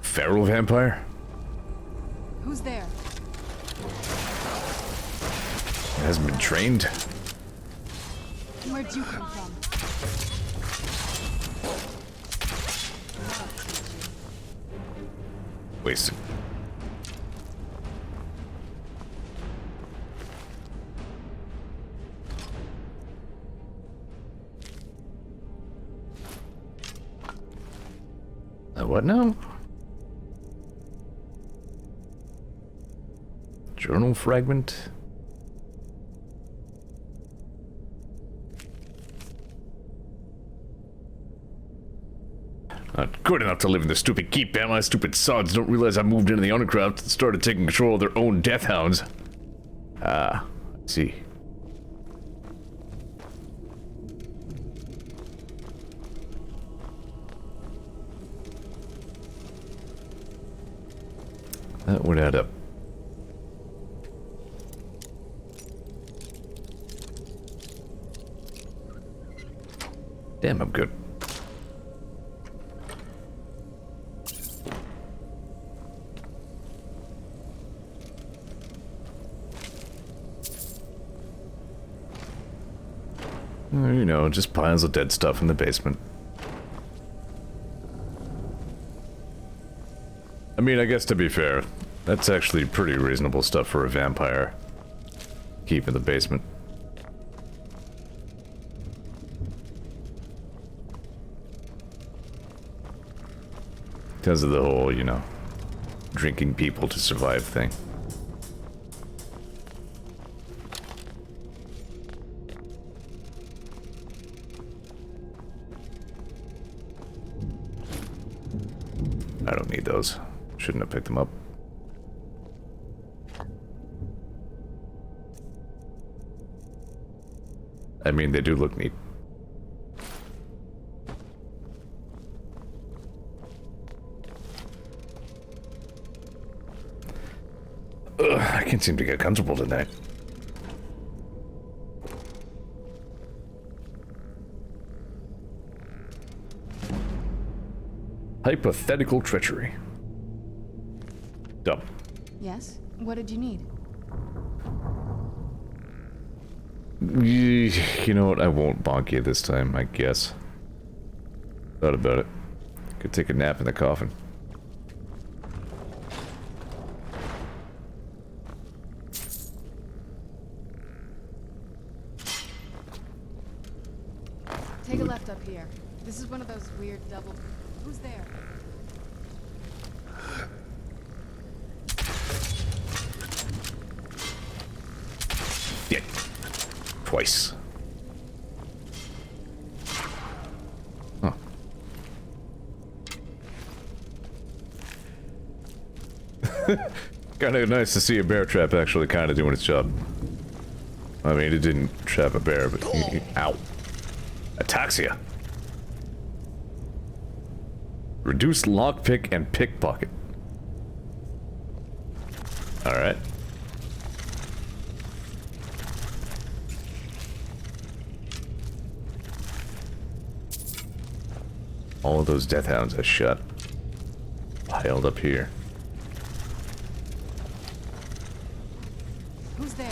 Speaker 1: Feral vampire?
Speaker 2: Who's there?
Speaker 1: Hasn't been trained.
Speaker 2: Where'd you come from?
Speaker 1: Wasted. What now? Journal fragment? Not good enough to live in the stupid keep, am I? Stupid sods don't realize I moved into the Undercraft and started taking control of their own death hounds. Ah, I see. That would add up. Damn, I'm good. You know, just piles of dead stuff in the basement. I mean, I guess to be fair, that's actually pretty reasonable stuff for a vampire. Keep in the basement. Because of the whole, you know, drinking people to survive thing. I don't need those. Shouldn't have picked them up. I mean, they do look neat. Ugh, I can't seem to get comfortable tonight. Hypothetical treachery. Dumb.
Speaker 2: Yes? What did you need?
Speaker 1: You know what? I won't bonk you this time, I guess. Thought about it. Could take a nap in the coffin.
Speaker 2: Take a left up here. This is one of those weird double... Who's there?
Speaker 1: Yeah. Twice. Huh. Kind of nice to see a bear trap actually kind of doing its job. I mean, it didn't trap a bear, but ow. Ataxia. Reduce lockpick and pickpocket. Alright. All of those death hounds I shot. Piled up here.
Speaker 2: Who's there?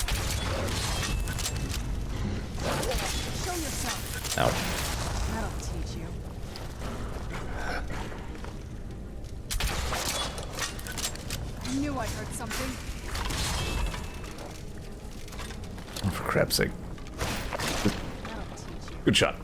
Speaker 2: Show yourself.
Speaker 1: Ow.
Speaker 2: That'll teach you. I knew I heard something.
Speaker 1: for crap's sake. Good shot.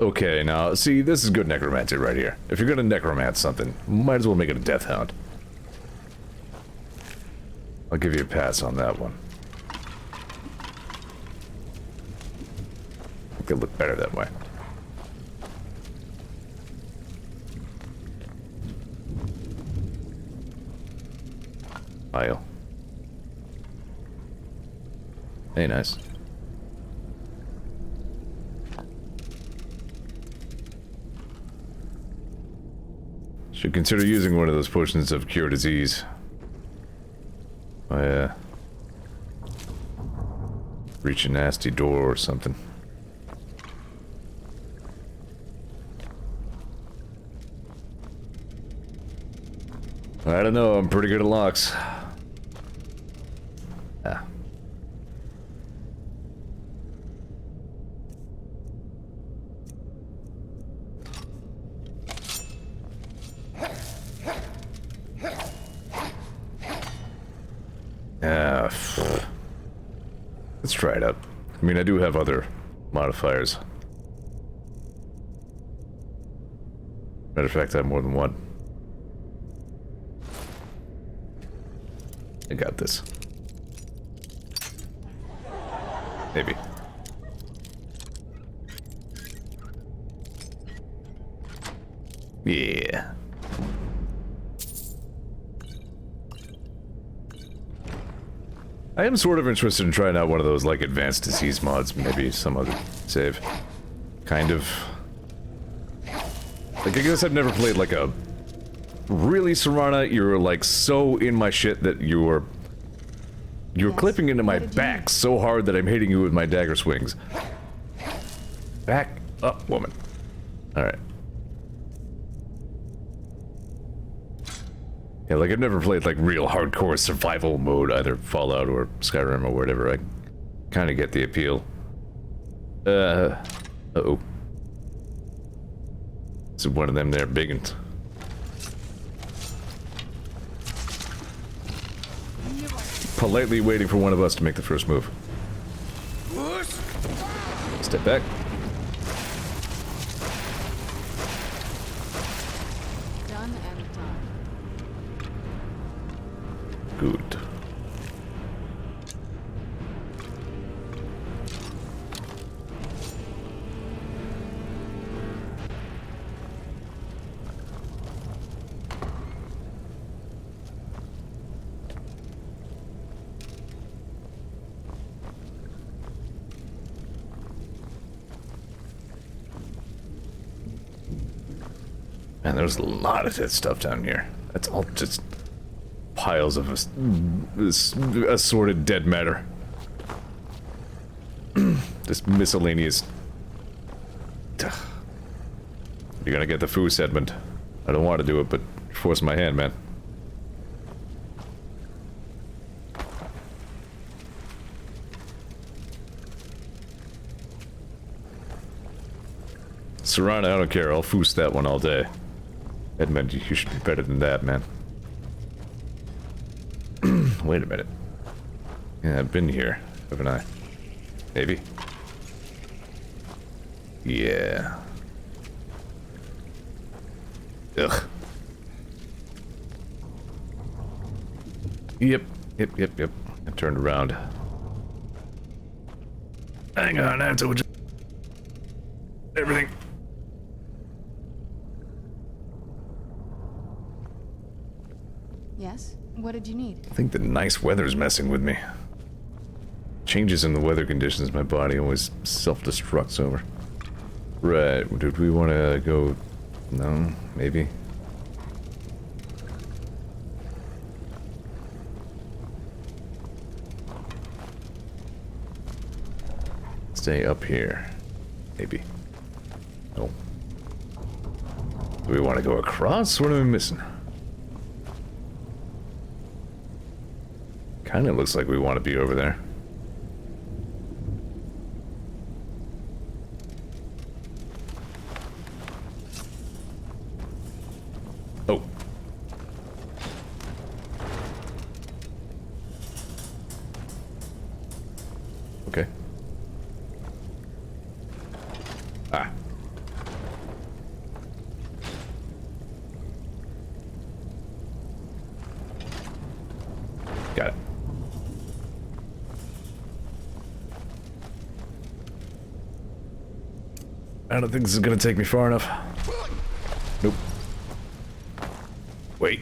Speaker 1: Okay, now, see, this is good necromancy right here. If you're gonna necromance something, might as well make it a death hound. I'll give you a pass on that one. It could look better that way. Isle. Hey, nice. Should consider using one of those potions of cure disease. Reach a nasty door or something. I don't know, I'm pretty good at locks. Ah. Let's try it out. I mean, I do have other modifiers. Matter of fact, I have more than one. I got this. Maybe. Yeah. I am sort of interested in trying out one of those, like, advanced disease mods, maybe some other save. Kind of. Like, I guess I've never played, like, a... Really, Serana, you're, like, so in my shit that you're clipping into my back so hard that I'm hitting you with my dagger swings. Back up, woman. Alright. Yeah, like, I've never played, like, real hardcore survival mode, either Fallout or Skyrim or whatever. I kind of get the appeal. Uh-oh. This is one of them there, biggins. Politely waiting for one of us to make the first move. Step back.
Speaker 2: Done and done.
Speaker 1: Good. Man, there's a lot of that stuff down here. That's all just piles of assorted dead matter. Just miscellaneous. You're gonna get the foos, Edmund. I don't want to do it, but you're forcing my hand, man. Serana, I don't care. I'll foos that one all day. Edmund, you should be better than that, man. Wait a minute. Yeah, I've been here, haven't I? Maybe? Yeah. Ugh. Yep. I turned around. Hang on, I have to adjust everything.
Speaker 2: Yes? What did you need?
Speaker 1: I think the nice weather's messing with me. Changes in the weather conditions my body always self-destructs over. Right, did we want to go... No, maybe? Stay up here. Maybe. No. Do we want to go across? What am I missing? Kind of looks like we want to be over there. Oh. I don't think this is gonna take me far enough. Nope. Wait.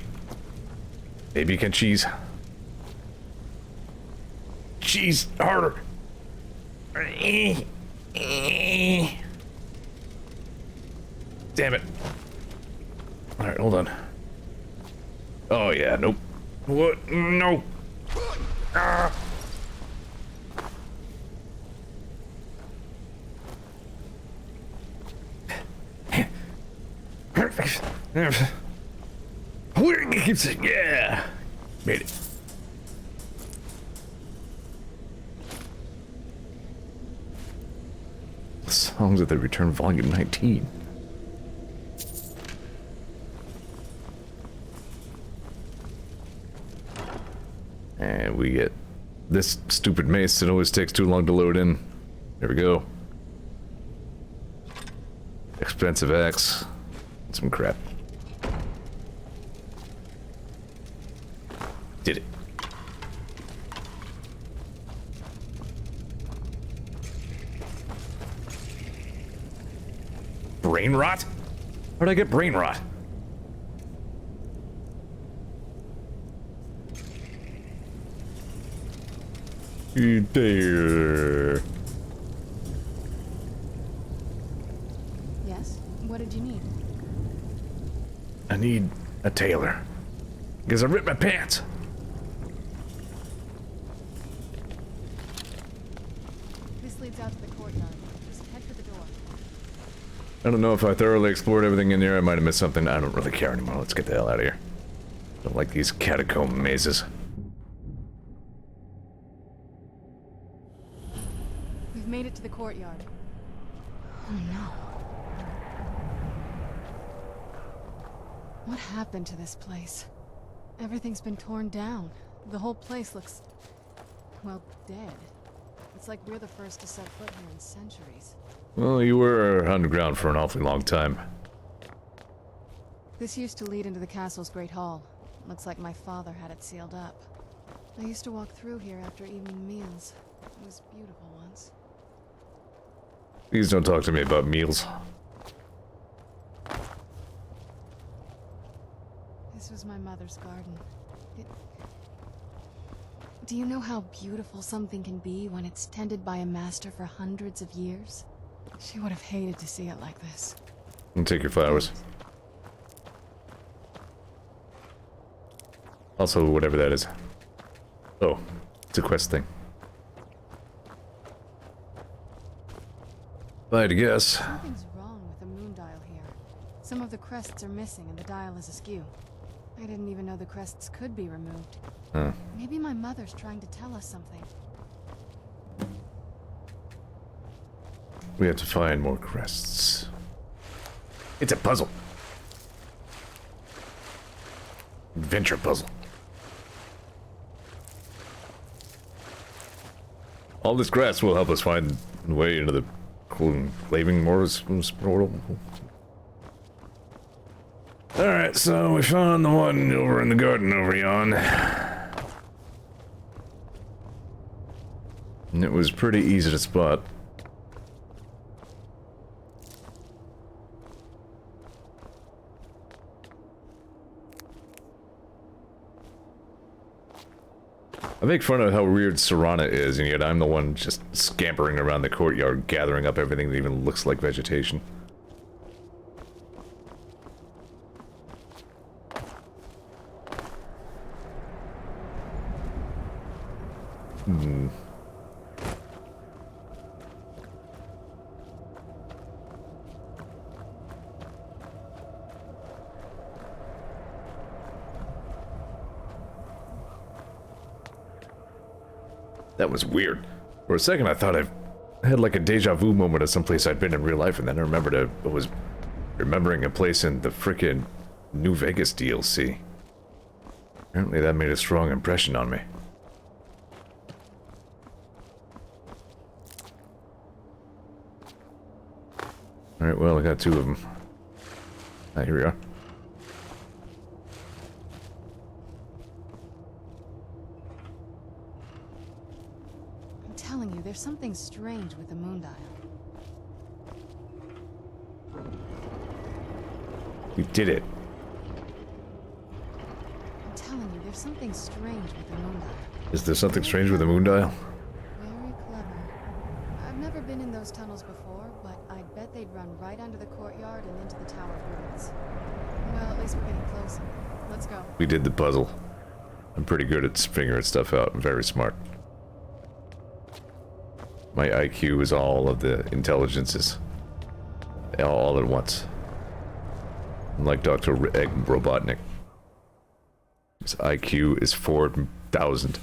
Speaker 1: Maybe you can cheese. Cheese harder. Damn it. Alright, hold on. Oh yeah, nope. What? No. Ah. Yeah. Made it. Songs of the Return, Volume 19. And we get this stupid mace that always takes too long to load in. There we go. Expensive axe. Some crap. Did it. Brain rot? How'd I get brain rot? There.
Speaker 2: Yes? What did you need?
Speaker 1: I need a tailor. Because I ripped my pants.
Speaker 2: This leads out to the courtyard. Just head for the door.
Speaker 1: I don't know if I thoroughly explored everything in here. I might have missed something. I don't really care anymore. Let's get the hell out of here. Don't like these catacomb mazes.
Speaker 2: We've made it to the courtyard. Oh no. What happened to this place? Everything's been torn down. The whole place looks, well, dead. It's like we're the first to set foot here in centuries.
Speaker 1: Well, you were underground for an awfully long time.
Speaker 2: This used to lead into the castle's great hall. Looks like my father had it sealed up. I used to walk through here after evening meals. It was beautiful once.
Speaker 1: Please don't talk to me about meals.
Speaker 2: This was my mother's garden. Do you know how beautiful something can be when it's tended by a master for hundreds of years? She would have hated to see it like this.
Speaker 1: And take your flowers. Also, whatever that is. Oh, it's a quest thing. I'd guess.
Speaker 2: Something's wrong with the moon dial here. Some of the crests are missing and the dial is askew. I didn't even know the crests could be removed.
Speaker 1: Huh.
Speaker 2: Maybe my mother's trying to tell us something.
Speaker 1: We have to find more crests. It's a puzzle. Adventure puzzle. All this grass will help us find the way into the Claving Morris portal. Alright, so we found the one over in the garden over yon. And it was pretty easy to spot. I make fun of how weird Serana is, and yet I'm the one just scampering around the courtyard, gathering up everything that even looks like vegetation. That was weird. For a second I thought I had like a deja vu moment of someplace I'd been in real life, and then I was remembering a place in the frickin' New Vegas DLC. Apparently that made a strong impression on me. Alright, well, I got two of them. Ah, here we are.
Speaker 2: I'm telling you, there's something strange with the moon dial.
Speaker 1: We did it.
Speaker 2: I'm telling you, there's something strange with the moon dial.
Speaker 1: Is there something strange with the moon dial?
Speaker 2: Very clever. I've never been in those tunnels before, but I bet they'd run right under the courtyard and into the Tower of Ruins. Well, at least we're getting closer. Let's go.
Speaker 1: We did the puzzle. I'm pretty good at figuring stuff out. I'm very smart. My IQ is all of the intelligences. All at once. Like Dr. Egg Robotnik. His IQ is 4,000.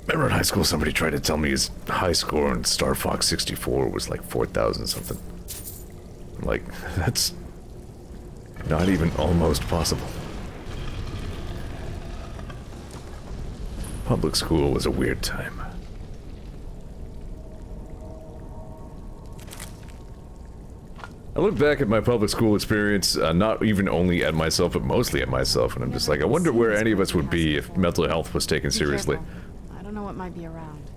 Speaker 1: Remember in high school somebody tried to tell me his high score on Star Fox 64 was like 4,000 something. I'm like, that's not even almost possible. Public school was a weird time. I look back at my public school experience, not even only at myself, but mostly at myself, and I'm just like, I wonder where any of us would be if mental health was taken seriously.
Speaker 2: I don't know what might be around.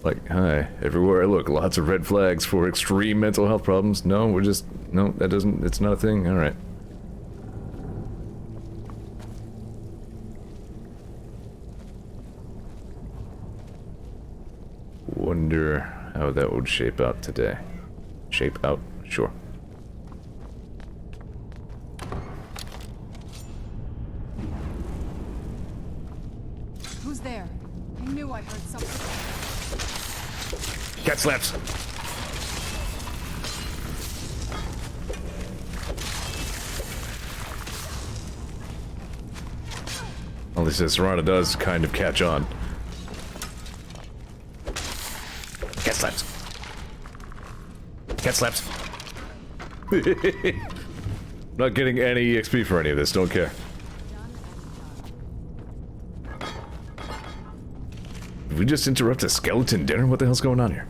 Speaker 1: Like, hi, everywhere I look, lots of red flags for extreme mental health problems. No, we're just, no, that doesn't, it's not a thing, alright. Wonder how that would shape out today. Shape out? Sure.
Speaker 2: Who's there? I knew I heard something.
Speaker 1: Cat slaps! At least this Serana does kind of catch on. Cat slaps! Cat slaps! Not getting any EXP for any of this, don't care. Did we just interrupt a skeleton dinner? What the hell's going on here?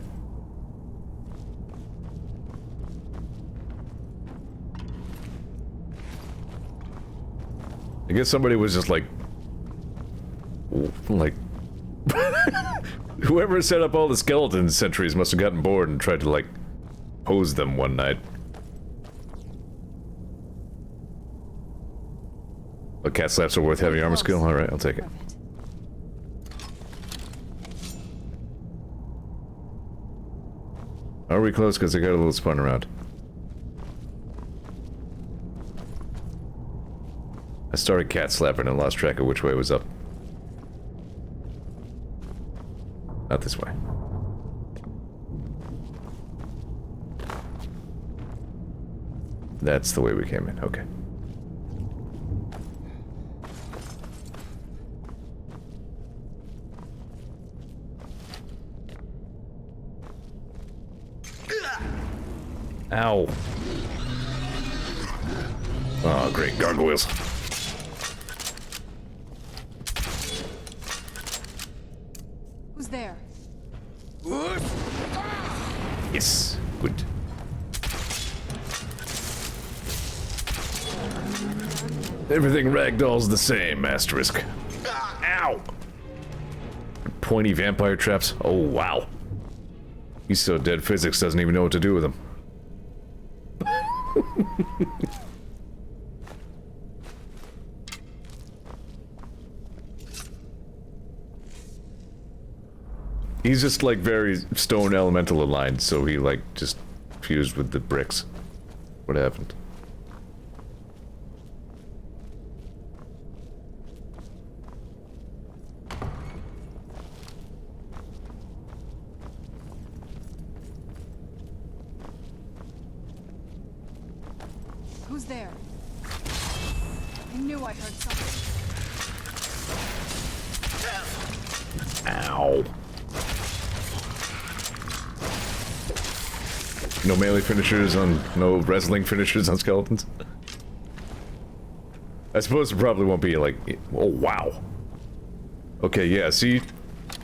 Speaker 1: I guess somebody was just like... whoever set up all the skeleton sentries must have gotten bored and tried to, like, pose them one night. Oh, cat slaps are worth heavy armor skill? Alright, I'll take it. Are we close? Because I got a little spun around. I started cat slapping and lost track of which way was up. Not this way. That's the way we came in, okay. Ow. Oh, great. Gargoyles.
Speaker 2: Who's there?
Speaker 1: Yes. Good. Everything ragdoll's the same, asterisk. Ow! Pointy vampire traps. Oh, wow. He's so dead, physics doesn't even know what to do with him. He's just like very stone elemental aligned, so he like just fused with the bricks. What happened?
Speaker 2: Who's there? I knew I heard something.
Speaker 1: Ow. No melee finishers on, no wrestling finishers on skeletons. I suppose it probably won't be like, oh wow. Okay, yeah, see?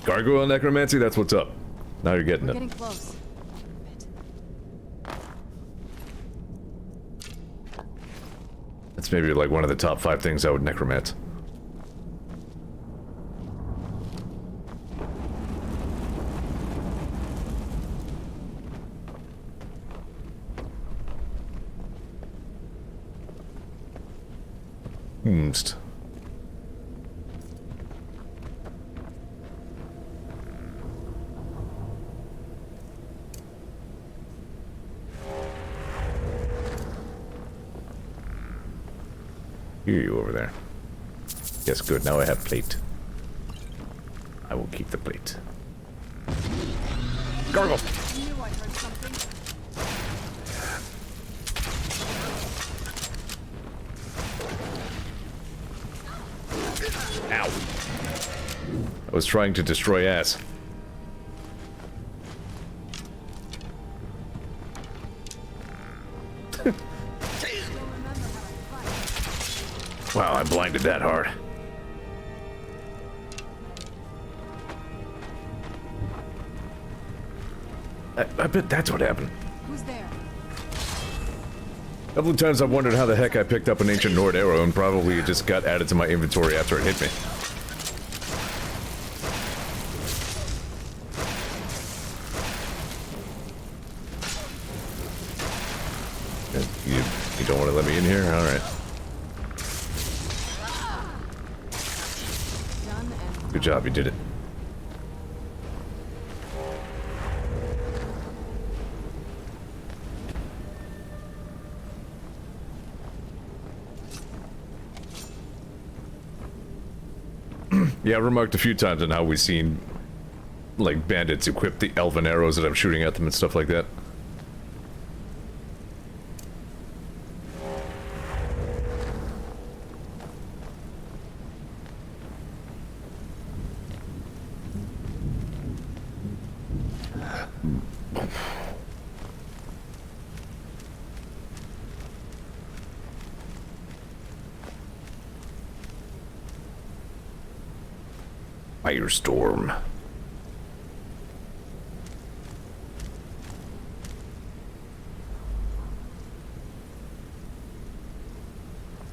Speaker 1: Gargoyle necromancy, that's what's up. Now you're getting
Speaker 2: We're
Speaker 1: it.
Speaker 2: getting close.
Speaker 1: That's maybe like one of the top 5 things I would necromant. Hear you over there. Yes, good. Now I have plate. I will keep the plate. Gargle!
Speaker 2: I knew I heard something.
Speaker 1: Ow! I was trying to destroy ass. Wow, I blinded that hard. I bet that's what happened.
Speaker 2: Who's there?
Speaker 1: A couple of times I've wondered how the heck I picked up an ancient Nord arrow, and probably it just got added to my inventory after it hit me. You don't want to let me in here? Alright. Good job, you did it. Yeah, I've remarked a few times on how we've seen, like, bandits equip the Elven Arrows that I'm shooting at them and stuff like that. Firestorm.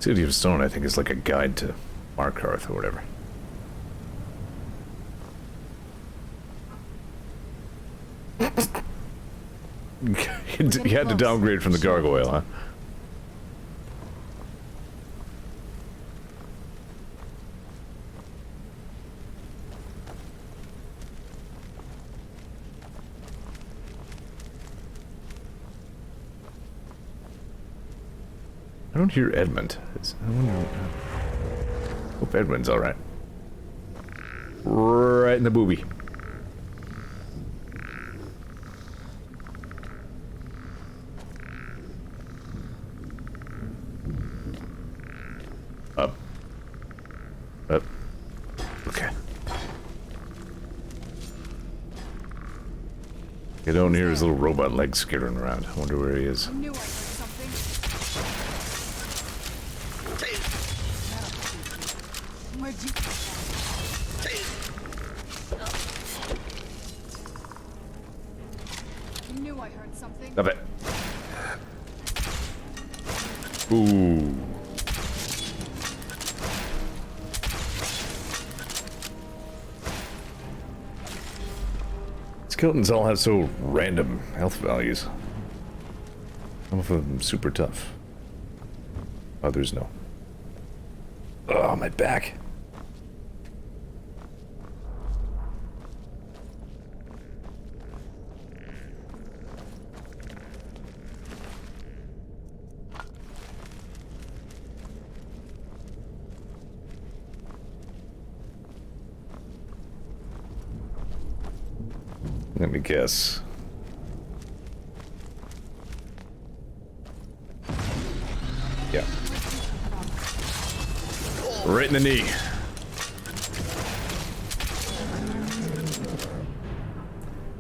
Speaker 1: City of Stone, I think, is like a guide to Markarth or whatever. You had to downgrade from the gargoyle, huh? I don't hear Edmund. I wonder. Hope Edmund's all right. Right in the boobie. Up. Up. Okay. You don't hear his little robot legs skittering around. I wonder where he is.
Speaker 2: I knew I heard something. Where'd you come from? I knew I heard something.
Speaker 1: Stop it. Ooh. Skeletons all have so random health values. Some of them super tough. Others no. Oh, my back. Let me guess. Yeah. Right in the knee.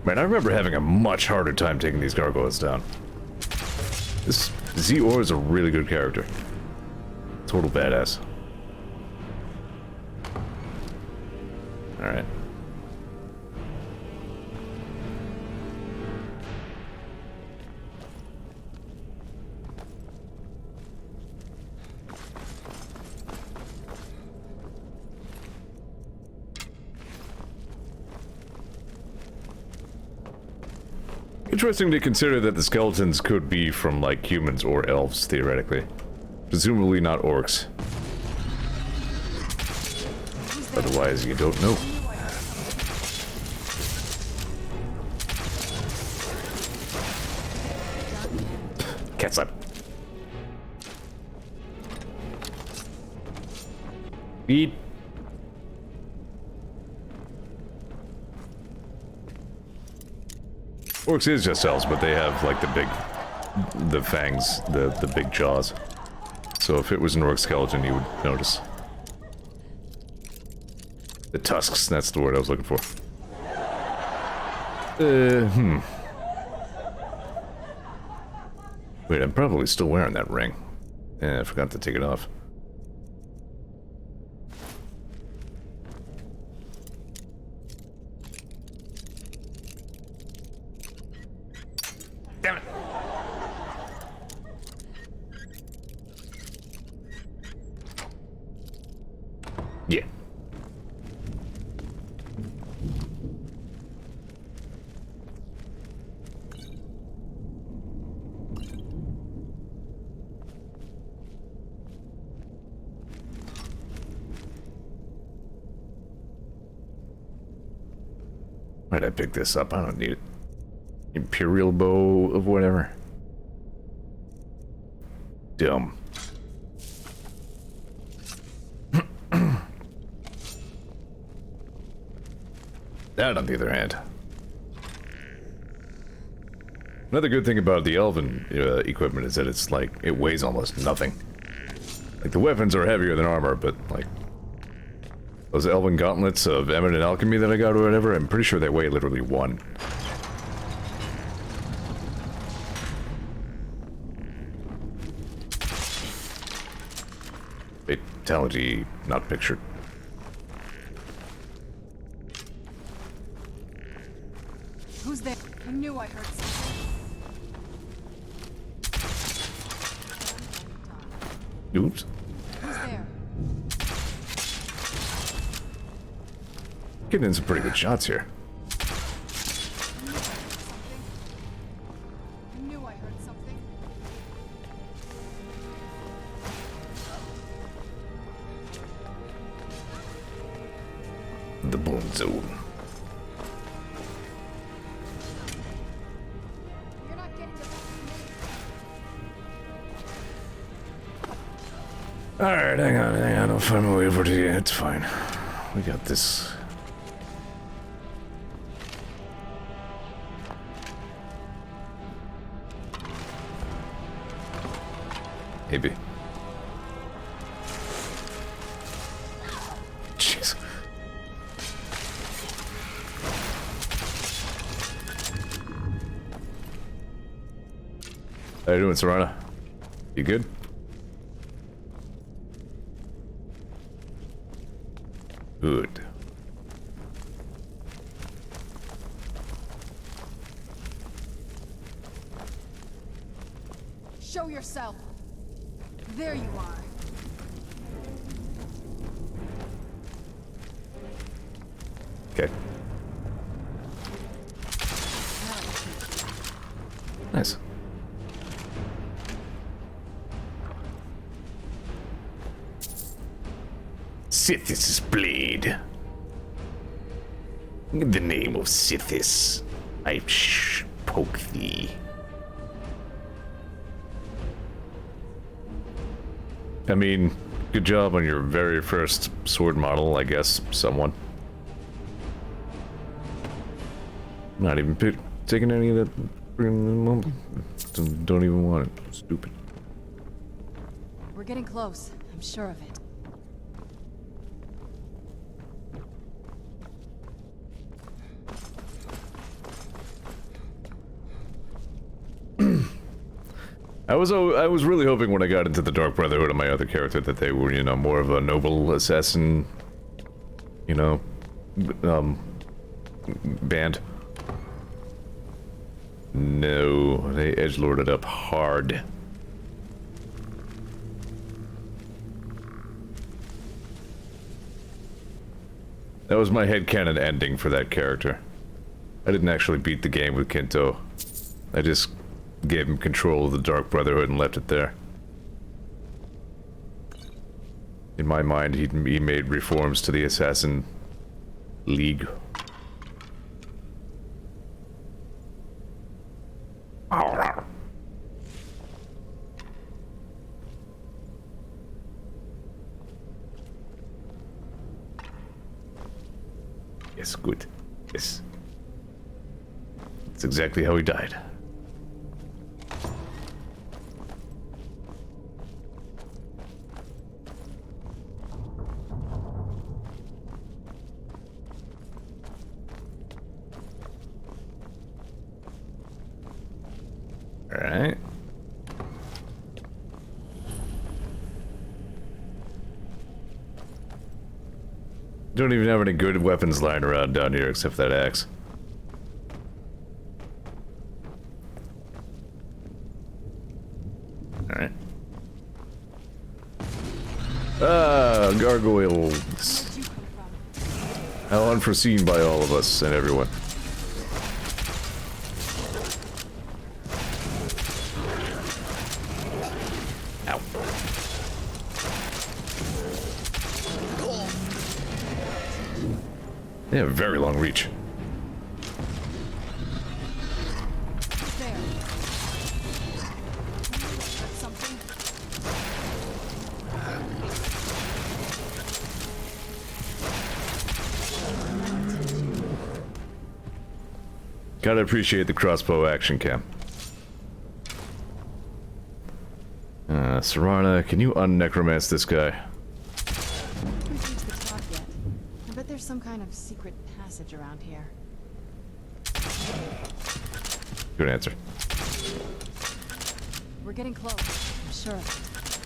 Speaker 1: Man, I remember having a much harder time taking these gargoyles down. This Zeor is a really good character. Total badass. Alright. Interesting to consider that the skeletons could be from, like, humans or elves, theoretically. Presumably not orcs. Otherwise, you don't know. Cat slap. Beep. Orcs is just elves, but they have like the fangs, the big jaws. So if it was an orc skeleton, you would notice. The tusks, that's the word I was looking for. Wait, I'm probably still wearing that ring. I forgot to take it off. Damn it. Yeah. Why'd I pick this up? I don't need it. Imperial bow of whatever. Dumb. That, on the other hand. Another good thing about the Elven equipment is that it's like, it weighs almost nothing. Like, the weapons are heavier than armor, but like, those Elven gauntlets of eminent alchemy that I got or whatever, I'm pretty sure they weigh literally 1. Fatality not pictured.
Speaker 2: Who's there? I knew I heard something.
Speaker 1: Oops.
Speaker 2: Who's there?
Speaker 1: Getting in some pretty good shots here.
Speaker 2: I knew I heard something.
Speaker 1: The boom zone.
Speaker 2: You're not getting the best of me.
Speaker 1: Alright, hang on, I'll find my way over to you. It's fine. We got this. Maybe. Jeez. How you doing, Serana? You good? Good.
Speaker 2: Show yourself. There you are.
Speaker 1: Okay. Nice. Sithis' blade. In the name of Sithis, I poke thee. I mean, good job on your very first sword model, I guess, someone. Not even taking any of that. Don't even want it. Stupid.
Speaker 2: We're getting close. I'm sure of it.
Speaker 1: I was really hoping when I got into the Dark Brotherhood of my other character that they were, you know, more of a noble assassin, you know, band. No, they edgelorded up hard. That was my headcanon ending for that character. I didn't actually beat the game with Kinto. I just gave him control of the Dark Brotherhood and left it there. In my mind, he made reforms to the Assassin League. Yes, good. Yes. That's exactly how he died. Alright. Don't even have any good weapons lying around down here except that axe. Alright. Ah, gargoyles. How unforeseen by all of us and everyone. Ow. They have a very long reach. Gotta appreciate the crossbow action cam. Serana, can you unnecromance this guy?
Speaker 2: Haven't reached the top yet. I bet there's some kind of secret passage around here.
Speaker 1: Good answer.
Speaker 2: We're getting close, I'm sure of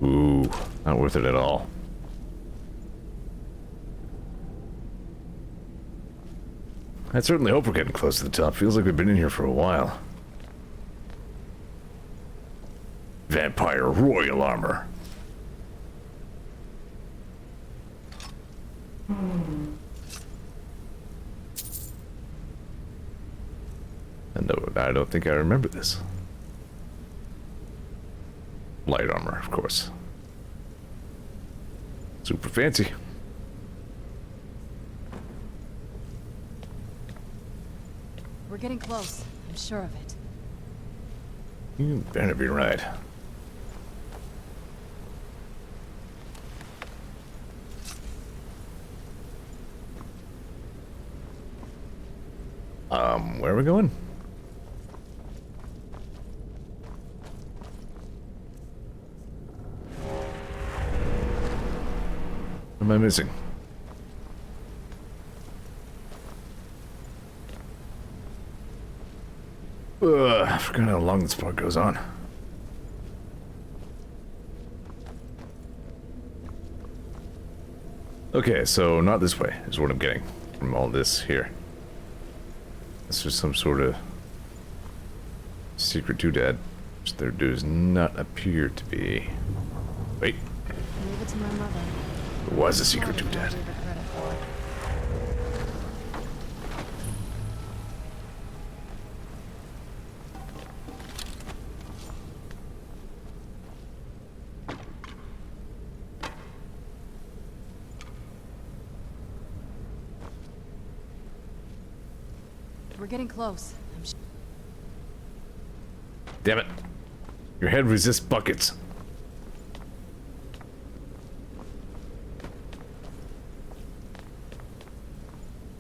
Speaker 2: it.
Speaker 1: Ooh, not worth it at all. I certainly hope we're getting close to the top. Feels like we've been in here for a while. Vampire royal armor. And no, I don't think I remember this. Light armor, of course. Super fancy.
Speaker 2: We're getting close, I'm sure of it.
Speaker 1: You better be right. Where are we going? What am I missing? I forgot how long this part goes on. Okay, so not this way is what I'm getting from all this here. This is some sort of secret doodad, which there does not appear to be. Wait.
Speaker 2: Leave it to my mother.
Speaker 1: It was a secret doodad.
Speaker 2: We're getting close. I'm
Speaker 1: Damn it. Your head resists buckets.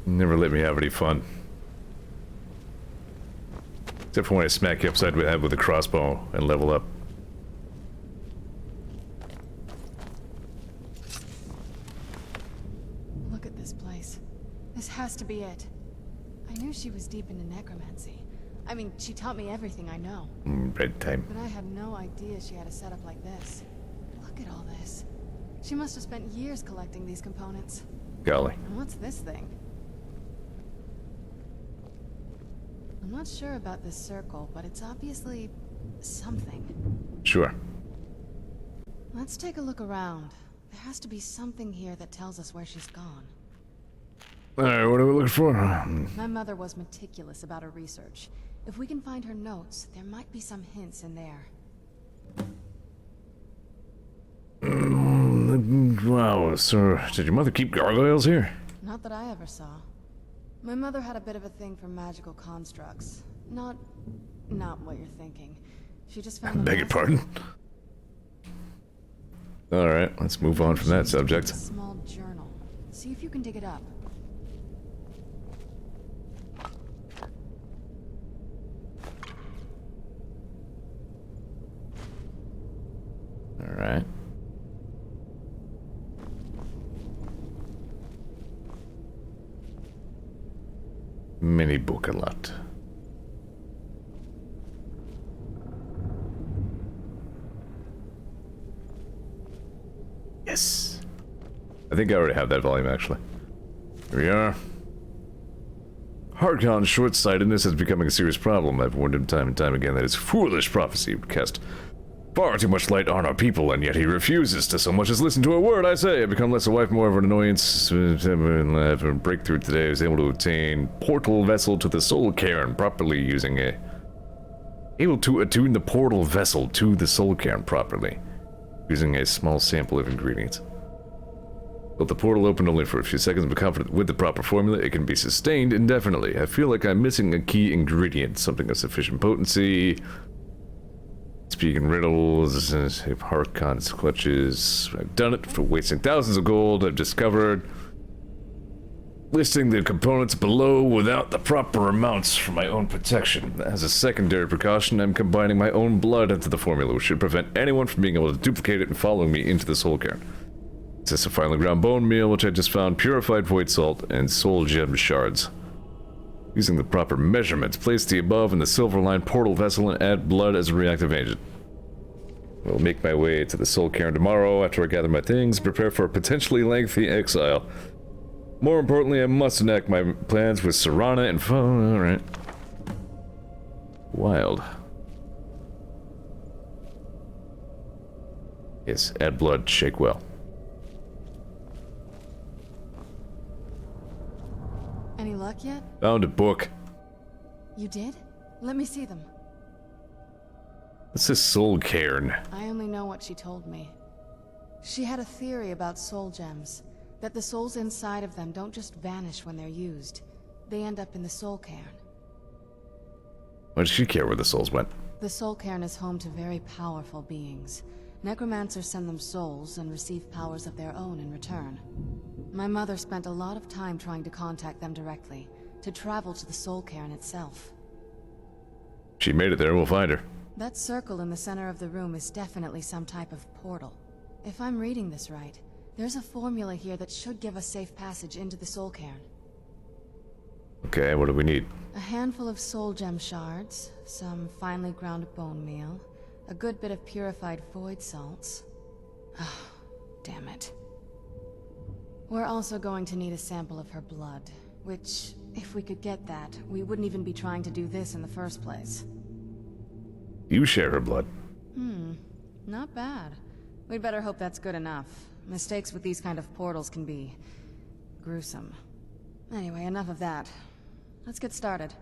Speaker 1: Never let me have any fun. Except for when I smack you upside the head with a crossbow and level up.
Speaker 2: Look at this place. This has to be it. I knew she was deep into necromancy. I mean, she taught me everything I know.
Speaker 1: Bedtime.
Speaker 2: But I had no idea she had a setup like this. Look at all this. She must have spent years collecting these components.
Speaker 1: Golly.
Speaker 2: And what's this thing? I'm not sure about this circle, but it's obviously something.
Speaker 1: Sure.
Speaker 2: Let's take a look around. There has to be something here that tells us where she's gone.
Speaker 1: Alright, what are we looking for?
Speaker 2: My mother was meticulous about her research. If we can find her notes, there might be some hints in there.
Speaker 1: Wow, sir. Did your mother keep gargoyles here?
Speaker 2: Not that I ever saw. My mother had a bit of a thing for magical constructs. Not what you're thinking. She just found.
Speaker 1: Beg your pardon. All right, let's move on from that subject.
Speaker 2: A small journal. See if you can dig it up.
Speaker 1: All right. Mini book a lot. Yes. I think I already have that volume, actually. Here we are. Harkon's short-sightedness is becoming a serious problem. I've warned him time and time again that his foolish prophecy would cast far too much light on our people, and yet he refuses to so much as listen to a word I say. I've become less a wife, more of an annoyance. A breakthrough today. I was able to obtain portal vessel to the soul Cairn properly using a... Able to attune the portal vessel to the soul Cairn properly using a small sample of ingredients. But the portal opened only for a few seconds, but confident with the proper formula, it can be sustained indefinitely. I feel like I'm missing a key ingredient, something of sufficient potency. Speaking riddles, Harkon's clutches. I've done it for wasting thousands of gold. I've discovered listing the components below without the proper amounts for my own protection. As a secondary precaution, I'm combining my own blood into the formula, which should prevent anyone from being able to duplicate it and following me into the soul cairn. It's a finely ground bone meal, which I just found, purified void salt, and soul gem shards. Using the proper measurements, place the above in the silver-lined portal vessel and add blood as a reactive agent. I'll make my way to the soul cairn tomorrow after I gather my things, prepare for a potentially lengthy exile. More importantly, I must enact my plans with Serana and alright. Wild. Yes, add blood, shake well.
Speaker 2: Any luck yet?
Speaker 1: Found a book.
Speaker 2: You did? Let me see them.
Speaker 1: What's this soul cairn?
Speaker 2: I only know what she told me. She had a theory about soul gems. That the souls inside of them don't just vanish when they're used. They end up in the soul cairn.
Speaker 1: Why does she care where the souls went?
Speaker 2: The soul cairn is home to very powerful beings. Necromancers send them souls and receive powers of their own in return. My mother spent a lot of time trying to contact them directly, to travel to the soul cairn itself.
Speaker 1: She made it there, we'll find her.
Speaker 2: That circle in the center of the room is definitely some type of portal. If I'm reading this right, there's a formula here that should give us safe passage into the soul cairn.
Speaker 1: Okay, what do we need?
Speaker 2: A handful of soul gem shards, some finely ground bone meal, a good bit of purified void salts. Oh, damn it. We're also going to need a sample of her blood, which, if we could get that, we wouldn't even be trying to do this in the first place.
Speaker 1: You share her blood.
Speaker 2: Not bad. We'd better hope that's good enough. Mistakes with these kind of portals can be gruesome. Anyway, enough of that. Let's get started.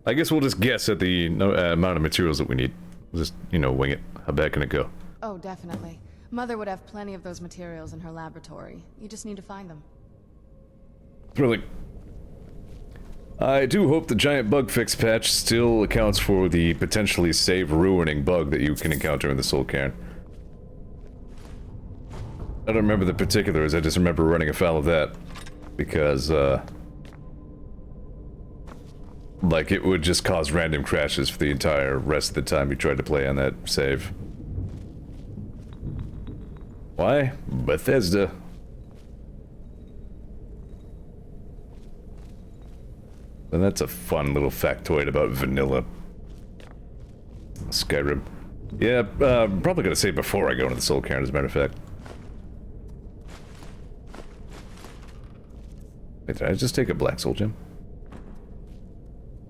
Speaker 1: I guess we'll just guess at the amount of materials that we need. We'll just, you know, wing it. How bad can it go?
Speaker 2: Oh, definitely. Mother would have plenty of those materials in her laboratory. You just need to find them.
Speaker 1: Thrilling. I do hope the giant bug fix patch still accounts for the potentially save-ruining bug that you can encounter in the soul cairn. I don't remember the particulars, I just remember running afoul of that. Because, like, it would just cause random crashes for the entire rest of the time you tried to play on that save. Why? Bethesda. And that's a fun little factoid about vanilla Skyrim. Yeah, I'm probably gonna say before I go into the soul cairn, as a matter of fact. Wait, did I just take a black soul gem?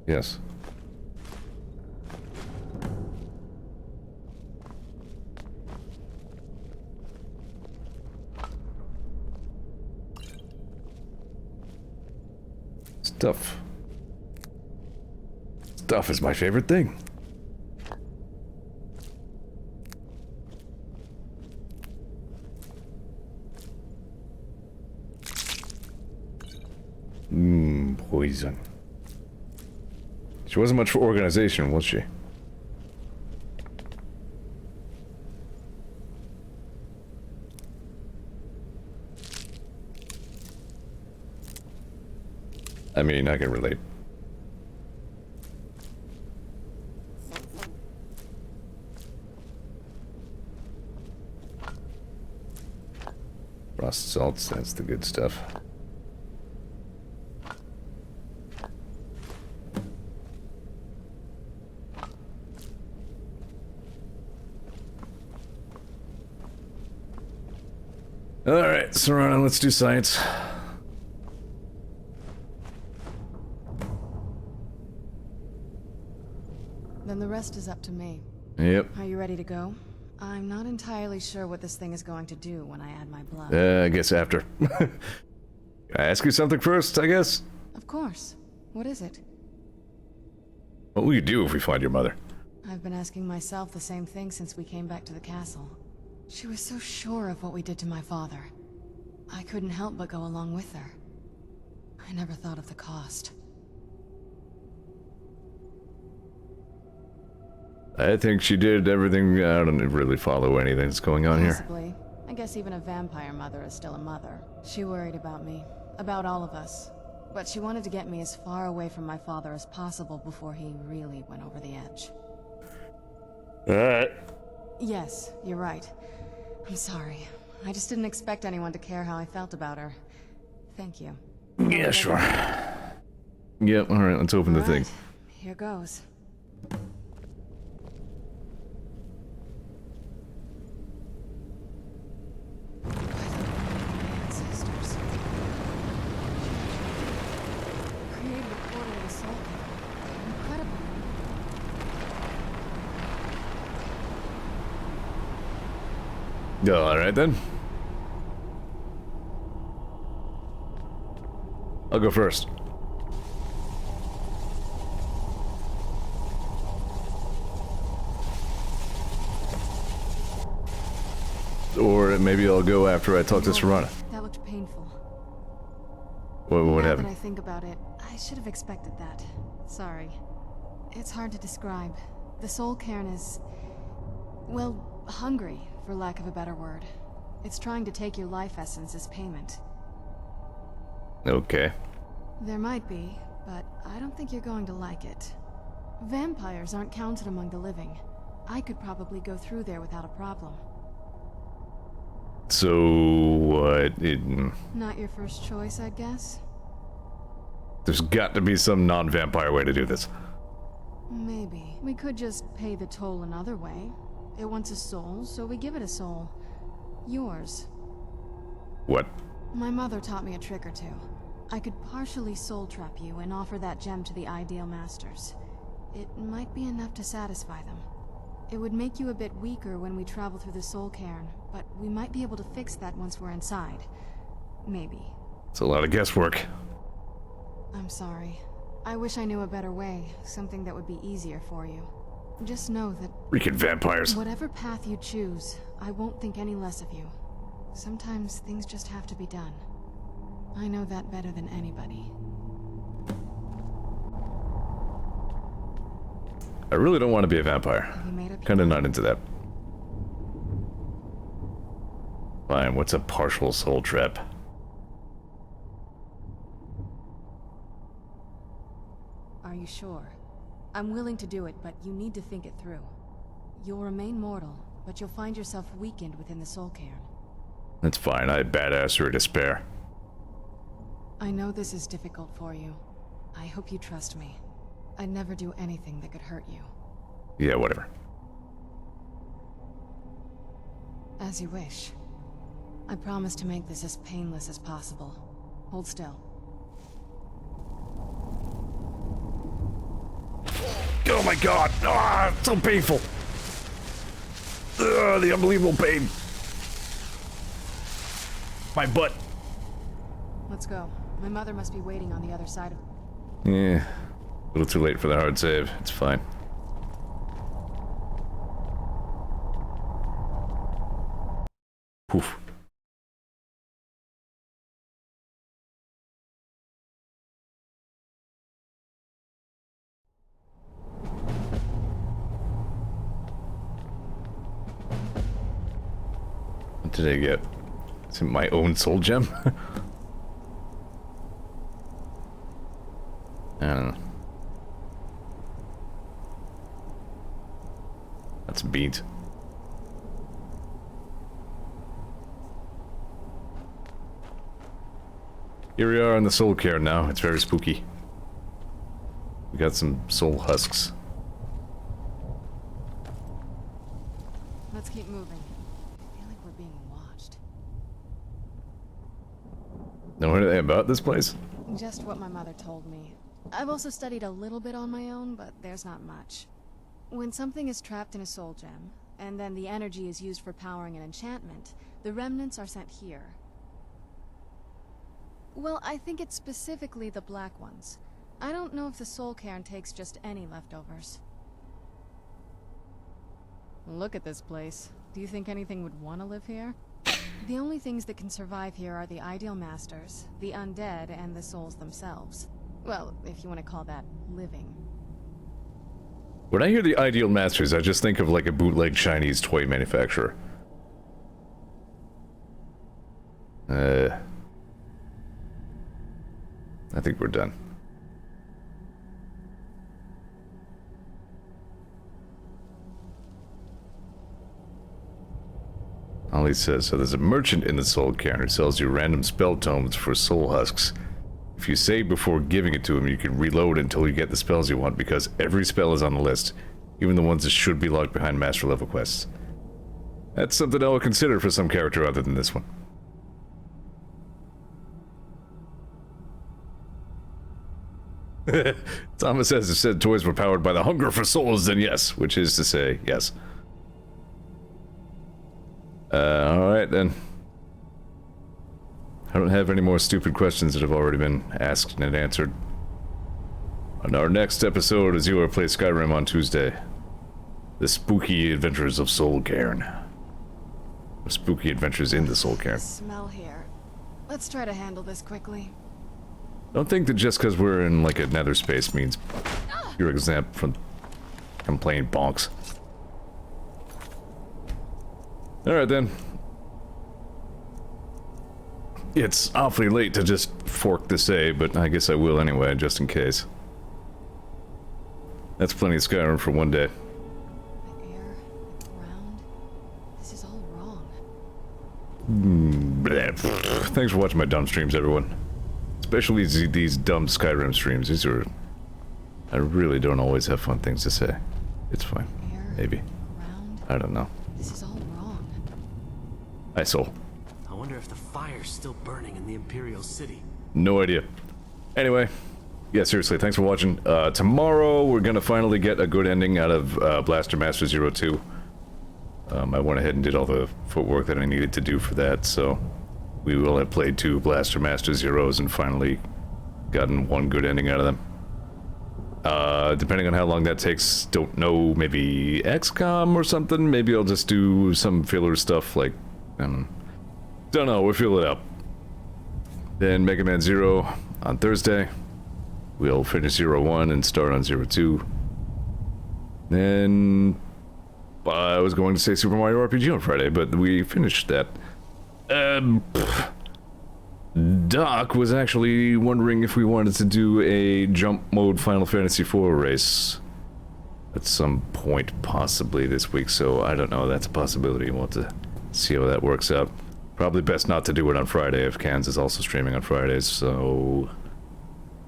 Speaker 1: Yes. Let's Stuff. Stuff is my favorite thing. Poison. She wasn't much for organization, was she? I mean, I can relate. Frost salts, that's the good stuff. Alright, Serana, let's do science.
Speaker 2: Then the rest is up to me.
Speaker 1: Yep.
Speaker 2: Are you ready to go? I'm not entirely sure what this thing is going to do when I add my blood.
Speaker 1: I guess after. Can I ask you something first, I guess?
Speaker 2: Of course. What is it?
Speaker 1: What will you do if we find your mother?
Speaker 2: I've been asking myself the same thing since we came back to the castle. She was so sure of what we did to my father. I couldn't help but go along with her. I never thought of the cost.
Speaker 1: I think she did everything. I don't really follow anything that's going on here.
Speaker 2: Possibly. I guess even a vampire mother is still a mother. She worried about me, about all of us. But she wanted to get me as far away from my father as possible before he really went over the edge.
Speaker 1: Alright.
Speaker 2: Yes, you're right. I'm sorry. I just didn't expect anyone to care how I felt about her. Thank you.
Speaker 1: Yeah, sure. Yep, alright, let's open the thing.
Speaker 2: Here goes. Ancestors. Created a portal to the soul. Incredible.
Speaker 1: Alright then. I'll go first. Or maybe I'll go after I talk to Serana.
Speaker 2: That looked painful.
Speaker 1: What
Speaker 2: Now
Speaker 1: happened?
Speaker 2: that I think about it, I should have expected that. Sorry. It's hard to describe. The soul Cairn is... well, hungry, for lack of a better word. It's trying to take your life essence as payment.
Speaker 1: Okay.
Speaker 2: There might be, but I don't think you're going to like it. Vampires aren't counted among the living. I could probably go through there without a problem.
Speaker 1: So, what?
Speaker 2: Not your first choice, I'd guess?
Speaker 1: There's got to be some non-vampire way to do this.
Speaker 2: Maybe. We could just pay the toll another way. It wants a soul, so we give it a soul. Yours.
Speaker 1: What?
Speaker 2: My mother taught me a trick or two. I could partially soul trap you and offer that gem to the ideal masters. It might be enough to satisfy them. It would make you a bit weaker when we travel through the soul cairn, but we might be able to fix that once we're inside. Maybe.
Speaker 1: It's a lot of guesswork.
Speaker 2: I'm sorry. I wish I knew a better way, something that would be easier for you. Just know that...
Speaker 1: Freaking vampires.
Speaker 2: whatever path you choose, I won't think any less of you. Sometimes things just have to be done. I know that better than anybody.
Speaker 1: I really don't want to be a vampire. Kinda not into that. Fine, what's a partial soul trap?
Speaker 2: Are you sure? I'm willing to do it, but you need to think it through. You'll remain mortal, but you'll find yourself weakened within the soul cairn.
Speaker 1: That's fine, I badass her to spare.
Speaker 2: I know this is difficult for you. I hope you trust me. I'd never do anything that could hurt you.
Speaker 1: Yeah, whatever.
Speaker 2: As you wish. I promise to make this as painless as possible. Hold still.
Speaker 1: Oh my god! Ah, it's so painful! Ugh, the unbelievable pain! My butt!
Speaker 2: Let's go. My mother must be waiting on the other side of...
Speaker 1: Yeah. A little too late for the hard save. It's fine. Poof. What did I get? Is it my own soul gem? I don't know. That's a beat. Here we are in the soul Cairn now. It's very spooky. We got some soul husks.
Speaker 2: Let's keep moving. I feel like we're being watched.
Speaker 1: Know anything about this place?
Speaker 2: Just what my mother told me. I've also studied a little bit on my own, but there's not much. When something is trapped in a soul gem, and then the energy is used for powering an enchantment, the remnants are sent here. Well, I think it's specifically the black ones. I don't know if the soul cairn takes just any leftovers. Look at this place. Do you think anything would want to live here? The only things that can survive here are the ideal masters, the undead, and the souls themselves. Well, if you want to call that living.
Speaker 1: When I hear the ideal masters, I just think of like a bootleg Chinese toy manufacturer. I think we're done. Ollie says, so there's a merchant in the soul cairn who sells you random spell tomes for soul husks. If you save before giving it to him, you can reload until you get the spells you want, because every spell is on the list, even the ones that should be locked behind master level quests. That's something I will consider for some character other than this one. Thomas says if said toys were powered by the hunger for souls, then yes, which is to say, yes. Alright then. I don't have any more stupid questions that have already been asked and answered. On our next episode of Zeor plays Skyrim on Tuesday. The spooky adventures of Soul Cairn. The spooky adventures in the Soul Cairn.
Speaker 2: Smell here. Let's try to handle this quickly.
Speaker 1: Don't think that just because we're in like a nether space means you're exempt from playing bonks. Alright then. It's awfully late to just fork the save, but I guess I will anyway, just in case. That's plenty of Skyrim for one day.
Speaker 2: The air, the ground. This is all wrong.
Speaker 1: Thanks for watching my dumb streams, everyone. Especially these dumb Skyrim streams. These are... I really don't always have fun things to say. It's fine. Maybe. I don't know.
Speaker 2: This is all wrong.
Speaker 1: Hi, Soul.
Speaker 18: I wonder if the fire's still burning in the Imperial City.
Speaker 1: No idea. Anyway, yeah, seriously, thanks for watching. Tomorrow, we're gonna finally get a good ending out of Blaster Master 02. I went ahead and did all the footwork that I needed to do for that, so... we will have played 2 Blaster Master Zeros and finally gotten one good ending out of them. Depending on how long that takes, don't know, maybe XCOM or something? Maybe I'll just do some filler stuff like, don't know, we'll fill it up. Then Mega Man 0 on Thursday. We'll finish 01 and start on 02. Then... I was going to say Super Mario RPG on Friday, but we finished that. Doc was actually wondering if we wanted to do a jump mode Final Fantasy IV race at some point, possibly this week, so I don't know, that's a possibility. We'll have to see how that works out. Probably best not to do it on Friday if Cairn is also streaming on Fridays, so...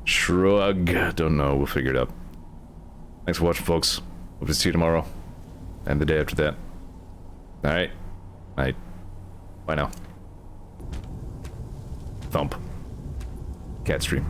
Speaker 1: shrug. Don't know, we'll figure it out. Thanks for watching, folks. Hope to see you tomorrow. And the day after that. Alright. Night. Bye now. Thump. Cat stream.